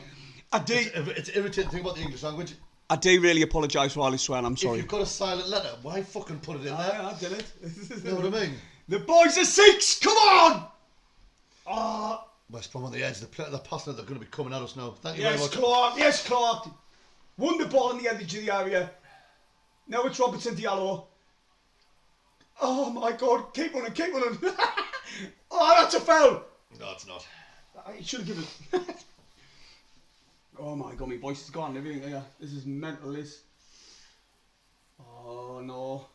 It's an irritating thing about the English language. I do really apologise for all this swearing, I'm sorry. If you've got a silent letter, why fucking put it in there? I did it. You know what I mean? The boys are 6, come on! West Brom on the edge, they're passing it, they're going to be coming at us now. Thank you Yes, very much. Clark, yes, Clark. Won the ball on the edge of the area. Now it's Robertson Diallo. Oh my God, keep running, keep running. Oh, that's a foul. No, it's not. I should have given it. Oh my God, my voice is gone. Everything. Yeah, this is mental. This. Oh no.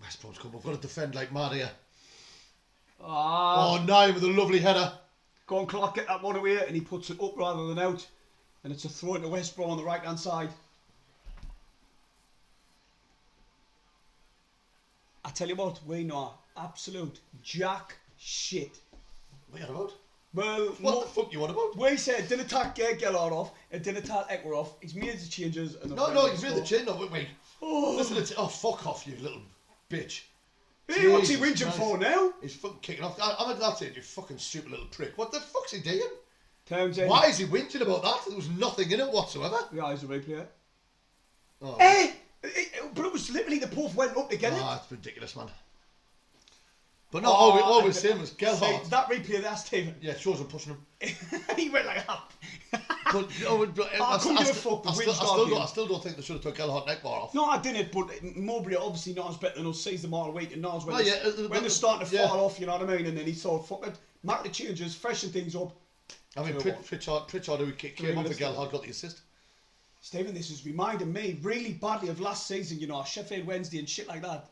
West Brom's come. We've got to defend like mad here. Ah. Oh, Nye with a lovely header. Go on, Clark, get that one away, and he puts it up rather than out, and it's a throw into West Brom on the right hand side. I tell you what, we know absolute jack shit. What are you on about? Well, What the fuck you on about? We said didn't attack Gellard off and didn't attack Eckler off. He's made the changes. And No, he's made the chin up with me. Oh. Listen, fuck off, you little bitch. Hey, what's he Jesus whinging Christ. for now? He's fucking kicking off. I'm that's it, you fucking stupid little prick. What the fuck's he doing? Townsend. Why is he whinging about that? There was nothing in it whatsoever. Yeah, he's a replayer. Oh, Hey! But it was literally the both went up together. that's ridiculous, man. But no, all we're saying was Gellhard. That replay there, Stephen. Yeah, shows him pushing him. He went like that. But I couldn't give a fuck. I still don't think they should have took Gellhard neck bar off. No, I didn't, but Mowbray obviously knows better than us, sees them all week and knows when, when they're starting to fall off, you know what I mean? And then he thought, fuck it, mark the changes, freshen things up. I mean, Pritchard, who came on for Gellhard, got the assist. Stephen, this is reminding me really badly of last season, you know, Sheffield Wednesday and shit like that.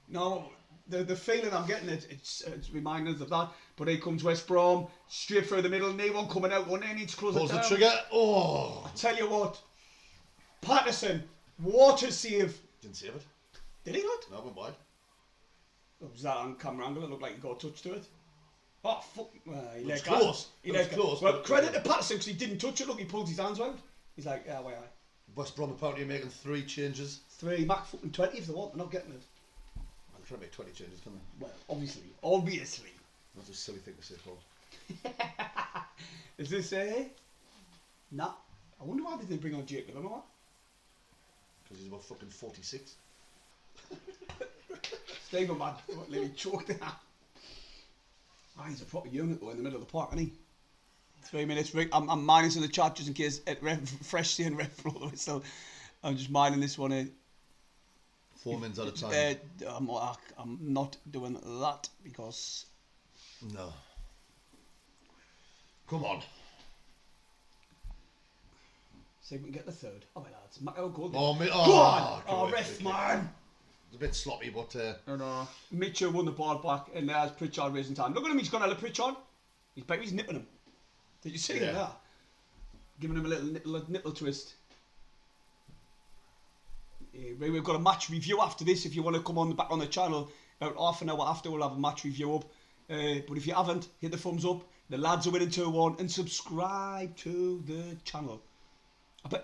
No, the feeling I'm getting, it's reminding us of that. But here comes West Brom, straight through the middle, no one coming out, one needs to close it down. Pulls the trigger, oh! I tell you what, Patterson, what a save. Didn't save it. Did he not? No, went wide. Was that on camera angle? It looked like he got a touch to it. Oh, fuck. He let close. He let close. Well, credit to Patterson because he didn't touch it. Look, he pulls his hands out. He's like, yeah, why? West Brom apparently are making 3 changes. 3, Mac fucking 20 if they want. They're not getting it. I'm trying to make 20 changes, can they? Well, obviously. That's a silly thing to say, Paul. Is this Nah. I wonder why they didn't bring on Jake. I don't know what. Because he's about fucking 46. Stephen, man. Let me choke that. Ah, he's a proper unit though in the middle of the park, isn't he? 3 minutes. I'm mining in the chat just in case it fresh seeing ref for all the way. So I'm just mining this one. 4 minutes at a time. I'm not doing that because. No. Come on. See if we can get the third. Oh my lads. Oh, good. Oh, Go on! Oh, ref, man! It's a bit sloppy, but. No. Mitchell won the ball back, and there's Pritchard raising time. Look at him, he's gone out of Pritchard. He's nipping him. Did you see that? Giving him a little nipple twist. We've got a match review after this. If you want to come back on the channel, about half an hour after, we'll have a match review up. But if you haven't, hit the thumbs up. The lads are winning 2-1, and subscribe to the channel.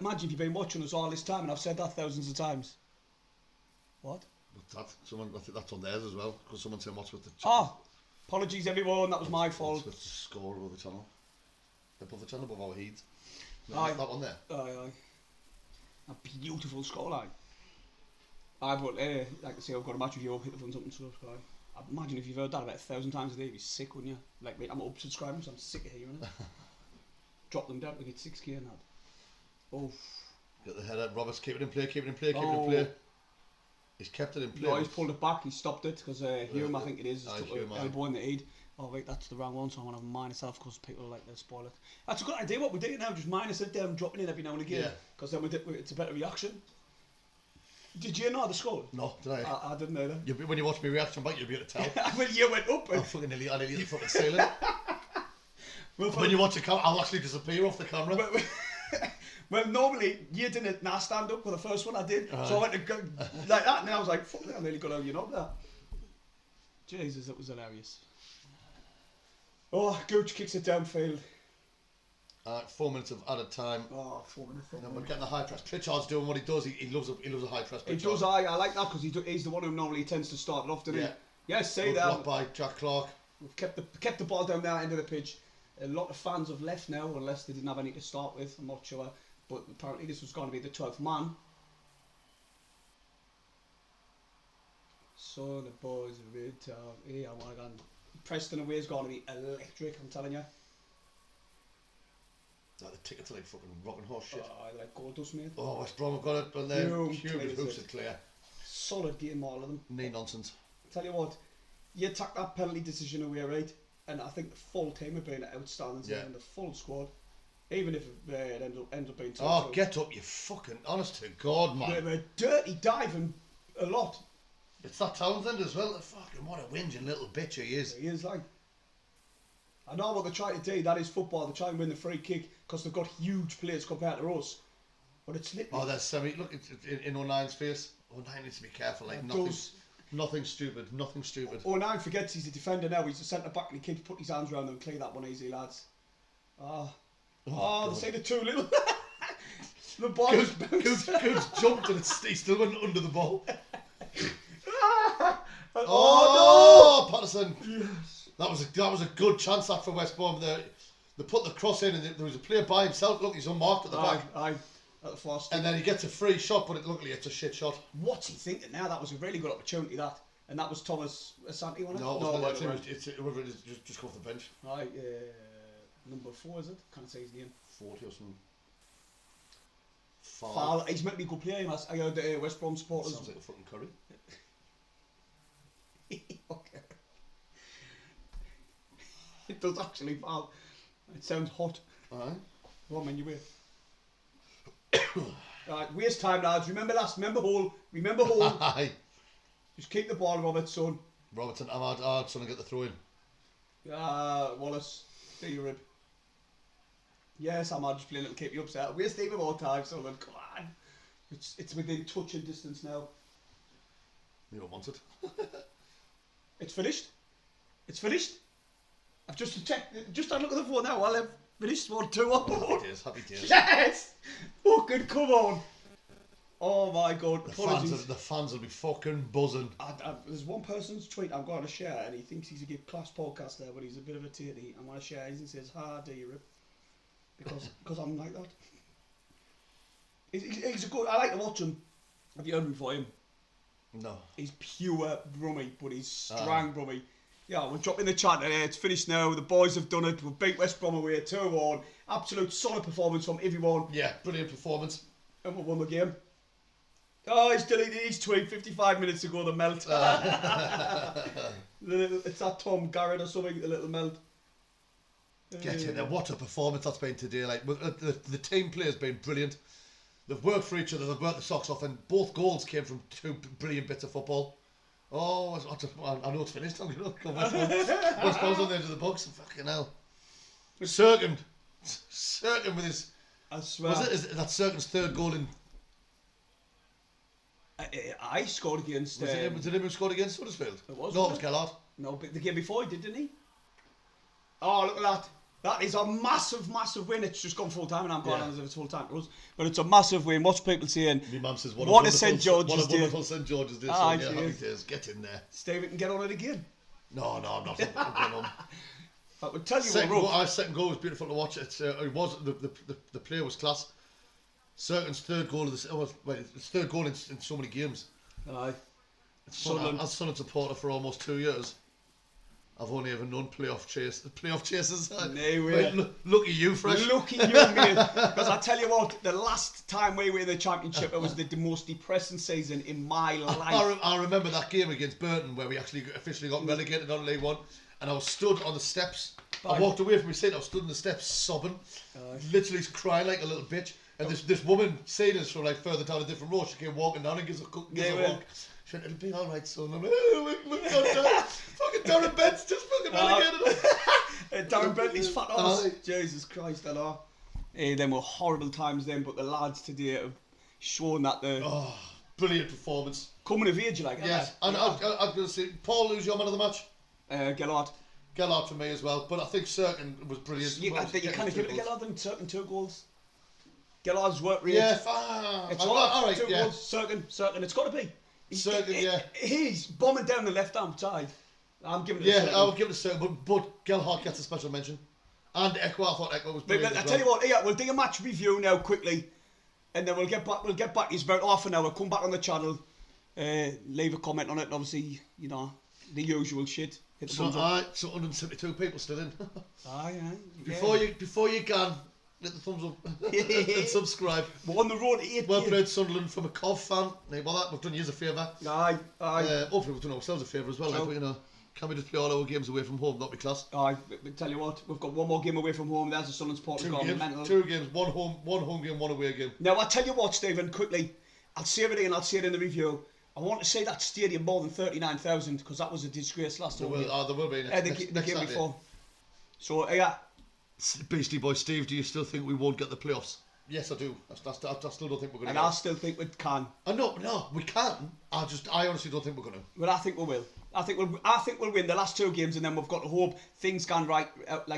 Imagine if you've been watching us all this time, and I've said that thousands of times. What? What's that? I think that's on theirs as well, because someone said what's with the channel. Apologies everyone, that was my fault. What's with the score above the channel? Above the channel, above our heads. Aye. That one there. Aye. A beautiful scoreline. But like I say, I've got a match review up, hit the thumbs up and subscribe. I imagine if you've heard that about 1,000 times a day, you'd be sick, wouldn't you? Like me, I'm up subscribing, so I'm sick of hearing it. Drop them down to get 6k and that. Oh. Get the header, Roberts, keep it in play. He's kept it in play. No, he's pulled it back. He stopped it because Hume, I think it is, took Hume, an elbow in the head. Oh wait, that's the wrong one, so I'm gonna minus off because people like to spoil it. That's a good idea. What we're doing now, just minus it down, dropping it every now and again, because then it's a better reaction. Did you know the score? No, did I? I didn't know that. When you watch me reaction back, you'll be able to tell. When you went up, I fucking nearly hit the fucking ceiling. When you watch the camera, I'll actually disappear off the camera. Well, normally you didn't stand up for the first one I did, so I went to go like that, and then I was like, "Fuck, I nearly got out your knob there." Jesus, that was hilarious. Oh, Gooch kicks it downfield. 4 minutes of added time. Oh, 4 minutes. And then we're getting the high press. Pritchard's doing what he does. He loves a high press. He does. I like that because he's the one who normally tends to start it off, doesn't he? Yeah, say that. Blocked by Jack Clark. We've kept the ball down that end of the pitch. A lot of fans have left now, unless they didn't have any to start with. I'm not sure, but apparently this was going to be the 12th man. So the boys are really tough. Yeah, my God. Preston away is going to be electric. I'm telling you. Like the tickets are like fucking rocking horse shit. Oh, I like gold dust, mate. Oh, West Brom have got it, but then Hume hoops it clear. Solid game, all of them. No nonsense. Tell you what, you take that penalty decision away, right? And I think the full team have been outstanding, and the full squad, even if it ends up being. Oh, get up, you fucking honest to God, man. They're dirty diving a lot. It's that Townsend as well. Fucking what a whinging little bitch he is. He is like. I know what they're trying to do. That is football. They're trying to win the free kick because they've got huge players compared to us. But it's literally. Oh, that's semi. Look, it's in 09's face. 09 needs to be careful. Like nothing stupid. Nothing stupid. 09 forgets he's a defender now. He's a centre back and he keeps putting his hands around them and clear that one easy, lads. They say the two little. The ball is Gooch jumped and he still went under the ball. Oh no, Patterson. Yes. That was a good chance that for West Brom. They put the cross in and there was a player by himself. Look, he's unmarked at the back. At the far stick. And then he gets a free shot, but luckily it's a shit shot. What's he thinking now? That was a really good opportunity, that. And that was Thomas Asante, wasn't it? No, it's just come off the bench. Right, number 4, is it? Can't say his name. 40 or something. Foul. He's meant to be a good player. I heard the West Brom supporters. Sounds like a fucking curry. Okay. It does actually foul. It sounds hot. Alright. Well, man, you wait. Right, waste time, lads. Remember hole. Aye. Just keep the ball, Robertson. Robertson, I'm trying to get the throw in. Wallace, do your rib. Yes, I'm just playing a little keep you upset. Waste even more time, so then come on. It's within touching distance now. You don't want it. It's finished. It's finished. I've just checked. Just had a look at the phone now. I'll have finished 1-2. Happy days. Yes. Fucking come on. Oh my God. The fans will be fucking buzzing. There's one person's tweet I'm going to share, and he thinks he's a good class podcaster, but he's a bit of a titty. I'm going to share his and says, "Ha, do you rip?" Because I'm like that. He's a good. I like to watch him. Have you heard me for him? No. He's pure Brummy, but he's strong Brummy. Yeah, we're dropping the chat today. It's finished now. The boys have done it. We've beat West Brom away 2-1. Absolute solid performance from everyone. Yeah, brilliant performance. And we won the game. Oh, he's deleted his tweet 55 minutes ago, the melt. It's that Tom Garrett or something, the little melt. Get in there. What a performance that's been today. Like the team play has been brilliant. They've worked for each other, they've worked the socks off, and both goals came from 2 brilliant bits of football. Oh, I know it's finished. I'm going to go West Brom's on the edge of the box. Fucking hell. Cirkin with his... I swear. Is that Cirkin's 3rd goal in... I scored against... Was it him who scored against Huddersfield? It was. No, it was Gellard. No, but the game before he did, didn't he? Oh, look at that. That is a massive, massive win. It's just gone full time, and I'm going on as if it's full time. But it's a massive win. What's people saying? My mum says, what a St George's What a wonderful St George's Day. Happy days. Get in there. Steve, can get on it again. No, I'm not. I'm going home. I would tell you our second goal was beautiful to watch. It was the play was class. Cirkin's 3rd goal of his 3rd goal in so many games. Aye. As Sunderland supporter for almost 2 years, I've only ever known playoff chasers. No way. Lucky you, Fresh. Lucky you, mate. Because I tell you what, the last time we were in the Championship, it was the most depressing season in my life. I remember that game against Burton where we actually officially got relegated on League One, and I was stood on the steps. I walked away from my seat. I was stood on the steps sobbing, literally crying like a little bitch. And this woman seen us from like further down a different road. She came walking down and gives a hug. She went, "It'll be all right, son." I'm like, fucking Darren Bent's just fucking relegated. Darren Bentley's fat ass. Jesus Christ, I know. Them were horrible times then, but the lads today have shown that they're brilliant performance. coming of age, like. Yes, and I was going to say, Paul, who's your man of the match? Gellard. Gellard for me as well, but I think Cirkin was brilliant. You kind of give it to Gellard and Cirkin 2 goals. Gellard's work rate. Yeah, it's all right. 2 goals. Cirkin. It's got to be. Cirkin, He's bombing down the left-hand side. I'm giving it to Cirkin. I would give it to Cirkin, but Gellard gets a special mention. And Echo, I thought Echo was brilliant. I tell you what, we'll do a match review now quickly, and then we'll get back. It's about half an hour. Come back on the channel, leave a comment on it. And obviously, the usual shit. Hit the thumbs up. So 172 people still in. Yeah. Before you can, hit the thumbs up and subscribe. We're on the road to 8K. Well played, Sunderland, from a Cov fan. We've done you a favour. Aye. Hopefully we've done ourselves a favour as well. But, can we just play all our games away from home? That'd be class. Aye, but tell you what, we've got one more game away from home. There's the Sunderland Portugal. Two games, one home game, one away game. Now I tell you what, Stephen, quickly, I'll say it and I'll say it in the review. I want to see that stadium more than 39,000 because that was a disgrace last time. There will be the game before. So yeah. Beastie Boy Steve, do you still think we won't get the playoffs? Yes, I do. I still don't think we're going to. And I still think we can. No, we can. I honestly don't think we're going to. But I think we will. I think we'll win the last 2 games, and then we've got to hope things gone right,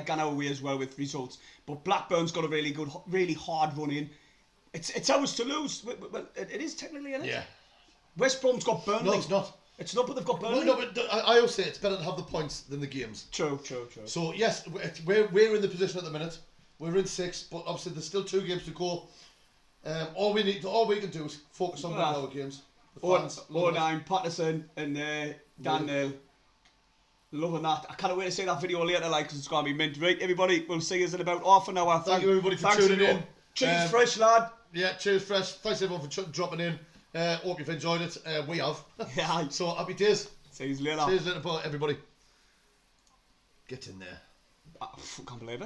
gone our way as well with results. But Blackburn's got a really hard run in. It's ours to lose. Well, it is technically, isn't it? Yeah. West Brom's got Burnley. No, it's not. It's not, but they've got Burnley. No, but I always say it's better to have the points than the games. True. So yes, we're in the position at the minute. We're in 6, but obviously there's still 2 games to go. All we can do is focus on winning our games. O'Nine, Patterson, and Dan Neil. Loving that. I can't wait to see that video later, because it's going to be mint. Right, everybody, we'll see you in about half an hour. Thank you, everybody, for tuning in. Cheers, Fresh, lad. Yeah, cheers, Fresh. Thanks, everyone, for dropping in. Hope you've enjoyed it. We have. Yeah. So, happy days. See you later. See you later, everybody. Get in there. I can't believe it.